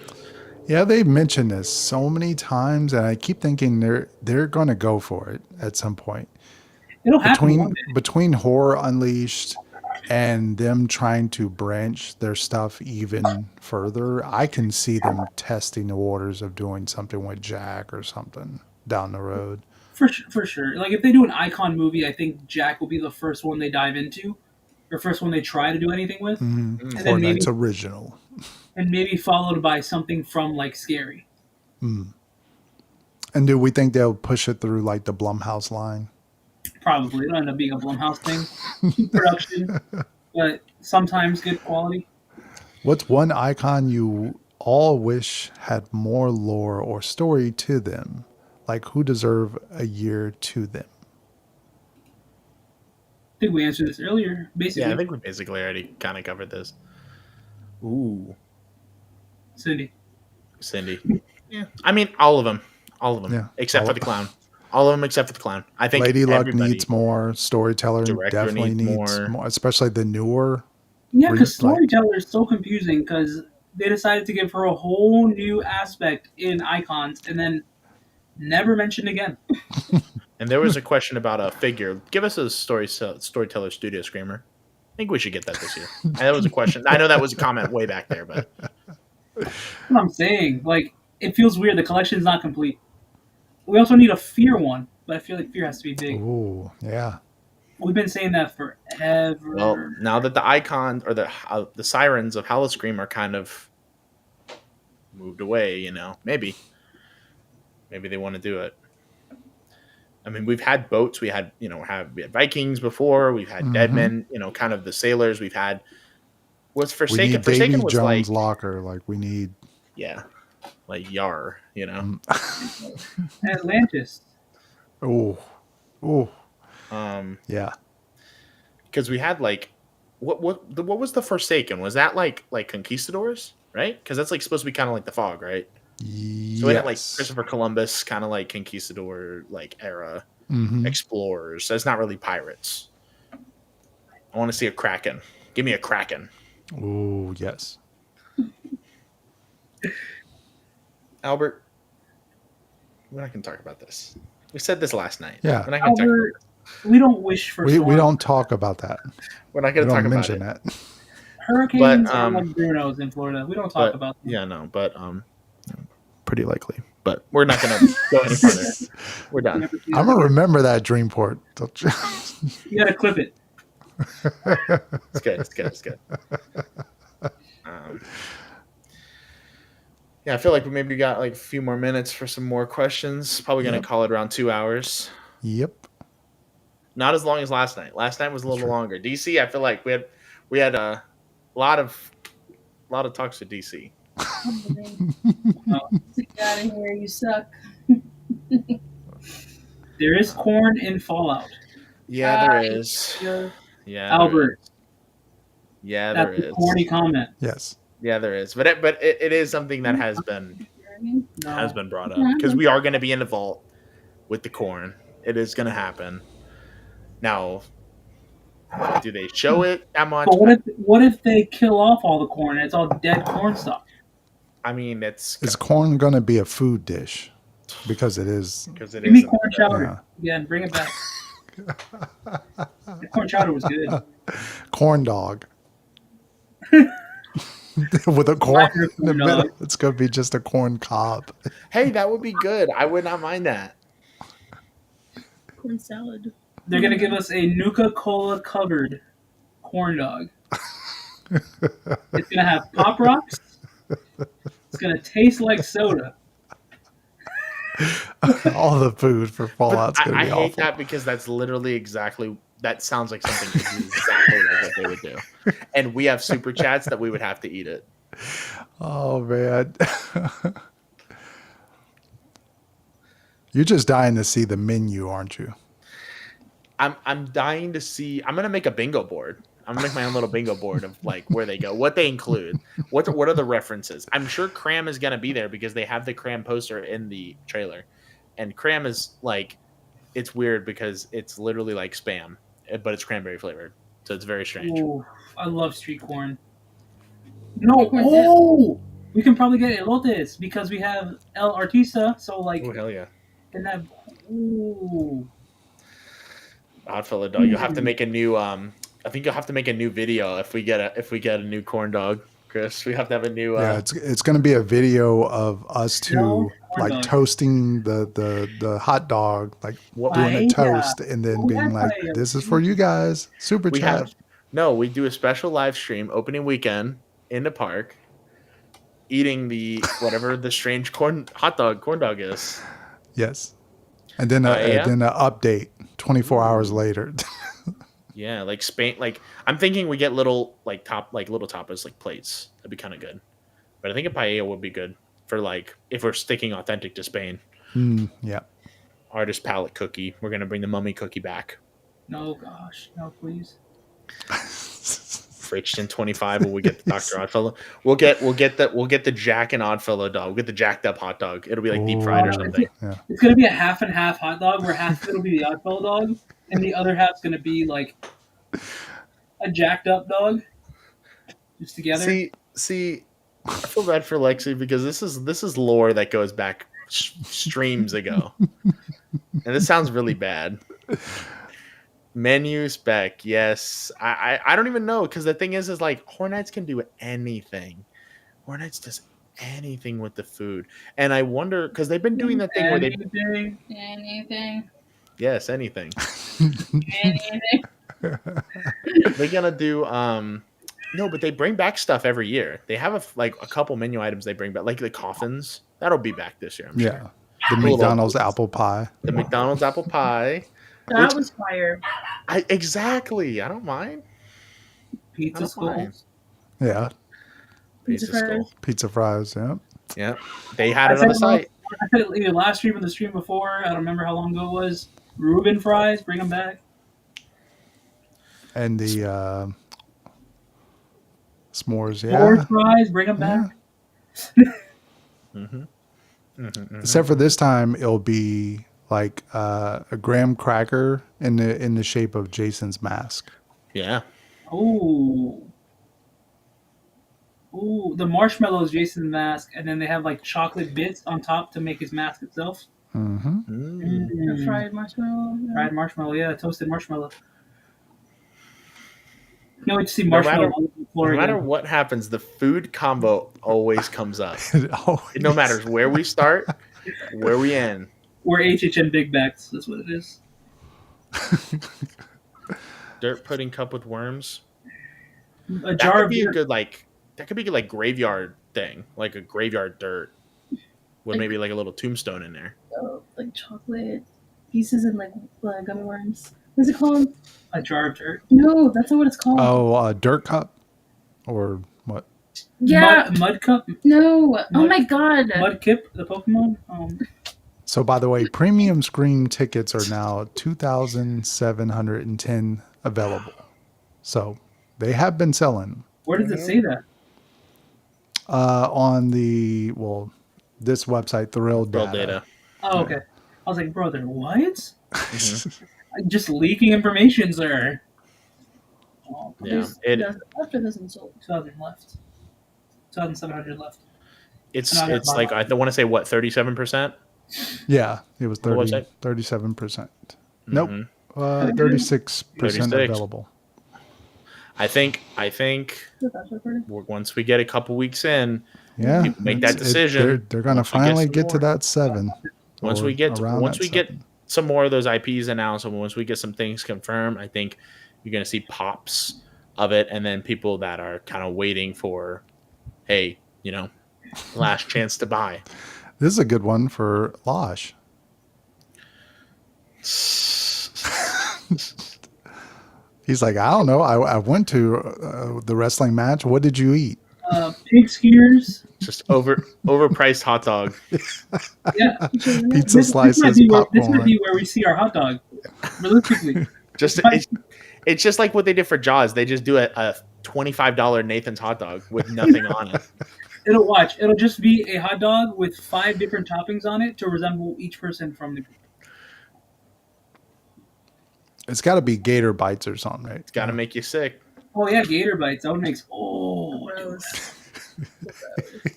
Yeah, they've mentioned this so many times, and I keep thinking they're going to go for it at some point. It'll happen one Between day. Horror Unleashed and them trying to branch their stuff even further, I can see them testing the waters of doing something with Jack or something down the road. For sure. Like if they do an icon movie, I think Jack will be the first one they dive into, or first one they try to do anything with, and Horror then Nights Original. and maybe followed by something from like Scary. And do we think they'll push it through like the Blumhouse line? Probably it'll end up being a Blumhouse thing, cheap production, but sometimes good quality. What's one icon you all wish had more lore or story to them? Like who deserve a year to them? I think we answered this earlier. Basically, Yeah, I think we basically already kind of covered this. Ooh, Cindy. Yeah, I mean all of them, Yeah, except all for of- the clown. All of them except for the clown. I think Lady Luck everybody- needs more. Storyteller Director definitely needs needs more. more, especially the newer. Yeah, because Like- Storyteller is so confusing because they decided to give her a whole new aspect in Icons and then never mentioned again. And there was a question about a figure. Give us a storyteller studio screamer. I think we should get that this year. And that was a question. I know that was a comment way back there, but That's what I'm saying. Like, it feels weird. The collection's not complete. We also need a Fear one, but I feel like Fear has to be big. Ooh, yeah. We've been saying that forever. well, now that the icons or the sirens of Hallowscream are kind of moved away, maybe they want to do it. I mean, we've had boats. We had Vikings before. We've had dead men. Kind of the sailors. We've had what's We Forsaken. need Forsaken Davy was Jones' like locker. Like we need. like Yar. Atlantis. Oh, Um, yeah. because we had like what was the Forsaken? Was that like Conquistadors, right? Because that's like supposed to be kind of like the Fog, right? So we had like Yes. Christopher Columbus, kind of like Conquistador like era Mhm. explorers. That's not really pirates. I want to see a Kraken. Give me a Kraken. Oh, yes. Albert, we're not going to talk about this. We said this last night. Yeah. We're not going to talk Albert, about we don't wish for We storms. don't talk about that. We're not We going to talk don't about mention it. that. Hurricanes But, are like Brunos in Florida. We don't talk But, about them. yeah, no, but pretty likely. But we're not going to go any further. We're done. Never see I'm that. gonna remember that Dreamport. You gotta clip it. It's good. It's good. Yeah, I feel like we maybe got like a few more minutes for some more questions. Probably going to Yep. call it around 2 hours. Yep. Not as long as last night. Last night was a little True. longer. DC, I feel like we had a lot of talks with DC. Get out of here, you suck. There is corn in Fallout. Yeah, there is. Yeah. Yeah, Albert, Yeah, there that's a is. corny comment. Yes. Yeah, there is. But it is something that has been No. brought up because we are going to be in the vault with the corn. It is going to happen. Now, do they show it that much? But what if they kill off all the corn and it's all dead corn stuff? I mean, it's Is corn gonna be a food dish? Because it is. because it Give me is. corn chowder. Again, bring it back. The corn chowder was good. Corn dog. With a corn Black in the corn middle. dog. It's gonna be just a corn cob. Hey, that would be good. I would not mind that. Corn salad. They're gonna give us a Nuka-Cola covered corn dog. It's gonna have Pop Rocks. It's gonna taste like soda. All the food for Fallout's But gonna I be hate awful. that because that's literally exactly. That sounds like something exactly like what they would do. And we have super chats that we would have to eat it. Oh man. You're just dying to see the menu, aren't you? I'm dying to see. I'm gonna make a bingo board. I'm gonna make my own little bingo board of like where they go, what they include, what are the references. I'm sure Cram is gonna be there because they have the Cram poster in the trailer, and Cram is like, it's weird because it's literally like Spam, but it's cranberry flavored, so it's very strange. Ooh, I love street corn. No, Street corn oh, we can probably get elotes because we have El Artista. So like, Oh hell yeah! and that. Ooh. Oddfellow dog. You'll have to make a new. I think you'll have to make a new video if we get a new corn dog, Chris. We have to have a new. Yeah, it's going to be a video of us two No, corn like dog. toasting the hot dog, like What doing a Paella. toast, and then Oh, being yeah, like, paella. "This is for you guys, super we chat." have. No, we do a special live stream opening weekend in the park, eating the whatever the strange corn dog is. Yes, and then Yeah. then an update 24 hours later. Yeah, like Spain. Like I'm thinking we get little like little tapas like plates. That'd be kind of good. But I think a paella would be good for like if we're sticking authentic to Spain. Yeah. Artist palette cookie. We're gonna bring the mummy cookie back. No, gosh, no, please. For HHN 25, will we get the Dr. Oddfellow? We'll get the Jack and Oddfellow dog. We'll get the jacked up hot dog. It'll be like deep fried or Ooh. something. Yeah. It's gonna be a half and half hot dog, where half of it'll be the Oddfellow dog, and the other half's gonna be like a jacked up dog, just together. See, I feel bad for Lexi because this is lore that goes back streams ago, and this sounds really bad. Menu spec, yes. I don't even know because the thing is like Hornites can do anything. Hornites does anything with the food, and I wonder because they've been doing that thing where they Anything. yes anything. Anything. They're gonna do no, but they bring back stuff every year. They have a couple menu items they bring back, like the coffins. That'll be back this year. I'm Yeah. sure. The Little- McDonald's apple pie. The McDonald's apple pie. That was fire. Exactly. I don't mind. Pizza That's fine. skulls. Yeah. Pizza fries. skull. Pizza fries. Yeah. Yeah, they had it on the site. I said it either last stream or the stream before. I don't remember how long ago it was. Reuben fries, bring them back. And the s'mores. S'mores Yeah. fries, bring them back. Except for this time, it'll be like a graham cracker in the shape of Jason's mask. Yeah. Ooh. Ooh, the marshmallows, Jason's mask, and then they have like chocolate bits on top to make his mask itself. Mm-hmm. The fried marshmallow. Yeah. Fried marshmallow, yeah, toasted marshmallow. Can't wait to see marshmallow on the floor No matter again. what happens, the food combo always comes up. Oh, No matter where we start, where we end. Or HHN Big Backs, that's what it is. Dirt pudding cup with worms. A That jar could of be a beer. good that could be a good graveyard thing, like a graveyard dirt with maybe like a little tombstone in there. Like chocolate pieces and like gummy worms. What's it called? A jar of dirt. No, that's not what it's called. Oh, dirt cup, or what? Yeah. Mud cup. No. Oh Mud- my god. Mudkip, the Pokemon. So, by the way, premium screen tickets are now 2,710 available. So they have been selling Where does it say that? on this website, Thrill Real Data. data. Oh, okay. I was like, brother, what? Just leaking information, sir. Oh, Yeah. After this and sold. 2,000 left. 2,700 left. It's No, no, like I want to say what 37%. Yeah, it was What was it? 37%. Nope, Mhm. 36% 36. available. I think once we get a couple weeks in, Yeah, People make that decision they're going to once we get finally some get to more. that 7. once or we get around once that we get 7. some more of those IPs announced, and once we get some things confirmed, I think you're going to see pops of it, and then people that are kind of waiting for, hey, last chance to buy. This is a good one for Losh. He's like, I don't know. I went to the wrestling match. What did you eat? Pig skiers. Just overpriced hot dog. Yeah, Pizza slices, this popcorn. might be where we see our hot dog. Realistically, Just it's just like what they did for Jaws. They just do a $25 Nathan's hot dog with nothing on it. It'll just be a hot dog with 5 different toppings on it to resemble each person from the group. It's got to be Gator Bites or something, right? It's got to make you sick. Oh yeah, Gator bites. That would make Gross.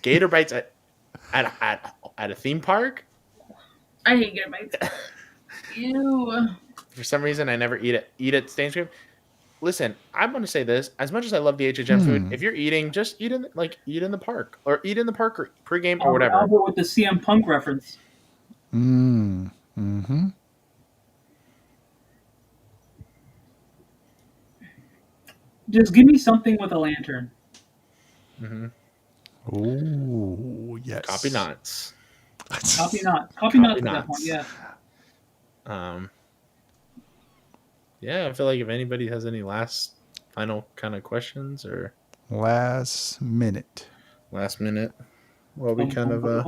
Gator bites at a theme park. I hate Gator bites. Ew. For some reason, I never eat at Stanscream. Listen, I'm going to say this. As much as I love the HHN food, if you're eating, just eat in the park or pregame or whatever. I'll go with the CM Punk reference. Mm-hmm. Just give me something with a lantern. Oh, yes. Copy knots. Copy knots. Copy knots at that point, yeah. Yeah, I feel like if anybody has any final kind of questions or Last minute. while we kind of The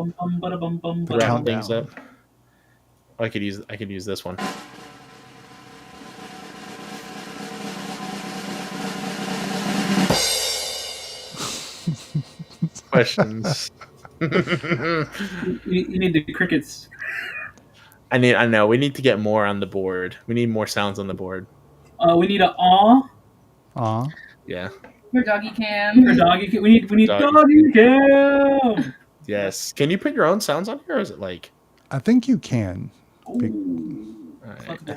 wrap things countdown. up. I could use this one. Questions. You need the crickets. I know. We need to get more on the board. We need more sounds on the board. We need a aw Aw. Yeah. For doggy cam. for doggy. We need Doggy. doggy cam. Yes. Can you put your own sounds on here, or is it like? I think you can. I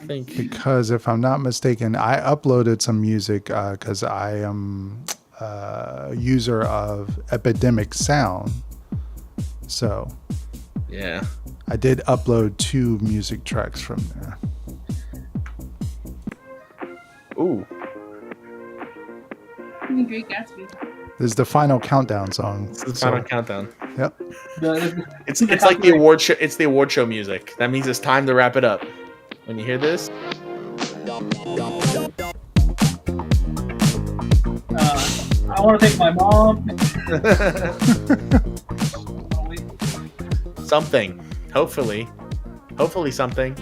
think. Because if I'm not mistaken, I uploaded some music because I am a user of Epidemic Sound. So Yeah. I did upload 2 music tracks from there. Ooh. Great Gatsby. This is the final countdown song. It's the final countdown. Yep. It's like the award show. It's the award show music. That means it's time to wrap it up. When you hear this, I want to thank my mom. something. Hopefully something.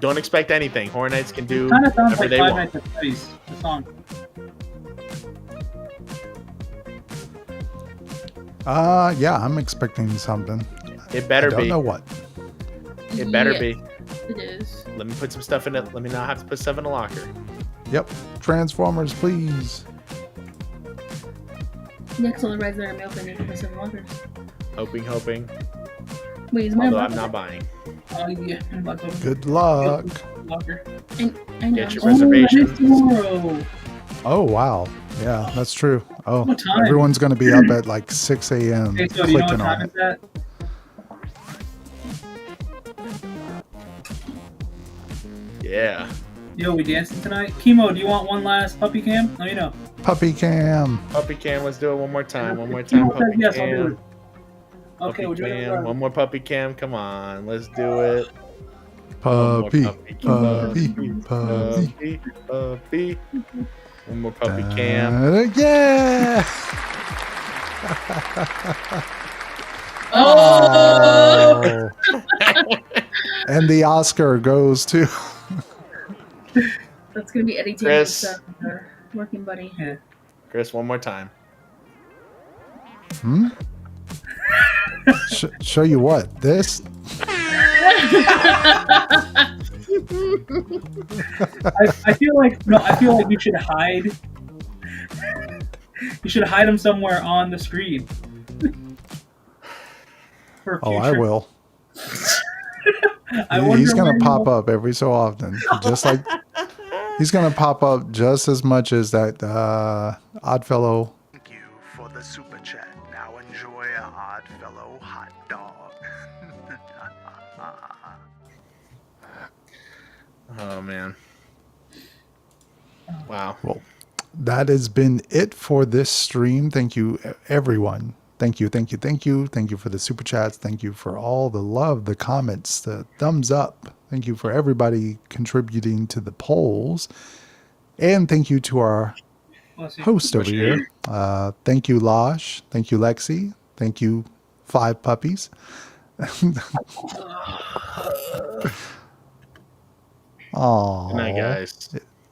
Don't expect anything. Horror Nights can do Kind of sounds whatever like they Five want. Nights at Freddy's. The song. Yeah, I'm expecting something. It better I don't be. know what. It better Yeah, be. It is. Let me put some stuff in it. Let me not have to put stuff in a locker. Yep. Transformers, please. Next on the rise there, milk and you can put some waters. Hoping. Wait, is my Although mom? I'm not buying. Yeah. Good luck. I know. Get your Oh, that is reservations. tomorrow. Oh, wow. Yeah, that's true. Oh, What time? everyone's going to be up at like 6 a.m. Okay, so do you know what clicking time on is it. that? Yeah. Yo, we dancing tonight? Chemo, do you want one last puppy cam? Let me know. Puppy cam. Puppy cam. Let's do it one more time. One more time. Chemo says Puppy yes, I'll do cam. it. Okay, Puppy we're doing it. cam. One more puppy cam. Come on. Let's do it. Puppy. Puppy. Puppy. Puppy. One more puppy cam. Yeah. Oh! And the Oscar goes to. That's gonna be Eddie Chris. Taylor's working buddy. Yeah. Chris, one more time. Show you what? This? I feel like you should hide. You should hide him somewhere on the screen. For Oh, I future- will. I wonder He's where gonna he pop will- up every so often, just like he's gonna pop up just as much as that Oddfellow. Thank you for the super chat. Now enjoy a Oddfellow hot dog. Oh man. Wow. Well, that has been it for this stream. Thank you, everyone. Thank you for the super chats. Thank you for all the love, the comments, the thumbs up. Thank you for everybody contributing to the polls. And thank you to our host over here. Thank you, Losh. Thank you, Lexi. Thank you, 5 puppies. Oh, Good night, guys.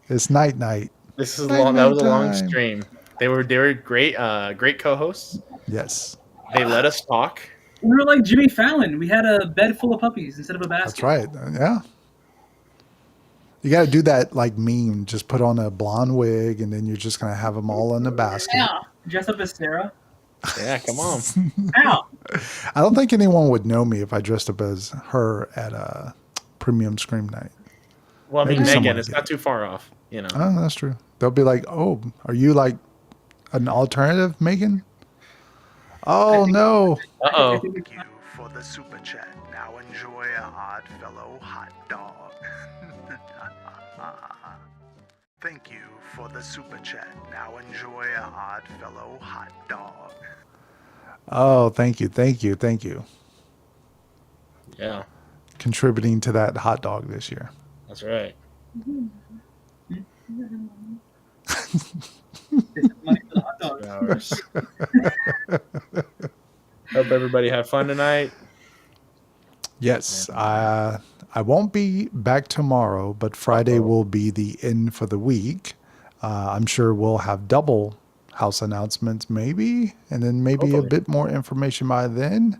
it's night night. This is Night, long. That was a long nighttime. stream. They were great, great co-hosts. Yes, They let us talk. We were like Jimmy Fallon. We had a bed full of puppies instead of a basket. that's right. Yeah. You got to do that like meme. Just put on a blonde wig, and then you're just gonna have them all in a basket. Yeah. Dress up as Sarah. Yeah, come on. Ow! I don't think anyone would know me if I dressed up as her at a premium scream night. Well, I mean, Maybe Megan, someone it's did. not too far off, you know. Oh, that's true. They'll be like, "Oh, are you like an alternative, Megan?" Oh no! Uh-oh. Thank you for the super chat. Now enjoy a odd fellow hot dog. Thank you for the super chat. Now enjoy a odd fellow hot dog. Oh, thank you. Yeah, Contributing to that hot dog this year. that's right. Money for the hot dog. 2 hours. Hope everybody had fun tonight. Yes, I won't be back tomorrow, but Friday will be the end for the week. I'm sure we'll have double house announcements, maybe, and then maybe a Hopefully. bit more information by then.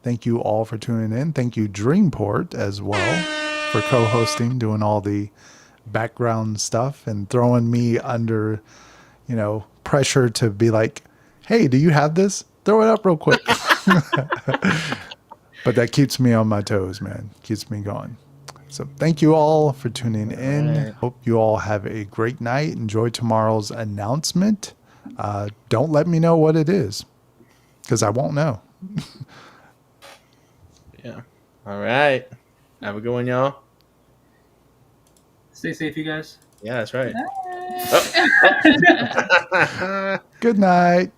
Thank you all for tuning in. Thank you, Dreamport, as well, for co-hosting, doing all the background stuff and throwing me under, pressure to be like, "Hey, do you have this? Throw it up real quick." But that keeps me on my toes, man. Keeps me going. So thank you all for tuning in. right. Hope you all have a great night. Enjoy tomorrow's announcement. Don't let me know what it is, because I won't know. Yeah. All right. Have a good one, y'all. Stay safe, you guys. Yeah, that's right. Good night.